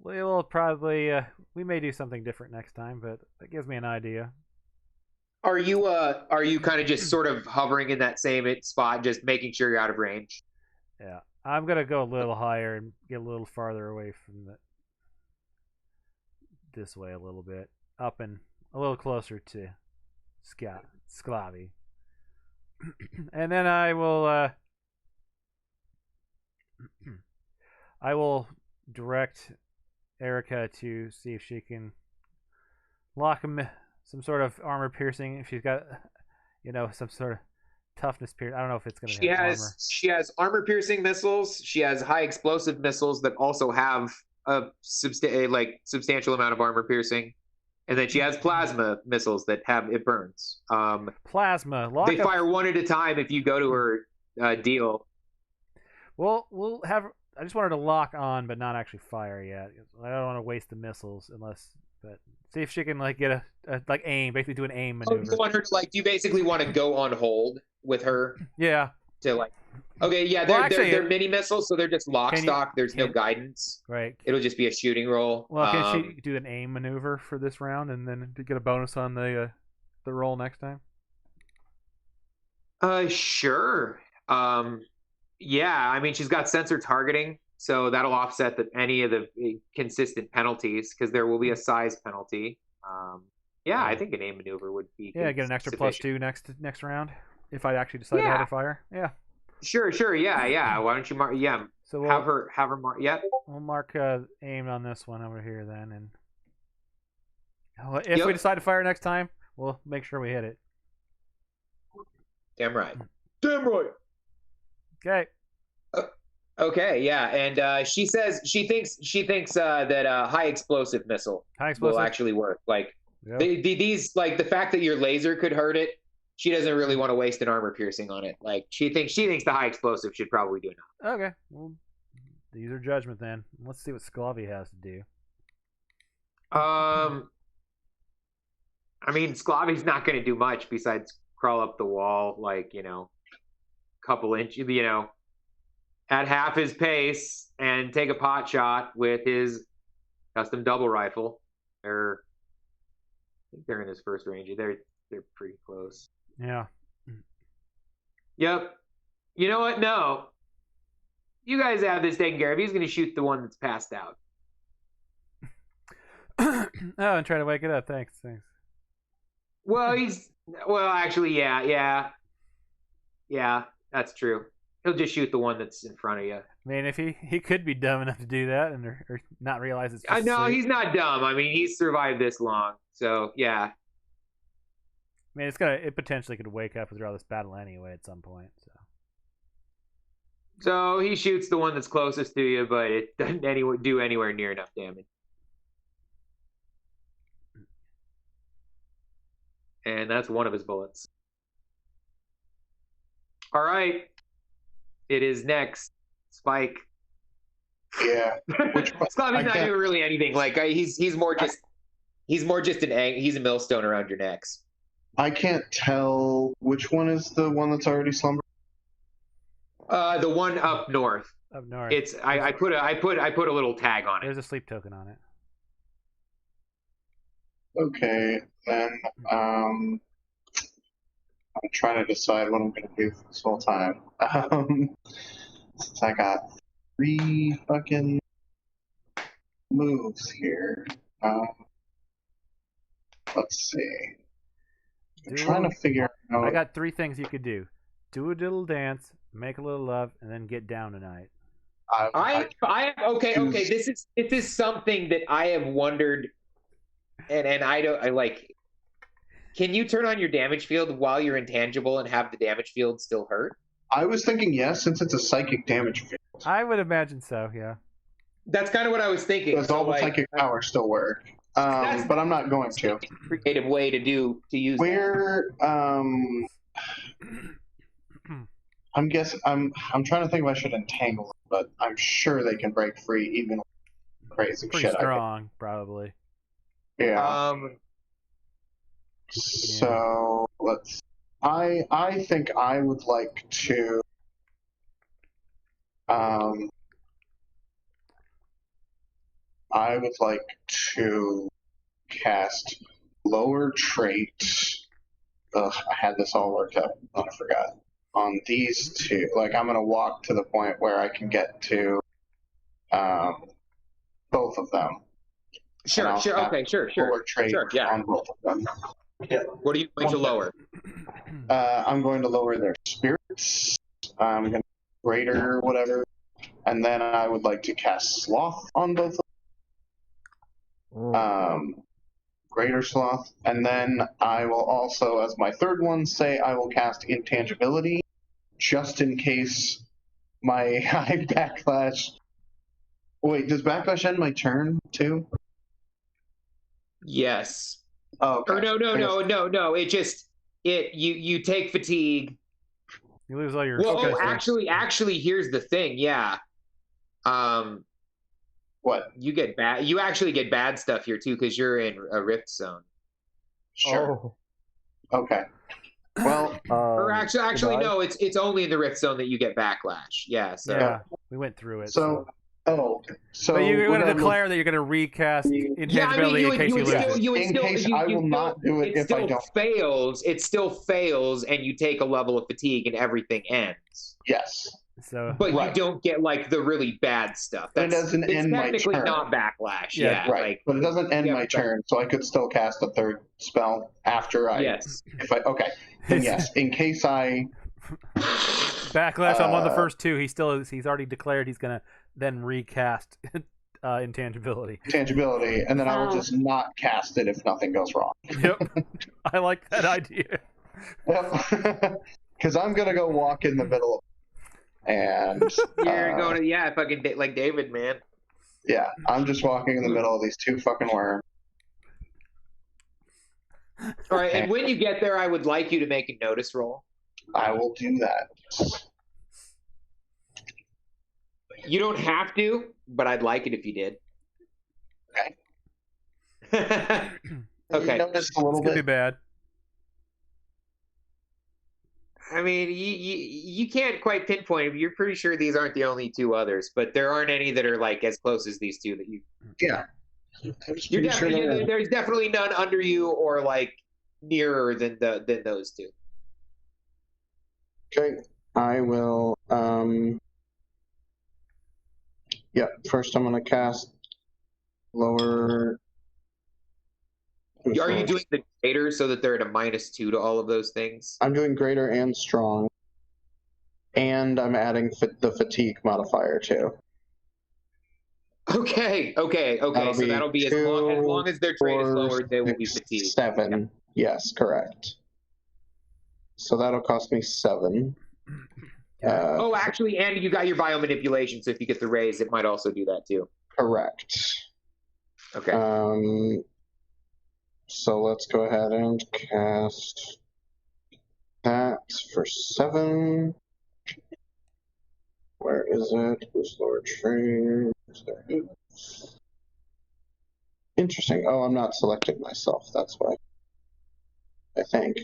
We will probably we may do something different next time, but that gives me an idea. Are you kind of just sort of hovering in that same spot, just making sure you're out of range? Yeah, I'm gonna go a little higher and get a little farther away from this way a little bit, up and a little closer to Slkawi. And then I will direct Erica to see if she can lock him some sort of armor piercing. If she's got, some sort of toughness pierce. I don't know if it's going to have armor. She has armor piercing missiles. She has high explosive missiles that also have a substantial amount of armor piercing. And then she has plasma missiles that have it burns. Plasma. They fire one at a time if you go to her deal. Well, we'll have. I just wanted to lock on, but not actually fire yet. I don't want to waste the missiles but see if she can get a aim, basically do an aim maneuver. You want her to you basically want to go on hold with her? Yeah. To okay, yeah, they're mini missiles, so they're just lock stock. There's no guidance. Right. It'll just be a shooting roll. Well, can she do an aim maneuver for this round and then to get a bonus on the roll next time? Sure. Yeah, I mean, she's got sensor targeting, so that'll offset any of the consistent penalties, because there will be a size penalty. Yeah, I think an aim maneuver would be. Yeah, get an extra +2 next round if I actually decide to have her fire. Yeah. Sure. Yeah. Why don't you mark? Yeah. So have her mark. Yep. We'll mark aim on this one over here then, and if we decide to fire next time, we'll make sure we hit it. Damn right. Damn right. Okay. Okay. Yeah, and she says she thinks that high explosive missile will actually work. These the fact that your laser could hurt it. She doesn't really want to waste an armor piercing on it. She thinks the high explosive should probably do enough. Okay. Well, use her judgment then. Let's see what Slkawi has to do. I mean, Slkawi's not going to do much besides crawl up the wall, like, couple inches, at half his pace and take a pot shot with his custom double rifle. I think they're in his first range. They're pretty close. Yeah. Yep. You know what? No. You guys have this taken care of. He's going to shoot the one that's passed out. Oh, and try to wake it up. Thanks. Well, actually, yeah, that's true. He'll just shoot the one that's in front of you. I mean, if he could be dumb enough to do that or not realize it's just No, sleep. he's not dumb. I mean, he's survived this long. So, yeah. I mean, it potentially could wake up throughout this battle anyway at some point. So he shoots the one that's closest to you, but it doesn't do anywhere near enough damage. And that's one of his bullets. All right. It is next. Spike. Yeah. Slkawi's not doing really anything. Like he's more just he's a millstone around your necks. I can't tell which one is the one that's already slumbering. The one up north. Up north. It's I put a little tag on it. There's a sleep token on it. Okay, then I'm trying to decide what I'm going to do for this whole time. Since I got 3 fucking moves here. Let's see. I'm trying to figure out. I got 3 things you could do: do a little dance, make a little love, and then get down tonight. Okay. This is something that I have wondered, and I like. Can you turn on your damage field while you're intangible and have the damage field still hurt? I was thinking yes, since it's a psychic damage field. I would imagine so. Yeah. That's kind of what I was thinking. Does all the psychic powers still work? But I'm not going to. Creative way to use where I'm trying to think if I should entangle them, but I'm sure they can break free even with crazy Pretty shit. strong, probably. Yeah. So let's. I think I would like to. I would like to cast lower trait. Ugh, I had this all worked out. I forgot. On these 2, like I'm gonna walk to the point where I can get to both of them. Sure. Okay, sure. Lower trait yeah. on both of them. Yeah. What are you going to lower? I'm going to lower their spirits. I'm going to greater whatever, and then I would like to cast sloth on both of them. Greater sloth, and then I will also, as my third one, say I will cast intangibility, just in case my high backlash. Wait, does backlash end my turn too? Yes. Oh, okay. Or no. It just you take fatigue. You lose all your. Well, actually, here's the thing. Yeah. What? You actually get bad stuff here too because you're in a rift zone. Sure. Oh. Okay. Well, or actually no. It's only in the rift zone that you get backlash. Yeah. So yeah, we went through it. So but you're going to declare that you're going to recast intangibility in case you lose. I will not do it if I don't. It still fails, and you take a level of fatigue, and everything ends. Yes. But you don't get like the really bad stuff. It doesn't end my turn. It's technically not backlash. Yeah, right. But it doesn't end my turn, so I could still cast a third spell after I. Yes. Then yes. In case I. Backlash on one of the first 2. He's already declared he's gonna then recast intangibility. And then I will just not cast it if nothing goes wrong. Yep. I like that idea. Yep. Because I'm gonna go walk in the middle of. And you're going to fucking like David, man. Yeah, I'm just walking in the middle of these 2 fucking worms. All right, and when you get there, I would like you to make a notice roll. I will do that. You don't have to, but I'd like it if you did. Okay. Okay. You noticed a It's little gonna be bit. bad. I mean, you can't quite pinpoint. You're pretty sure these aren't the only two others, but there aren't any that are like as close as these two that you. Yeah. I was You're pretty sure definitely there were. there's definitely none under you or like nearer than those two. Okay. I will. Yeah. First, I'm gonna cast lower. Are you doing the greater so that they're at a -2 to all of those things? I'm doing greater and strong, and I'm adding the fatigue modifier too. Okay. So that'll be as long as their trait is lowered, they will be fatigued. 7. Yes, correct. So that'll cost me 7. Oh, actually, and you got your biomanipulation, so if you get the raise, it might also do that too. Correct. Okay. So let's go ahead and cast that for 7. Where is it? Boost lower trade. Interesting. Oh, I'm not selecting myself. That's why. I think.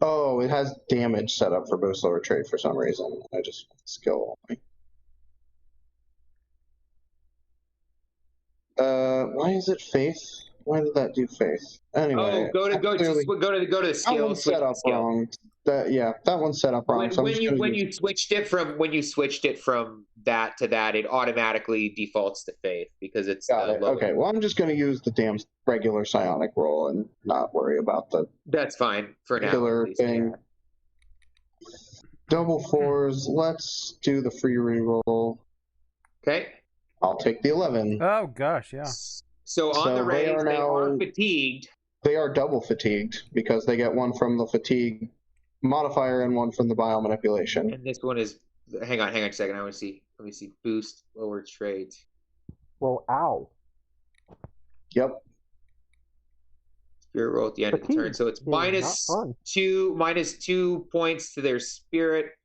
Oh, it has damage set up for boost lower trade for some reason. I just skill only. Why is it faith? Why did that do faith? Anyway, go to the skill. that one's set up wrong. That one's set up wrong. When you switched it from that to that, it automatically defaults to faith because it's got it. Okay, well, I'm just going to use the damn regular psionic roll and not worry about the. That's fine for now. Regular thing. Double 4s. Let's do the free reroll. Okay. I'll take the 11. Oh gosh, yeah. So on the raise, they are fatigued. They are double fatigued because they get one from the fatigue modifier and one from the biomanipulation. And this one is. Hang on a second. I want to see. Let me see. Boost lower trait. Well, ow. Yep. Spirit roll at the end of the turn. So it's -2 points to their spirit.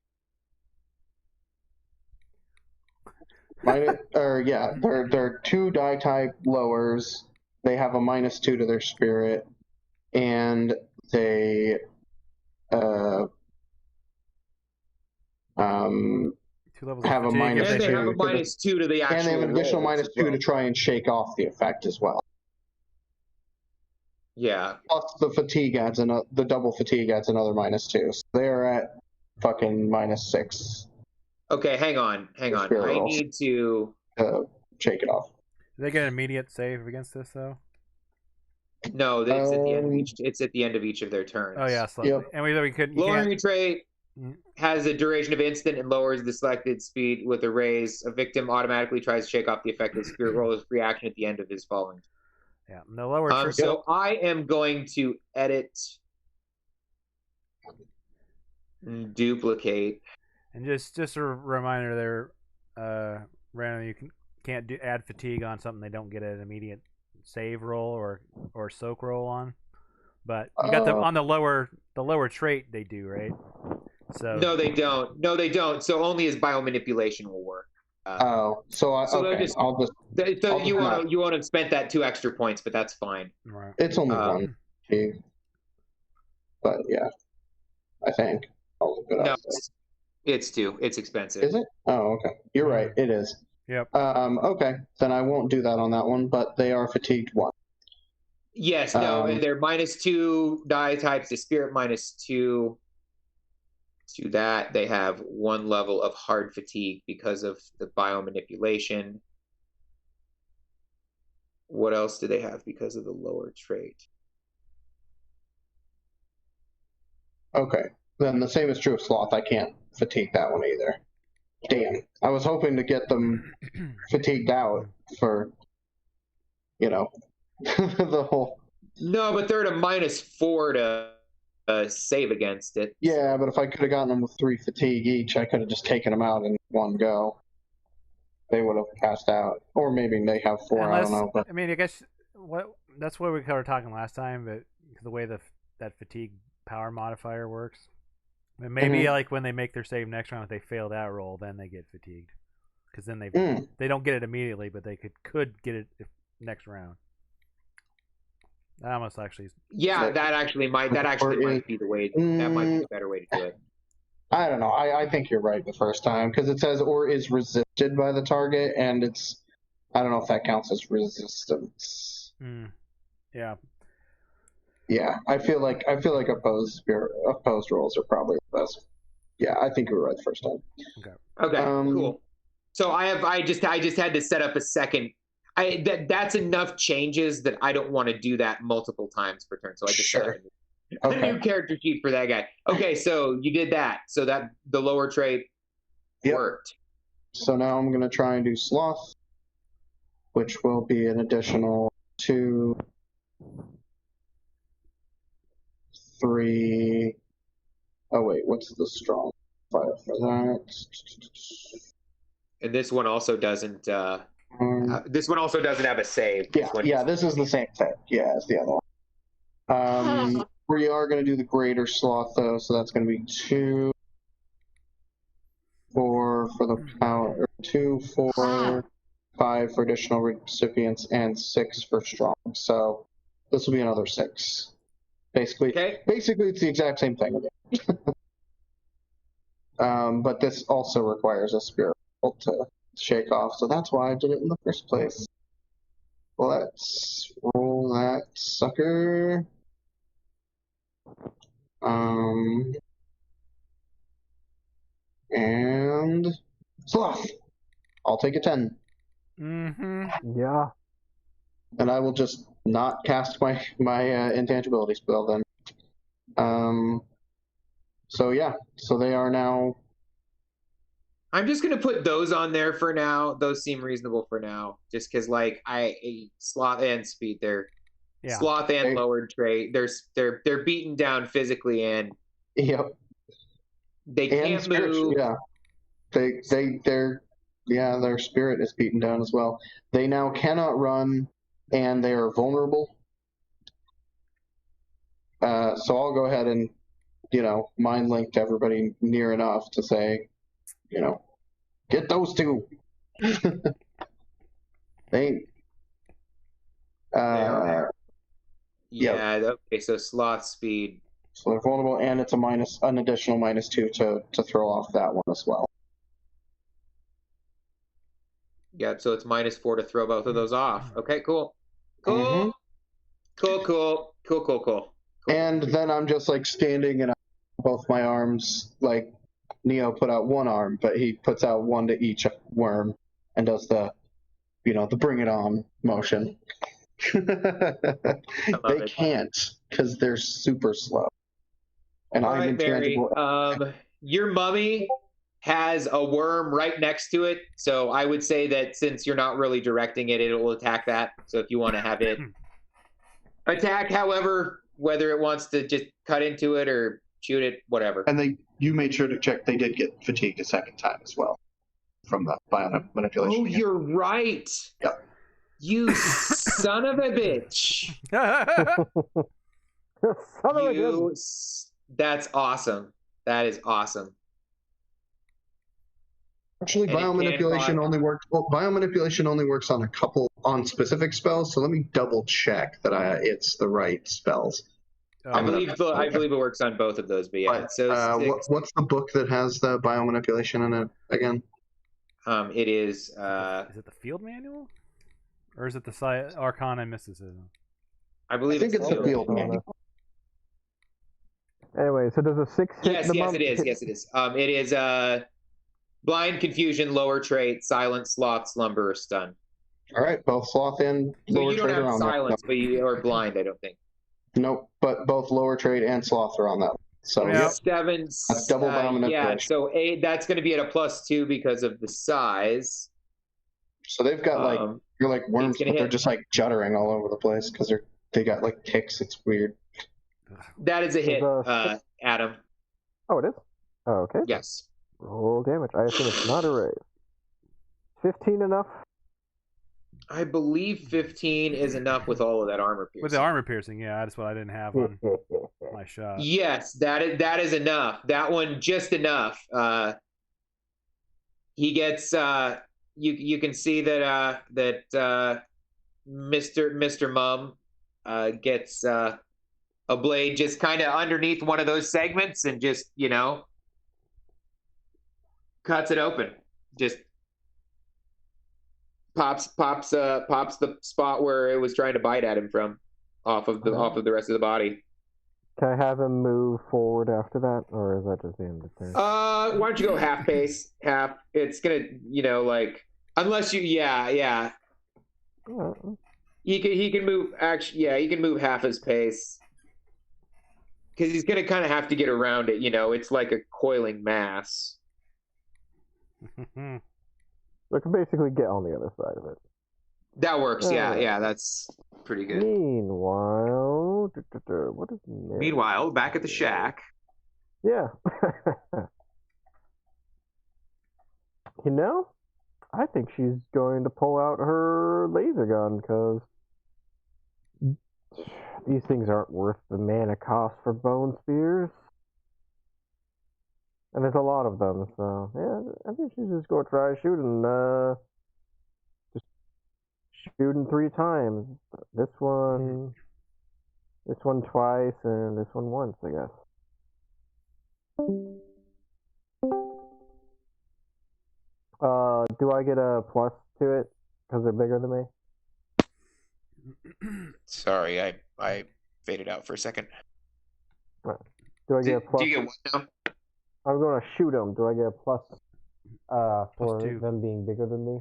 They're 2 die type lowers. They have a -2 to their spirit, and they have a -2. And they have a -2 to the actual. And they have an additional -2 to try and shake off the effect as well. Yeah. Plus the fatigue adds the double fatigue adds another -2. So they're at fucking -6. Okay, hang on. I need to shake it off. Do they get an immediate save against this though? No, it's at the end of each. It's at the end of each of their turns. Oh yeah, slightly. Yep. And we could lowering a trait has a duration of instant and lowers the selected speed with a raise. A victim automatically tries to shake off the effect of the spirit roll as reaction at the end of his following. Yeah, the lower. So I am going to edit, duplicate. And just a reminder there, Brandon, you can't add fatigue on something they don't get an immediate save roll or soak roll on. But you got them on the lower trait they do, right? So no, they don't. So only his biomanipulation will work. I'll just. So you want to spend that 2 extra points, but that's fine. Right. It's only 1 fatigue. But yeah, I think I'll look it up. It's 2. It's expensive. Is it? Oh, okay. You're right. It is. Yep. Okay. Then I won't do that on that one, but they are fatigued 1. Yes. No. And they're -2 die types. The spirit -2. To that, they have 1 level of hard fatigue because of the biomanipulation. What else do they have because of the lower trait? Okay. Then the same is true of Sloth. I can't fatigue that one either. Damn. I was hoping to get them fatigued out for, the whole. No, but they're at a -4 to save against it. Yeah, but if I could have gotten them with 3 fatigue each, I could have just taken them out in one go. They would have passed out. Or maybe they have 4, I don't know. But... I mean, I guess that's what we were talking last time, but the way that fatigue power modifier works. And maybe like when they make their save next round, if they fail that roll, then they get fatigued. Because then they don't get it immediately, but they could get it next round. That almost actually. Yeah, that actually might be the way. That might be the better way to do it. I don't know. I think you're right the first time because it says or is resisted by the target, and it's I don't know if that counts as resistance. Yeah. Yeah, I feel like opposed rolls are probably the best. Yeah, I think you were right the first time. Okay, cool. So I just had to set up a second. That's enough changes that I don't want to do that multiple times per turn. So I just set up a new character sheet for that guy. Okay, so you did that. So that the lower trait worked. So now I'm gonna try and do sloth, which will be an additional 2, 3. Oh wait, what's the strong 5 for that? And this one also doesn't. This one also doesn't have a save. Yeah, this is the same thing. Yeah, as the other one. We are going to do the greater sloth though, so that's going to be 2, 4 for the power, 2, 4, 5 for additional recipients, and 6 for strong. So this will be another 6. Basically, it's the exact same thing again. But this also requires a spirit to shake off, so that's why I did it in the first place. Let's roll that sucker. And sloth. I'll take a 10. Yeah. And I will just not cast my intangibility spell then. So yeah, so they are now. I'm just gonna put those on there for now. Those seem reasonable for now, just because like sloth and speed, they're sloth and lowered trait. They're beaten down physically and they can't move. Yeah, their spirit is beaten down as well. They now cannot run, and they are vulnerable. So I'll go ahead and mind link to everybody near enough to say, get those two. They are. Okay, so sloth speed. So they're vulnerable, and it's an additional -2 to throw off that one as well. Yeah, so it's -4 to throw both of those off. Okay, cool. Cool. And then I'm just like standing and both my arms, like Neo put out one arm, but he puts out one to each worm and does the bring it on motion. They can't because they're super slow. And all right, Mary, your mummy has a worm right next to it, so I would say that since you're not really directing it, it will attack that. So if you want to have it attack, however, whether it wants to just cut into it or shoot it, whatever. And you made sure to check they did get fatigued a second time as well from the bionic manipulation. Oh, you're right. Yeah. You son of a bitch. That's awesome. That is awesome. Actually, biomanipulation only works. Well, biomanipulation only works on specific spells. So let me double check that it's the right spells. I believe it works on both of those. But yeah. What's the book that has the biomanipulation in it again? It is. Is it the field manual, or is it the Arcana Mysticism? I think it's the field manual. Anyway, so does a 6 hit Yes, it is. Yes, it is. It is blind, confusion, lower trait, silence, sloth, slumber, or stun. All right, both sloth and lower trait are on that. So you don't have silence, but you are blind, I don't think. Nope, but both lower trait and sloth are on that. So 7. That's double biomanipulation. Yeah, so 8. That's going to be at a +2 because of the size. So they've got you're like worms, but they're just like juddering all over the place because they got like ticks. It's weird. That is a hit, Adam. Oh, it is? Oh, okay. Yes. Roll damage. I assume it's not a raise. 15 enough? I believe 15 is enough with all of that armor piercing. With the armor piercing, yeah, that's what I didn't have on my shot. Yes, that is enough. That one just enough. He gets. You can see that Mr. Mum gets a blade just kind of underneath one of those segments and just, cuts it open. Just pops the spot where it was trying to bite at him from off of the rest of the body. Can I have him move forward after that, or is that just the end of the turn? Why don't you go half pace? Half. It's gonna, unless you, yeah. He can move. Actually, yeah, he can move half his pace because he's gonna kind of have to get around it. It's like a coiling mass. So I can basically get on the other side of it. That works. Yeah, that's pretty good. Meanwhile, what is Meanwhile, back at the shack. Yeah. I think she's going to pull out her laser gun because these things aren't worth the mana cost for bone spears. And there's a lot of them, so yeah, I think she's just going to try shooting, just shooting 3 times. This one twice, and this one once, I guess. Do I get a plus to it because they're bigger than me? Sorry, I faded out for a second. Do I get a plus? Do you get one now? I'm going to shoot them. Do I get a plus for 2. them being bigger than me?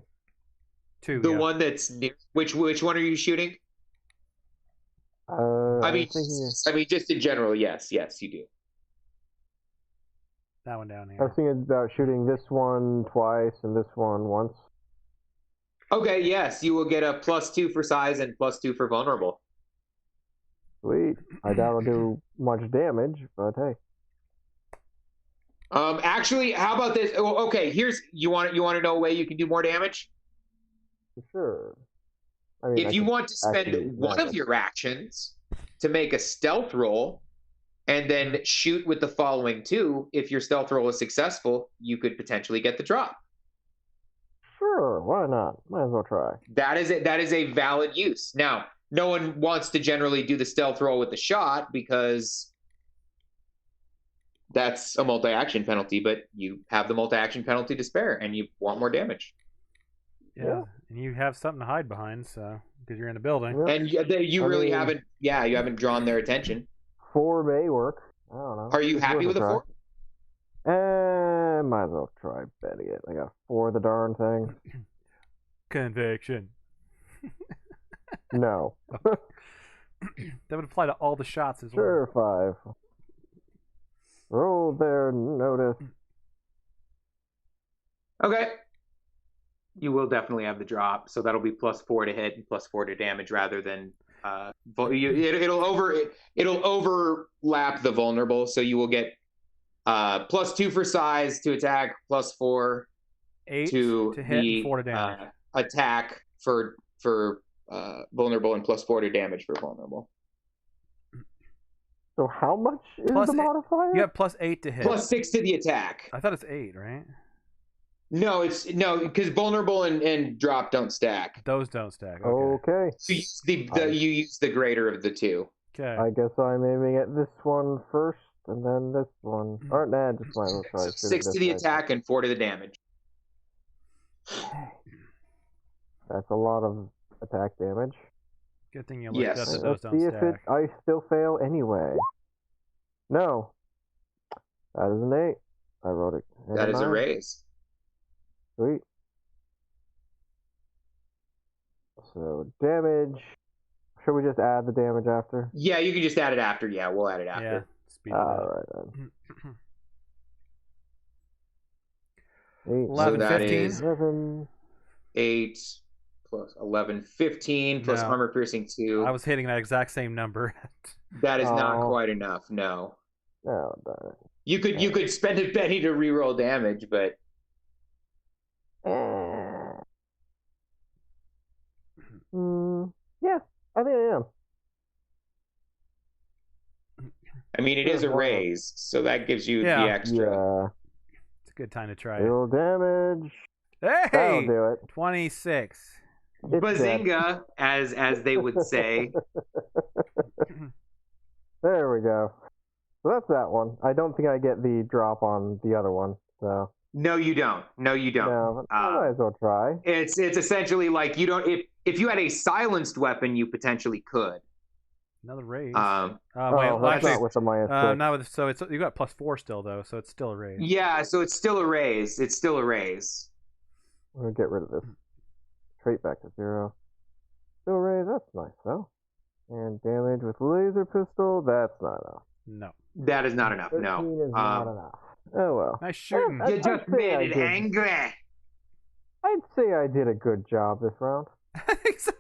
2. The one that's near. Which one are you shooting? I mean, just in general, yes, you do. That one down here. I was thinking about shooting this one twice and this one once. Okay, yes, you will get a +2 for size and +2 for vulnerable. Sweet. I doubt it'll do much damage, but hey. Actually, how about this? Oh, okay, you want to know a way you can do more damage? Sure. If you want to spend one of your actions to make a stealth roll, and then shoot with the following 2, if your stealth roll is successful, you could potentially get the drop. Sure, why not? Might as well try. That is a valid use. Now, no one wants to generally do the stealth roll with the shot because that's a multi-action penalty, but you have the multi-action penalty to spare, and you want more damage. Yeah, and you have something to hide behind, so because you're in a building. Yeah. And you haven't drawn their attention. 4 may work. I don't know. Are you happy with a 4? Might as well try betting it. I got 4 of the darn thing. Conviction. No. That would apply to all the shots as well. Sure, 5. Roll their notice. Okay. You will definitely have the drop, so that'll be +4 to hit and +4 to damage rather than it'll overlap the vulnerable, so you will get +2 for size to attack, +4 8 to hit, the and 4 to damage. Attack for vulnerable, and +4 to damage for vulnerable. So how much is Plus the modifier? You have +8 to hit. +6 to the attack. I thought it's 8, right? No, because vulnerable and drop don't stack. Those don't stack. Okay. Okay. So you use the greater of the 2. Okay. I guess I'm aiming at this one first, and then this one. Or nah, just might as well try. So 6 to the attack and 4 to the damage. That's a lot of attack damage. Good thing you looked up that those Let's don't see if stack. I still fail anyway. No. That is an 8. I wrote it. That is a raise. Sweet. So damage. Should we just add the damage after? Yeah, you can just add it after. Yeah, we'll add it after. Yeah. Speed it All up. right then. 8, 11, So that 15. is 11. 8 plus 11, 15 plus No. armor piercing 2. I was hitting that exact same number. That is not Oh. quite enough. No, Oh, darn it. you could spend a penny to reroll damage, but Yeah, I think I am. I mean it is a raise, so that gives you the extra. Yeah. It's a good time to try it. Roll damage. That'll Hey! do it. 26. Bazinga, as they would say. There we go. So that's that one. I don't think I get the drop on the other one. So No, you don't. No, you don't. no, I might as well try. It's essentially like you don't. If you had a silenced weapon, you potentially could. Another raise. Wait, that's not with the -6. Not with, so it's you got +4 still though, so it's still a raise. Yeah, so it's still a raise. It's still a raise. I'm gonna get rid of this. Straight back to 0. Still raise. That's nice though. And damage with laser pistol. That's not enough. No. That is not enough. 13 No. is not enough. Oh well. Nice shooting. You just made it angry. I'd say I did a good job this round. I think so.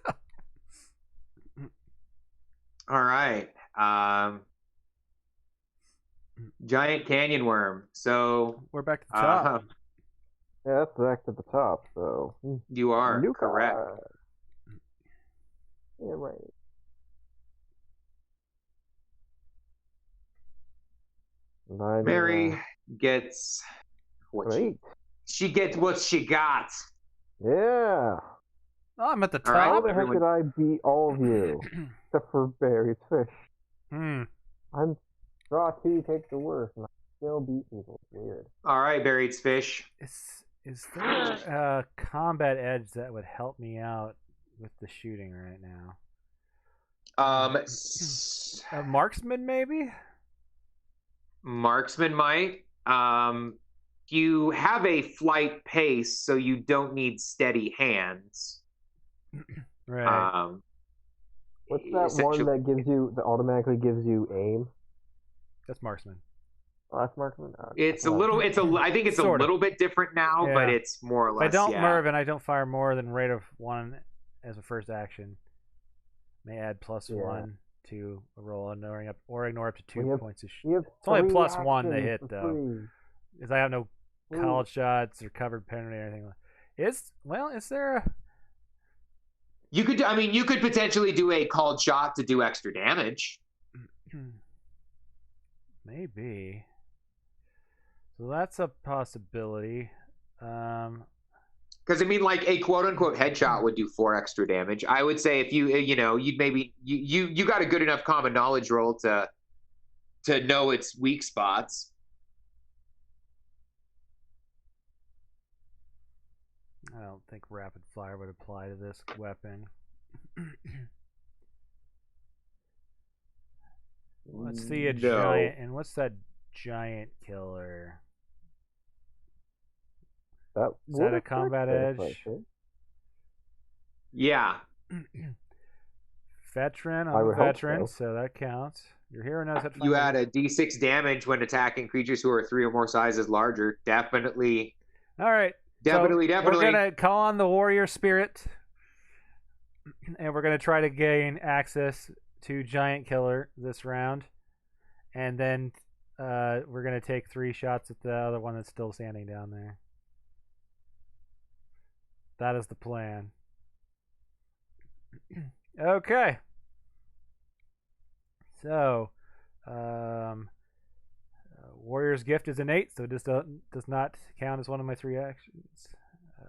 All right. Giant canyon worm. So We're back to the top. Yeah, that's back to the top. So you are new correct. card. Yeah, right. Mary gets what she gets. What she got. Yeah. Oh, I'm at the All top. right. How the heck did I beat all of you? Except for Barry's fish. I'm draw 2, take the worst, and I still beat people. It's weird. All right, buried fish. Is there a combat edge that would help me out with the shooting right now? A marksman maybe? Marksman might. You have a flight pace, so you don't need steady hands. Right. What's that one that automatically gives you aim? That's marksman. Oh, that's marksman. It's a little. I think it's Sort a of. little bit different now, but it's more or less. If I don't yeah. Merv and I don't fire more than rate of 1 as a first action, may add +1 to a roll or ignore up to 2 points of shit. It's only +1 to hit though, because I have no called shots or covered penalty or anything. Is there a? You could potentially do a called shot to do extra damage. Maybe. So that's a possibility. Because like a quote unquote headshot would do 4 extra damage. I would say if you'd maybe you got a good enough common knowledge roll to know its weak spots. I don't think rapid fire would apply to this weapon. Let's see a giant. And what's that giant killer? Is that a combat edge? Yeah. Veteran. I'm a veteran, so that counts. Your hero knows how to. You add a D6 damage when attacking creatures who are 3 or more sizes larger. Definitely. All right. Definitely. We're gonna call on the warrior spirit, and we're gonna try to gain access to Giant Killer this round, and then we're gonna take 3 shots at the other one that's still standing down there. That is the plan. Okay. So, Warrior's Gift is innate, so it just does not count as one of my 3 actions.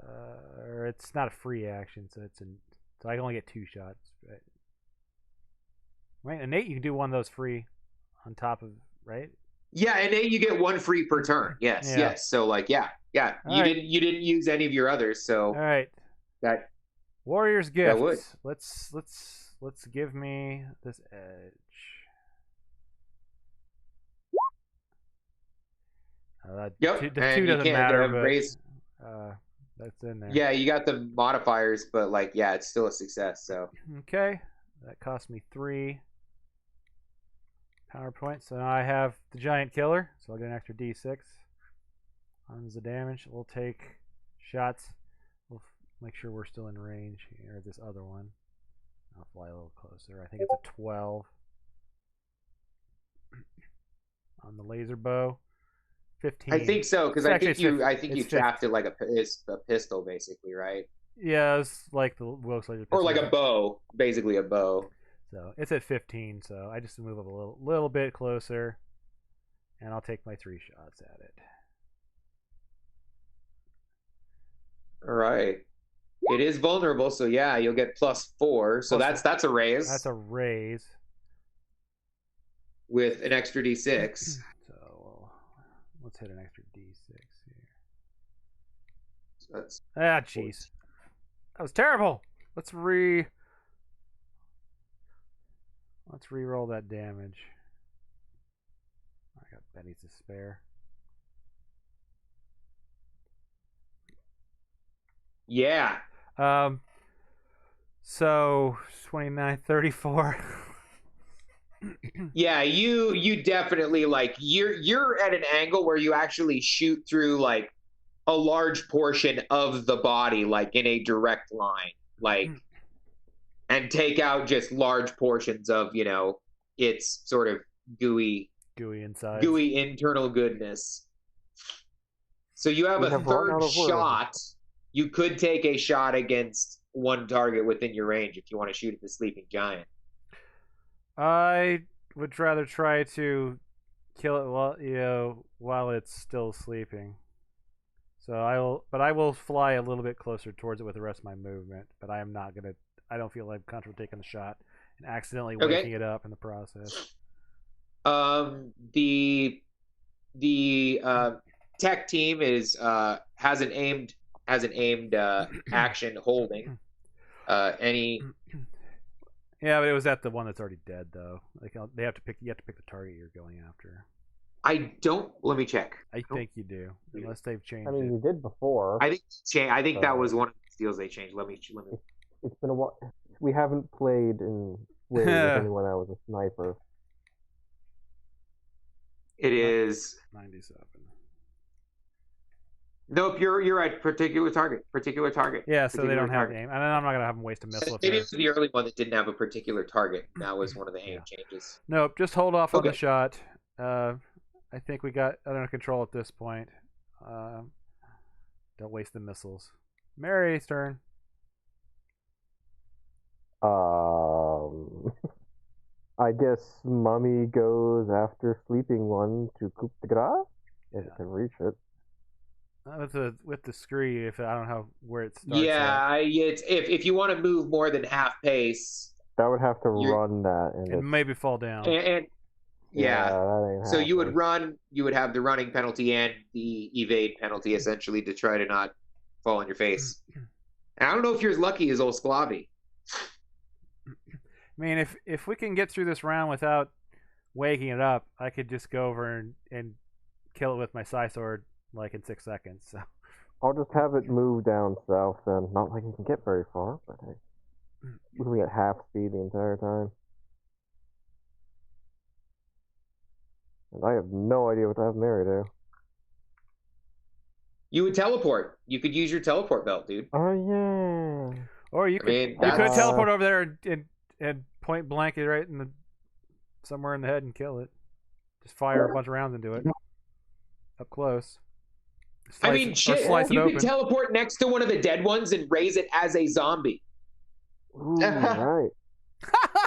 Or it's not a free action, so so I can only get 2 shots. Right? Innate, you can do one of those free on top of, right? Yeah, innate you get 1 free per turn. Yes, Yeah. yes. So like, yeah. All right. You didn't use any of your others, so All right. that Warrior's Gift. That would. Let's give me this edge. Yep. The and 2 you doesn't can't matter, but raise. that's in there. Yeah, you got the modifiers, but like, yeah, it's still a success. So Okay, that cost me 3 power points. So now I have the Giant Killer, so I'll get an extra D6 on the damage. We'll take shots. We'll make sure we're still in range here. This other one. I'll fly a little closer. I think it's a 12 on the laser bow. 15. I think so because I think you it's trapped it like a pistol, basically, right? Yeah, it's like the looks like Or like a bow, basically a bow. So it's at 15. So I just move up a little bit closer, and I'll take my 3 shots at it. All right. It is vulnerable, so yeah, you'll get +4. So that's a raise. That's a raise. With an extra D6. So let's hit an extra D6 here. So that's jeez. That was terrible. Let's re-roll that damage. I got pennies to spare. Yeah. So 29, 34. Yeah, you definitely like you're at an angle where you actually shoot through like a large portion of the body, like in a direct line, like, and take out just large portions of, you know, its sort of gooey inside, gooey internal goodness. So you have a third shot. You could take a shot against one target within your range if you want to shoot at the sleeping giant. I would rather try to kill it while it's still sleeping. So I will fly a little bit closer towards it with the rest of my movement. But I don't feel like comfortable taking the shot and accidentally waking it up in the process. The tech team has an aimed action holding. Any. Yeah, but it was at the one that's already dead, though. Like you have to pick the target you're going after. I don't. Let me check. I think you do, unless they've changed. I mean, you did before. I think that was one of the steals they changed. Let me. It's been a while. We haven't played in with anyone that was a sniper. It is 97. Nope, you're right. Particular target. Yeah, so they don't have aim, and I'm not gonna have them waste a missile. Maybe it was the early one that didn't have a particular target. That was one of the aim changes. Nope, just hold off on the shot. I think we got it under control at this point. Don't waste the missiles. Mary's turn. I guess Mummy goes after sleeping one to coup de grace if it can reach it. With the scree, if I don't know where it starts. Yeah, it's if you want to move more than half pace, that would have to run that and maybe fall down. And yeah, that ain't so you would run. You would have the running penalty and the evade penalty essentially to try to not fall on your face. And I don't know if you're as lucky as old Slkawi. I mean, if we can get through this round without waking it up, I could just go over and kill it with my psi sword like in 6 seconds. So I'll just have it move down south then. Not like it can get very far, but hey, we'll be at half speed the entire time. And I have no idea what to have Mary do. You would teleport. You could use your teleport belt, dude. Oh yeah. Or you could teleport over there and point blank it right in somewhere in the head and kill it. Just fire a bunch of rounds into it. Up close. Shit. You can teleport next to one of the dead ones and raise it as a zombie. Ooh, right.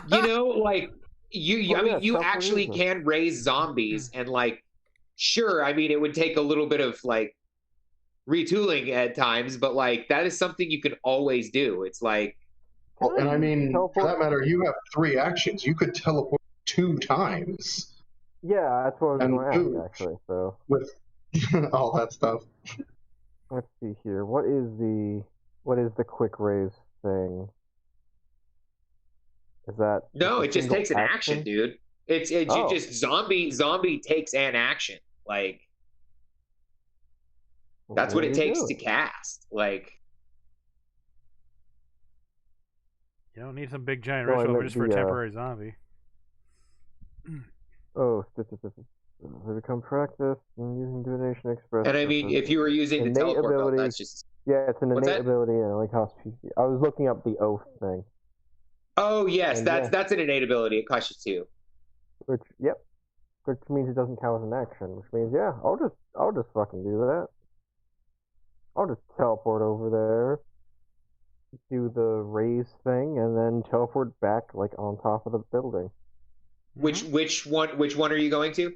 You know, like you actually can raise zombies, and like, sure, I mean, it would take a little bit of like retooling at times, but like that is something you can always do. It's like, well, and I mean, for that matter, you have 3 actions. You could teleport 2 times. Yeah, that's what I was going to ask, actually. So with all that stuff. Let's see here. What is the quick raise thing? Is that no? It just takes an action, dude. It's just zombie takes an action. Like that's what it takes to cast. Like you don't need some big giant ritual just for a temporary zombie. Oh, they become practice and using divination express. And I mean, if you were using the teleport belt, that's just it's an innate ability and it only costs PC. I was looking up the oath thing. Oh yes, that's an innate ability. It costs you 2. Which means it doesn't count as an action. Which means I'll just fucking do that. I'll just teleport over there, do the raise thing, and then teleport back like on top of the building. Which one are you going to?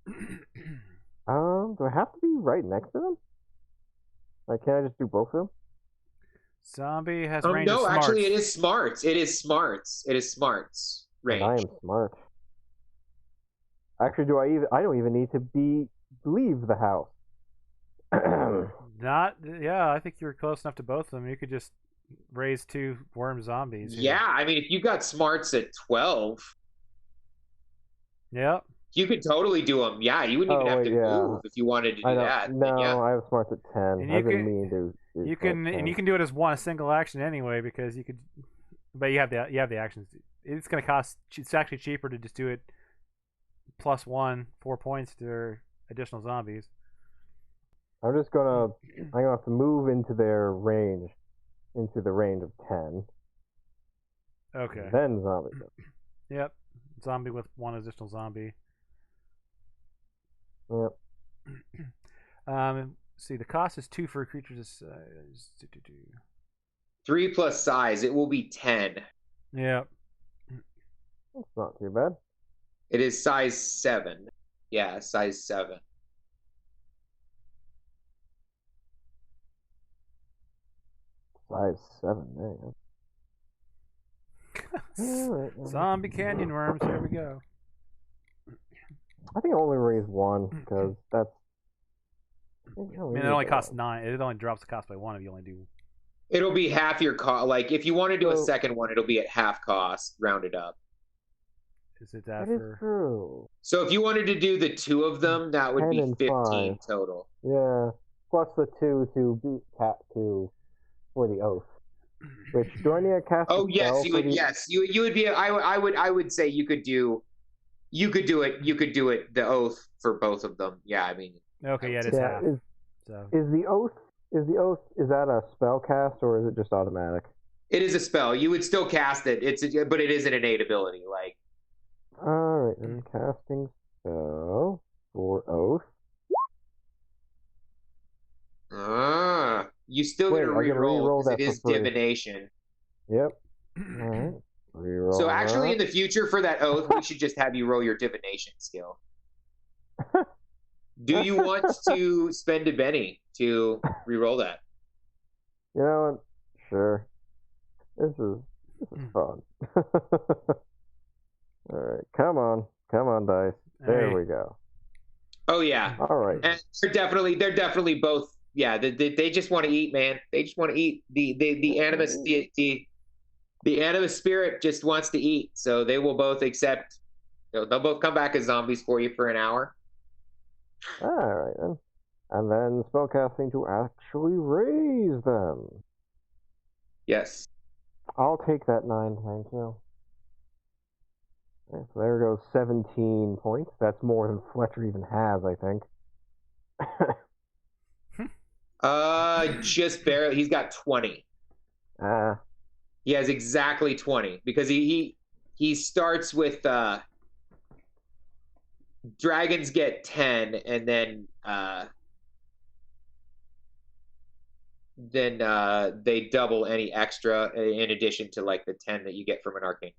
Do I have to be right next to them? Like, can I just do both of them? Zombie has range of No, smarts. actually, it is smarts. It is smarts. It is smarts And I range. am smart. Actually, I don't even need to leave the house. Yeah, I think you were close enough to both of them. You could just raise 2 worm zombies. Here. Yeah, I mean, if you got smarts at 12, Yep. you could totally do them. Yeah, you wouldn't even have to move if you wanted to do that. No, Yeah. I have smarts at 10. And I've been meaning to. You can do it as a single action anyway because you could, but you have the actions. It's gonna cost. It's actually cheaper to just do it +1 4 points to additional zombies. I'm gonna have to move into their range, into the range of 10. Okay. Then zombie. Yep. Zombie with 1 additional zombie. Yep. See, the cost is 2 for a creature this size. 3 plus size, it will be 10. Yep. That's not too bad. It is size 7. Yeah, size 7. Size 7, man. Zombie canyon worms. Here we go. I think I only raise 1 because that's. I mean, it only costs 9. It only drops the cost by 1 if you only do. It'll be half your cost. Like, if you want to do a second one, it'll be at half cost, rounded up. Is it that is true. So if you wanted to do the 2 of them, that would be 15 total. Yeah, plus the 2 to beat Cat 2 for the oath. Which do I need to cast? Oh yes, you would. Yes, you would be. I would say you could do it. You could do it. The oath for both of them. Yeah, I mean. Okay, yeah, it's half. Is the oath? Is that a spell cast or is it just automatic? It is a spell. You would still cast it. But it is an innate ability. Like. All right, then casting spell for oath. You still get to reroll because it is divination. Yep. All right. Reroll. So actually, in the future for that oath, we should just have you roll your divination skill. Do you want to spend a Benny to reroll that? You know what? Sure. This is fun. All right, come on, dice. There we go. Oh yeah. All right. And they're definitely both. Yeah, they just want to eat, man. They just want to eat. The animus the animus spirit just wants to eat. So they will both accept. They'll both come back as zombies for you for an hour. All right then, and then spellcasting to actually raise them. Yes. I'll take that 9, thank you. So there goes 17 points. That's more than Fletcher even has, I think. Just barely. He's got 20. He has exactly 20 because he starts with dragons get 10 and then they double any extra in addition to like the 10 that you get from an arcane.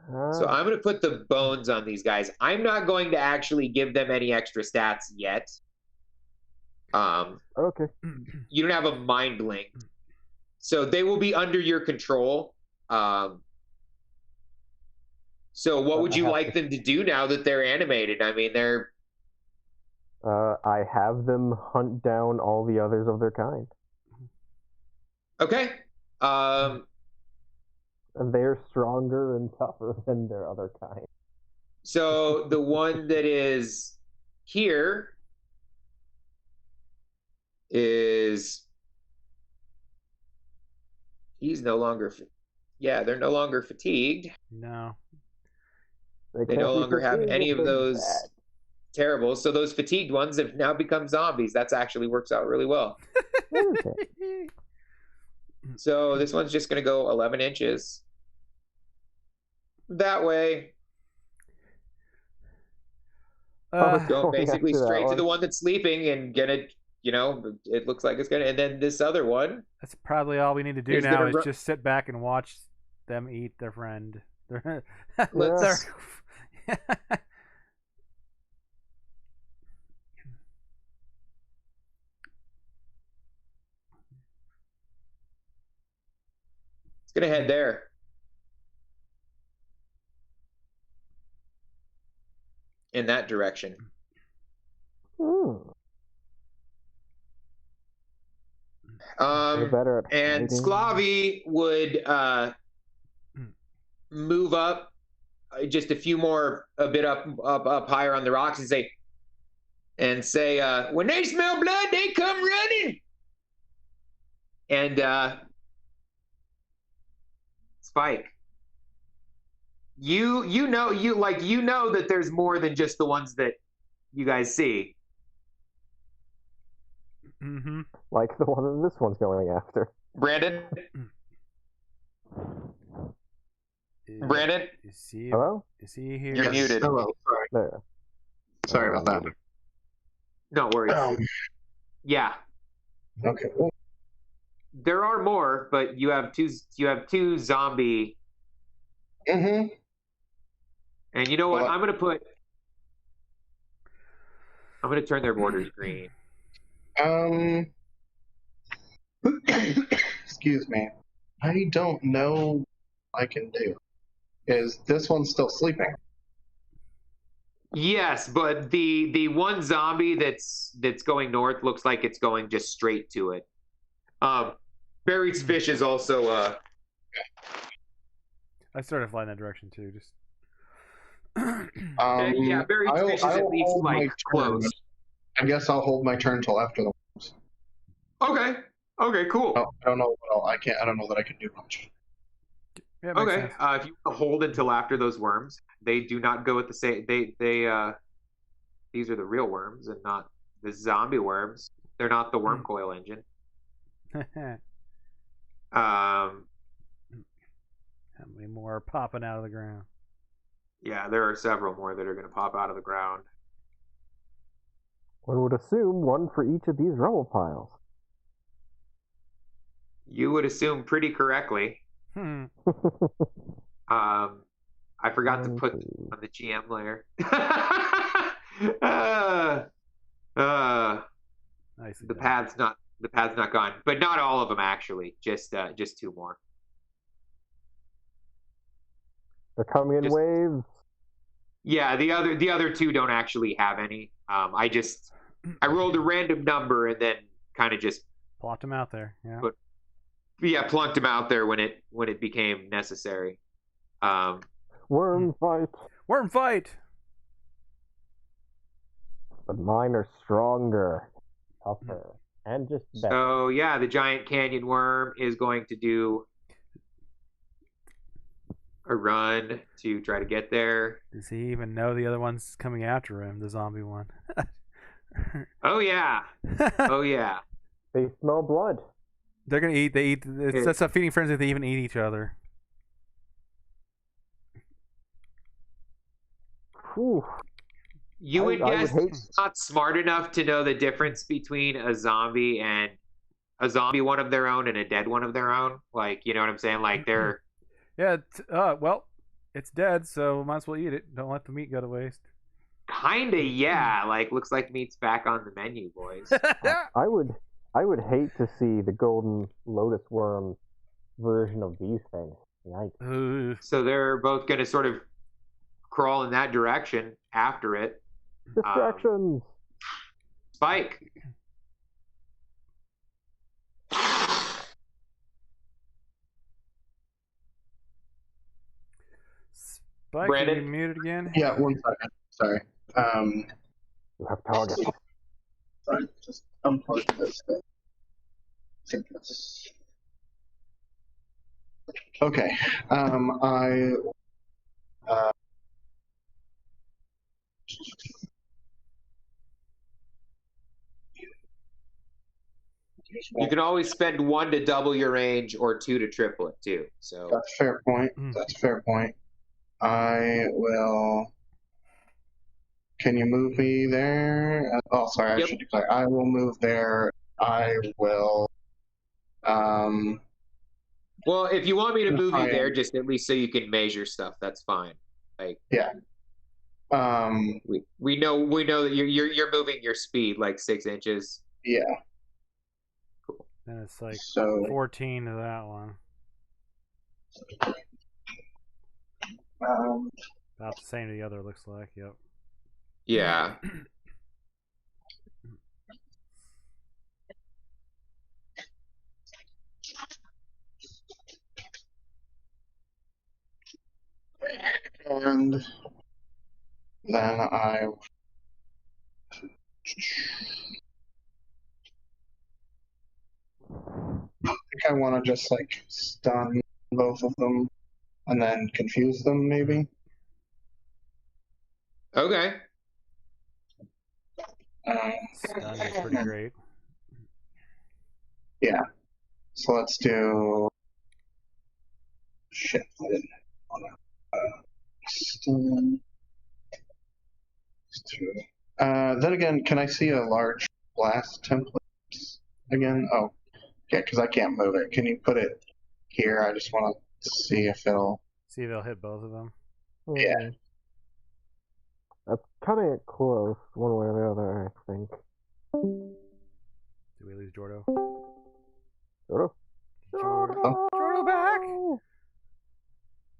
So I'm going to put the bones on these guys. I'm not going to actually give them any extra stats yet. Okay. You don't have a mind link. So they will be under your control. So what would you like them to do now that they're animated? I mean, they're... I have them hunt down all the others of their kind. Okay. And they're stronger and tougher than their other kind. So the one that is here is... He's no longer... Yeah, they're no longer fatigued. No. They no longer have any of those terribles. So those fatigued ones have now become zombies. That actually works out really well. So this one's just going to go 11 inches. That way. Go basically straight to the one that's sleeping and get it, it looks like it's going to. And then this other one. That's probably all we need to do now is just sit back and watch them eat their friend. Let's... gonna head there. In that direction. They're Um, better at and fighting. Slkawi would move up just a few more, a bit up higher on the rocks, and say, when they smell blood, they come running. And Spike, you know that there's more than just the ones that you guys see. Mm-hmm. Like the one that this one's going after. Brandon? Brandon? Is he Hello? here? You're muted. Hello. Sorry. There. Sorry about that. No worries. Yeah. Okay. There are more, but you have two zombie. Mm-hmm. And you know what? Well, I'm gonna turn their borders green. Excuse me. I don't know what I can do. Is this one still sleeping? Yes, but the one zombie that's going north looks like it's going just straight to it. Barry's fish is also I started flying that direction too. Just yeah, Barry's fish is at least hold my like turn. close. I guess I'll hold my turn till after the worms. Okay, cool. Oh, I don't know what else. I don't know that I can do much. yeah, it makes Okay, sense. if you hold until after those worms, they do not go at the same. These are the real worms and not the zombie worms. They're not the worm coil engine. How many more are popping out of the ground? Yeah, there are several more that are going to pop out of the ground. One would assume one for each of these rubble piles. You would assume pretty correctly. I forgot to put on the GM layer. Nicely The done. path's not gone, but not all of them actually. Just two more. They're coming in Just- waves. Yeah, the other two don't actually have any. I rolled a random number and then kind of just Plopped him out there. Yeah. plunked them out there when it became necessary. Worm fight. Worm fight. But mine are stronger. Tougher. And just better. So yeah, the giant canyon worm is going to do a run to try to get there. Does he even know the other one's coming after him? The zombie one. Oh yeah, oh yeah. They smell blood. They're gonna eat. They eat. That's a feeding frenzy. They even eat each other. Whew. You would I guess would hate- it's not smart enough to know the difference between a zombie one of their own and a dead one of their own. Like, you know what I'm saying? Like they're Yeah. Well, it's dead, so might as well eat it. Don't let the meat go to waste. kinda, yeah. Like, looks like meat's back on the menu, boys. I would hate to see the golden lotus worm version of these things. Yikes. So they're both gonna sort of crawl in that direction after it. Distractions. Spike. Spike, Brandon? are you muted again? Yeah, 1 second. Sorry. You have targets. Sorry. Just unplug this thing. Okay. You can always spend 1 to double your range or 2 to triple it too. So That's a fair point. That's a fair point. I will. Can you move me there? Oh, sorry. Yep. I should declare. I will move there. I will. well, if you want me to move you Fine. there, just at least so you can measure stuff, that's fine. Like Yeah. we know that you're moving your speed like 6 inches. Yeah. And it's like So 14 to that one. About the same to the other, looks like. Yep. Yeah. And then I think I want to just like stun both of them and then confuse them, maybe. Okay. Stun is pretty great. Yeah. So let's do. Shit, I didn't want to stun. Then again, can I see a large blast template again? Oh, yeah, because I can't move it. Can you put it here? I just want to see if it'll. See if they'll hit both of them. Yeah. That's cutting it close, one way or the other, I think. Did we lose Jordo? Jordo? Jordo back!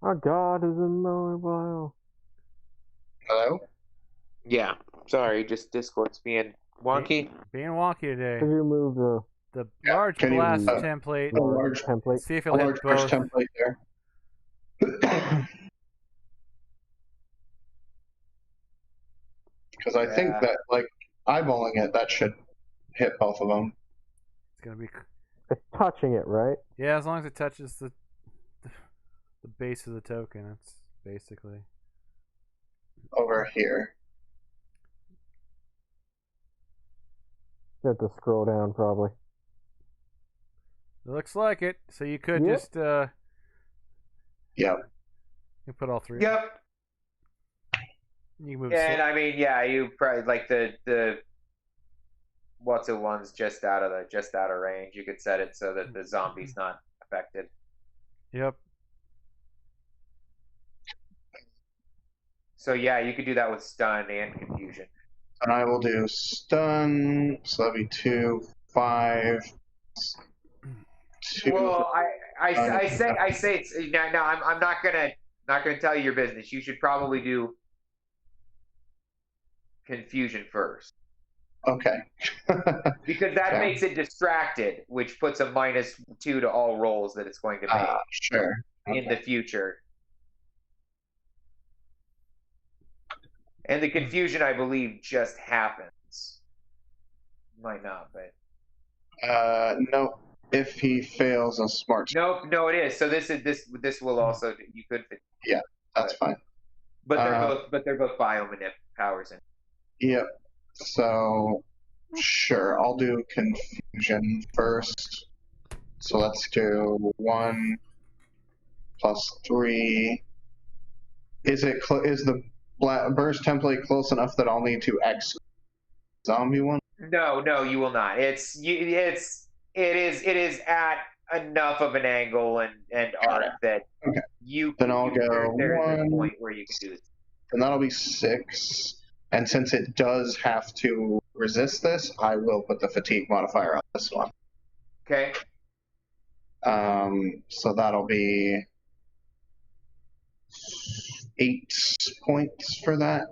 Our God is in mobile. Hello? Yeah. Sorry, just Discord's being wonky. Being wonky today. Could you move The Yeah, large can you- blast template. a large template? See if A it'll large hit brush both. template there. Because I think that, like, eyeballing it, that should hit both of them. It's gonna be. It's touching it, right? Yeah, as long as it touches the base of the token, it's basically. Over here. You have to scroll down, probably. It looks like it. So you could Yep. just Yep. you put all three. Yep. You can move. And I mean, yeah, you probably like the what's it one's just out of range. You could set it so that the zombie's not affected. Yep. So yeah, you could do that with stun and confusion. And I will do stun. So that'll be 2, 5, 2. Well, I say it's now. I'm not gonna tell you your business. You should probably do confusion first. Okay. Because that Yeah. makes it distracted, which puts a -2 to all rolls that it's going to make Sure. in the future. And the confusion, I believe, just happens. Might not, but No. If he fails a smart. no, it is. So this will also you could, That's fine. but they're both biomanip powers in. Yep. So, sure, I'll do confusion first. So let's do 1 plus 3. Is the burst template close enough that I'll need to X zombie one? No, you will not. It is at enough of an angle and arc that Okay. you. Then I'll go There's a 1. point where you can do this. And that'll be 6. And since it does have to resist this, I will put the fatigue modifier on this one. Okay. So that'll be 8 points for that.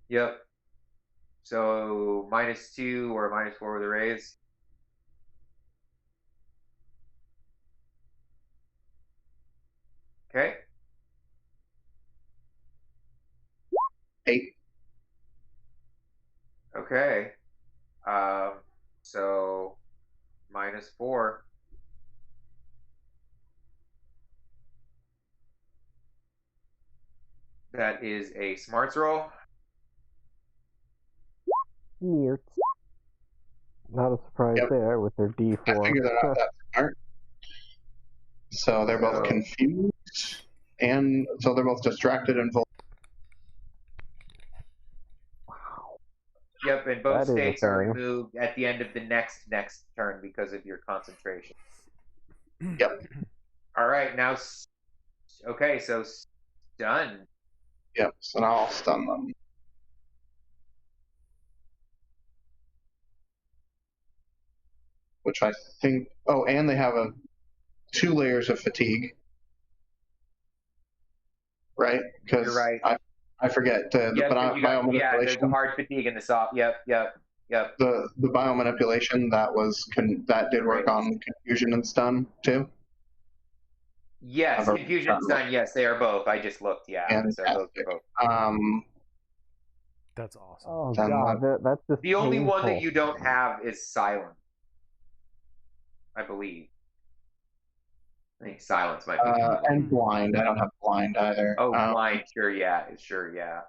Yep. So -2 or -4 with a raise. Okay. 8. Okay. So -4. That is a smarts roll. Near. Not a surprise Yep. there with their D4. I figure they're not that smart. So they're both So- confused, and so they're both distracted and vulnerable. Yep, and both That is a states are thing. removed at the end of the next turn because of your concentration. Yep. All right, now. Okay, so stun. Yep. So now I'll stun them. which I think. Oh, and they have 2 layers of fatigue, right? Because You're right. I forget the Yep, 'cause you got biomanipulation. the hard fatigue and the soft. Yep. The biomanipulation that did work on confusion and stun too. Yes, confusion and stun. Yes, they are both. I just looked. Yeah, so those are both. That's awesome. Oh god, that's just The only one that painful. you don't have is silence, I believe. I think silence might be. And blind. I don't have blind either. Oh, blind. Sure, yeah.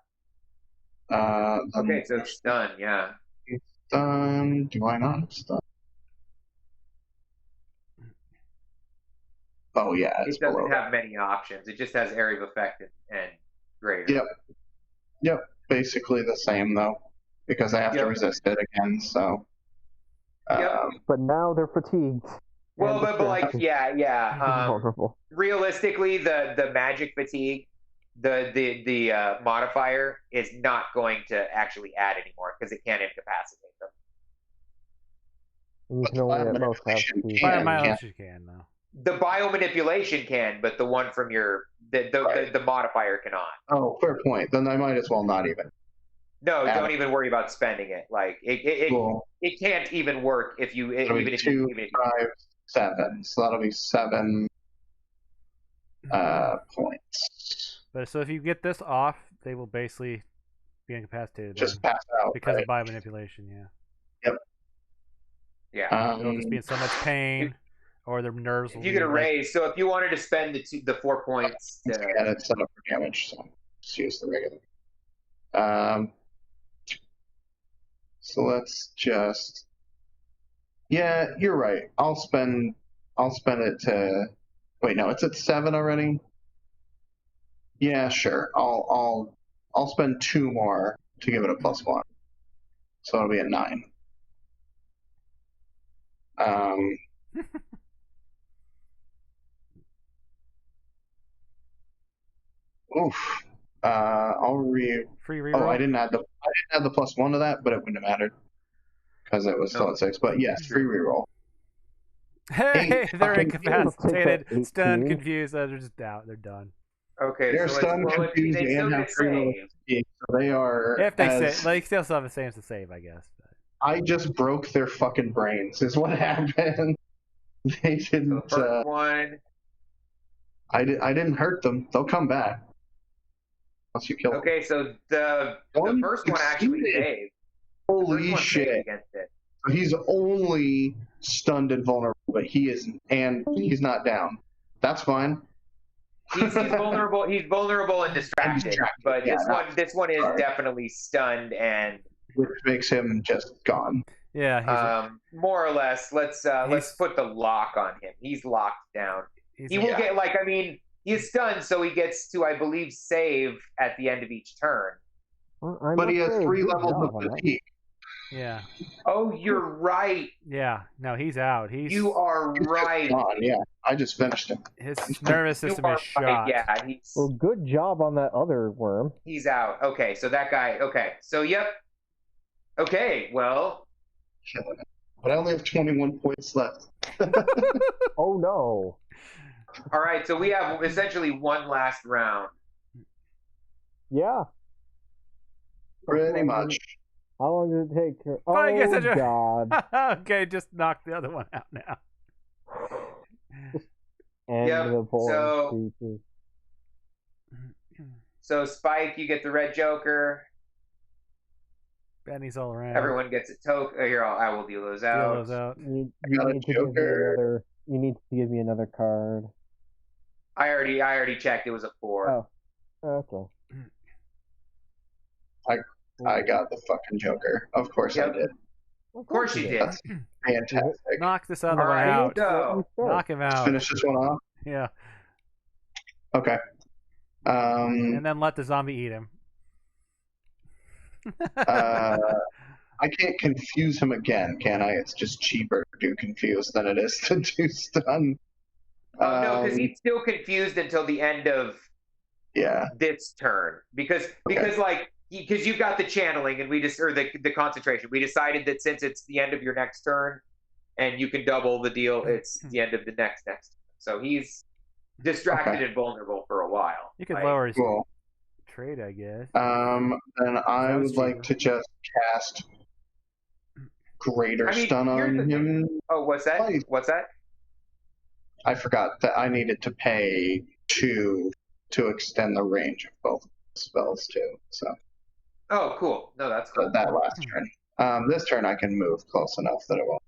Okay, so stun. Yeah. Stun. Do I not have stun? Oh yeah, It doesn't have many options. It just has area of effect and greater. Yep. Basically the same though, because I have to resist it again. So. But now they're fatigued. Well, but like, yeah. Vulnerable. Realistically, the magic fatigue, the modifier is not going to actually add anymore because it can't incapacitate them. You can only at most have fatigue. Biomodulation can though. The biomanipulation can, but the one from the modifier cannot. Oh, fair point. Then I might as well not even. No, don't even worry about spending it. Like it can't even work if you even if 2, you 5, 7. So that'll be 7 points. But so if you get this off, they will basically be incapacitated. Just pass out because of biomanipulation. Yeah. Yep. Yeah. They'll just be in so much pain, or their nerves. If you get a raise, so if you wanted to spend the 4 points, yeah, that's set up for damage. So just use the regular. So let's just. Yeah, you're right. I'll spend it to. Wait, no, it's at 7 already. Yeah, sure. I'll spend 2 more to give it a +1. So it'll be at 9. Oof. I'll free reroll. Oh, I didn't add the +1 to that, but it wouldn't have mattered because it was still at 6. But yes, free reroll. Hey, they're incapacitated, Take stunned, 18. confused. They're just out. They're done. Okay, They're so stunned, confused, they still and have get free roll. saved. So they are. If they say, they still have the same to save, I guess. I just broke their fucking brains. Is what happened. They didn't. First one. I didn't hurt them. They'll come back. Once you kill them. Okay, so the first one actually saved. Holy shit! Against it. He's only stunned and vulnerable, but he's not down. That's fine. He's vulnerable. He's vulnerable and distracted. But this one is definitely stunned and. Which makes him just gone. Yeah. More or less. Let's put the lock on him. He's locked down. He will get he's stunned, so he gets to, I believe, save at the end of each turn. Well, but he has 3 levels of fatigue. Yeah. Oh, you're right. Yeah. No, he's out. You are right. Yeah, I just finished him. His nervous system is shot. Right. Yeah. Well, good job on that other worm. He's out. Okay, so that guy. Okay, so yep. Okay, well. But I only have 21 points left. Oh no. All right, so we have essentially one last round. Yeah. Pretty much. How long did it take? Oh, I guess God. Okay, just knock the other one out now. And the poor creatures. So Spike, you get the red Joker. Benny's all around. Everyone gets a token. Here, I will deal those out. You need to give me another. You need to give me another card. I already checked. It was a 4. Oh, okay. I got the fucking Joker. Of course I did. Of course you did. That's fantastic. Knock this other one out. Knock him out. Finish this one off. Yeah. Okay. And then let the zombie eat him. I can't confuse him again, can I? It's just cheaper to do confuse than it is to do stun. No, because he's still confused until the end of this turn. Because you've got the channeling and the concentration. We decided that since it's the end of your next turn, and you can double the deal. It's the end of the next. So he's distracted and vulnerable for a while. You could lower his Cool. trade, I guess. Then I would like to just cast Greater Stun on him. Oh, what's that? Twice. What's that? I forgot that I needed to pay 2 to extend the range of both spells too. So. Oh, cool. No, that's cool. That last turn. This turn I can move close enough that it won't.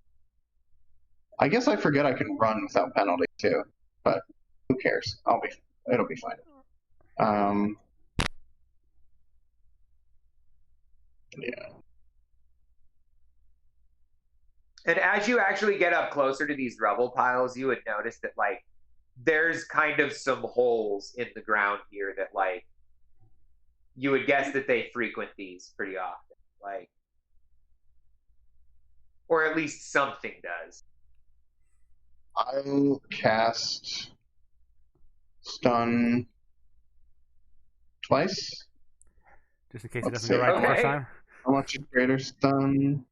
I guess I forget I can run without penalty too, but who cares? It'll be fine. Yeah. And as you actually get up closer to these rubble piles, you would notice that like there's kind of some holes in the ground here that like you would guess that they frequent these pretty often, like, or at least something does. I'll cast Stun twice. Just in case it doesn't go right the first time. How much is Greater Stun?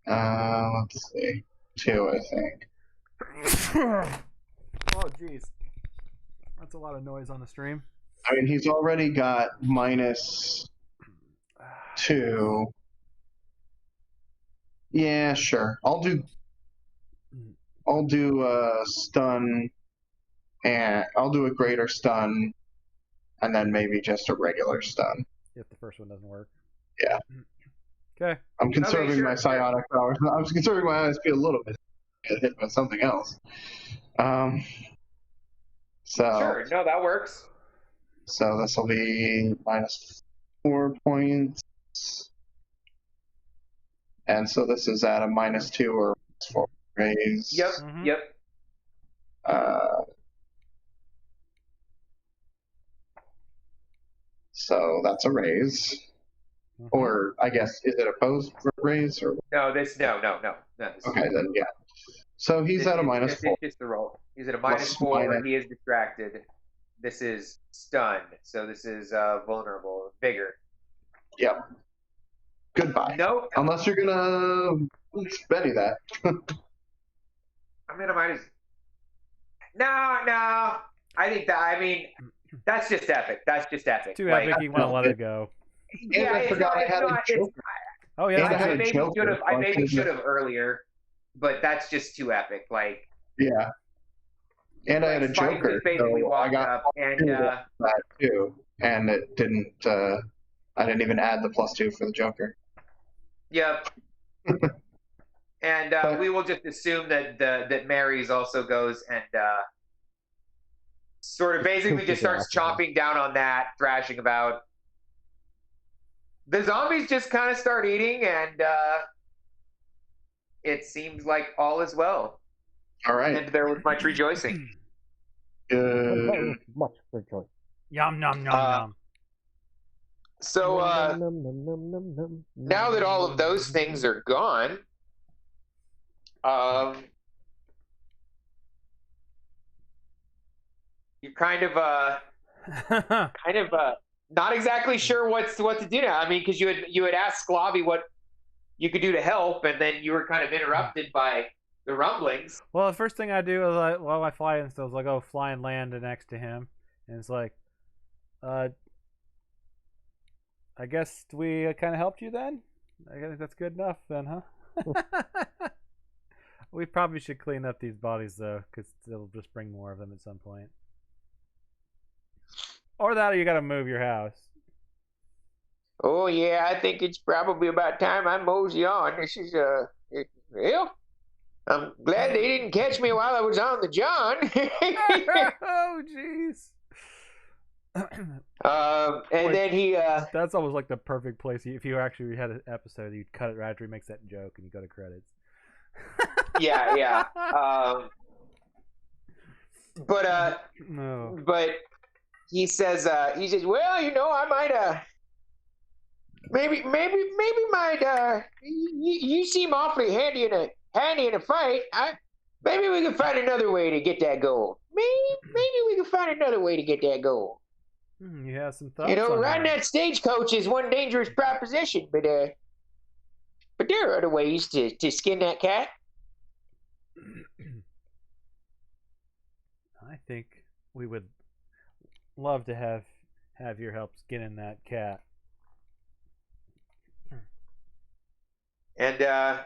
Let's see. 2, I think. Oh, jeez. That's a lot of noise on the stream. I mean, he's already got -2. Yeah, sure. I'll do stun, and I'll do a Greater Stun, and then maybe just a regular stun. If the first one doesn't work. Yeah. Okay. I'm conserving my psionic powers. I'm conserving my ISP a little bit. Get hit by something else. Sure. No, that works. So this will be -4 points. And so this is at a -2 or -4 raise. Yep. Mm-hmm. Yep. So that's a raise. Mm-hmm. Or I guess, is it opposed for raise? Or No. okay, then yeah. So he's at a -4. This is just the roll. He's at a -4. He is distracted. This is stunned. So this is vulnerable. Vigor. Yep. Goodbye. Nope. Unless you're gonna Benny that. I mean, I might as. No. I think that. I mean, that's just epic. That's just epic. Too epic. You want to let it go. Yeah, I forgot I had a joker. Oh yeah. I maybe should have earlier, but that's just too epic. Like. Yeah. And I had a joker, so I got up and that too, and it didn't. I didn't even add the +2 for the joker. Yep. And we will just assume that Mary's also goes and sort of basically just starts chomping down on that, thrashing about. The zombies just kind of start eating, and it seems like all is well. All right. And there was much rejoicing. Much rejoicing. Yum nom nom nom. So now that all of those things are gone, you're kind of not exactly sure what to do now. I mean, because you had asked Slkawi what you could do to help, and then you were kind of interrupted by the rumblings. Well, the first thing I do is I fly in, so I go fly and land next to him, and it's like, I guess we kind of helped you then. I guess that's good enough then, huh? We probably should clean up these bodies though, because it'll just bring more of them at some point. Or that, or you got to move your house. Oh yeah, I think it's probably about time I mosey on. This is well, I'm glad they didn't catch me while I was on the John. Oh jeez. And then he that's almost like the perfect place. If you actually had an episode, you'd cut it right after he makes that joke and you go to credits. yeah. No. But he says, well, you know, I might maybe might you seem awfully handy in a fight. Maybe we can find another way to get that gold. Maybe we can find another way to get that gold. You have some thoughts. You know, on riding that stagecoach is one dangerous proposition, but there are other ways to skin that cat. I think we would love to have your help skinning that cat. And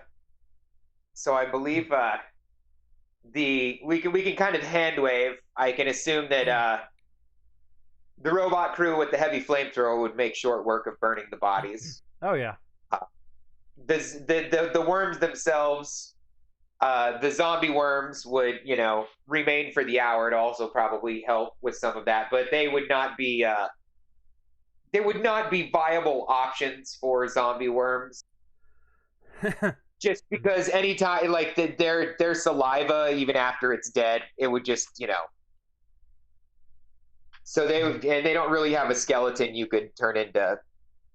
so I believe we can kind of hand wave. I can assume that the robot crew with the heavy flamethrower would make short work of burning the bodies. Oh yeah. The worms themselves, the zombie worms would, remain for the hour to also probably help with some of that, but they would not be viable options for zombie worms. Just because anytime, like their saliva, even after it's dead, it would just, So they don't really have a skeleton you could turn into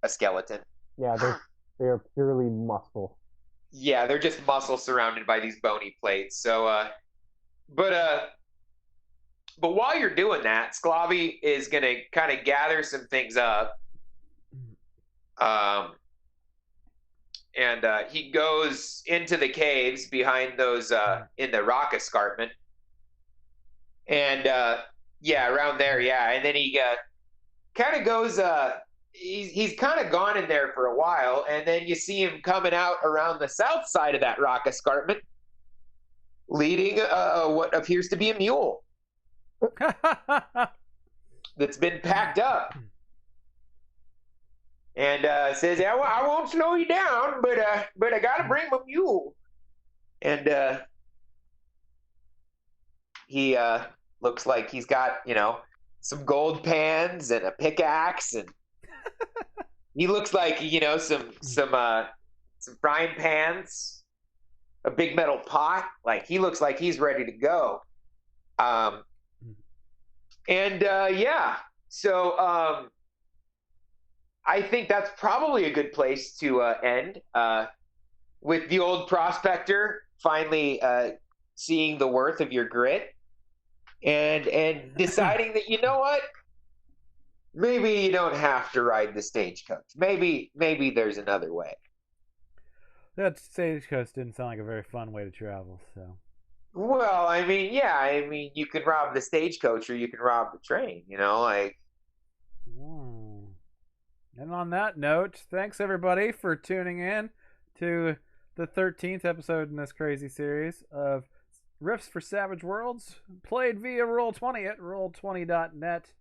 a skeleton. Yeah, they're purely muscle. Yeah, they're just muscle surrounded by these bony plates. So, but while you're doing that, Slkawi is gonna kind of gather some things up. And he goes into the caves behind those in the rock escarpment, and around there, and then he kind of goes. He's kind of gone in there for a while, and then you see him coming out around the south side of that rock escarpment, leading what appears to be a mule that's been packed up. And says, "Yeah, well, I won't slow you down, but I gotta bring my mule." And he looks like he's got some gold pans and a pickaxe, and he looks like some frying pans, a big metal pot. Like he looks like he's ready to go. So. I think that's probably a good place to end with the old prospector finally seeing the worth of your grit and deciding that, you know what, maybe you don't have to ride the stagecoach. Maybe there's another way. That stagecoach didn't sound like a very fun way to travel. So. Well, I mean, you can rob the stagecoach or you can rob the train. And on that note, thanks everybody for tuning in to the 13th episode in this crazy series of Riffs for Savage Worlds, played via Roll20 at roll20.net.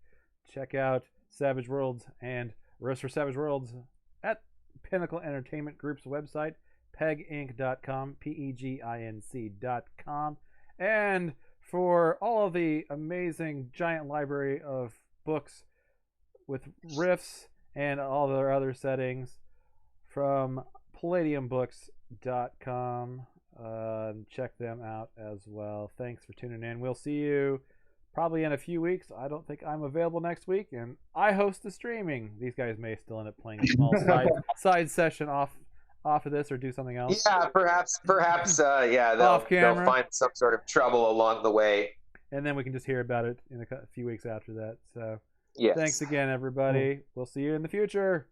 Check out Savage Worlds and Riffs for Savage Worlds at Pinnacle Entertainment Group's website, peginc.com, peginc.com. And for all of the amazing giant library of books with riffs and all their other settings from palladiumbooks.com. Check them out as well. Thanks for tuning in. We'll see you probably in a few weeks. I don't think I'm available next week, and I host the streaming. These guys may still end up playing a small side session off of this or do something else. Yeah, perhaps they'll find some sort of trouble along the way. And then we can just hear about it in a few weeks after that. So yes. Thanks again, everybody. We'll see you in the future.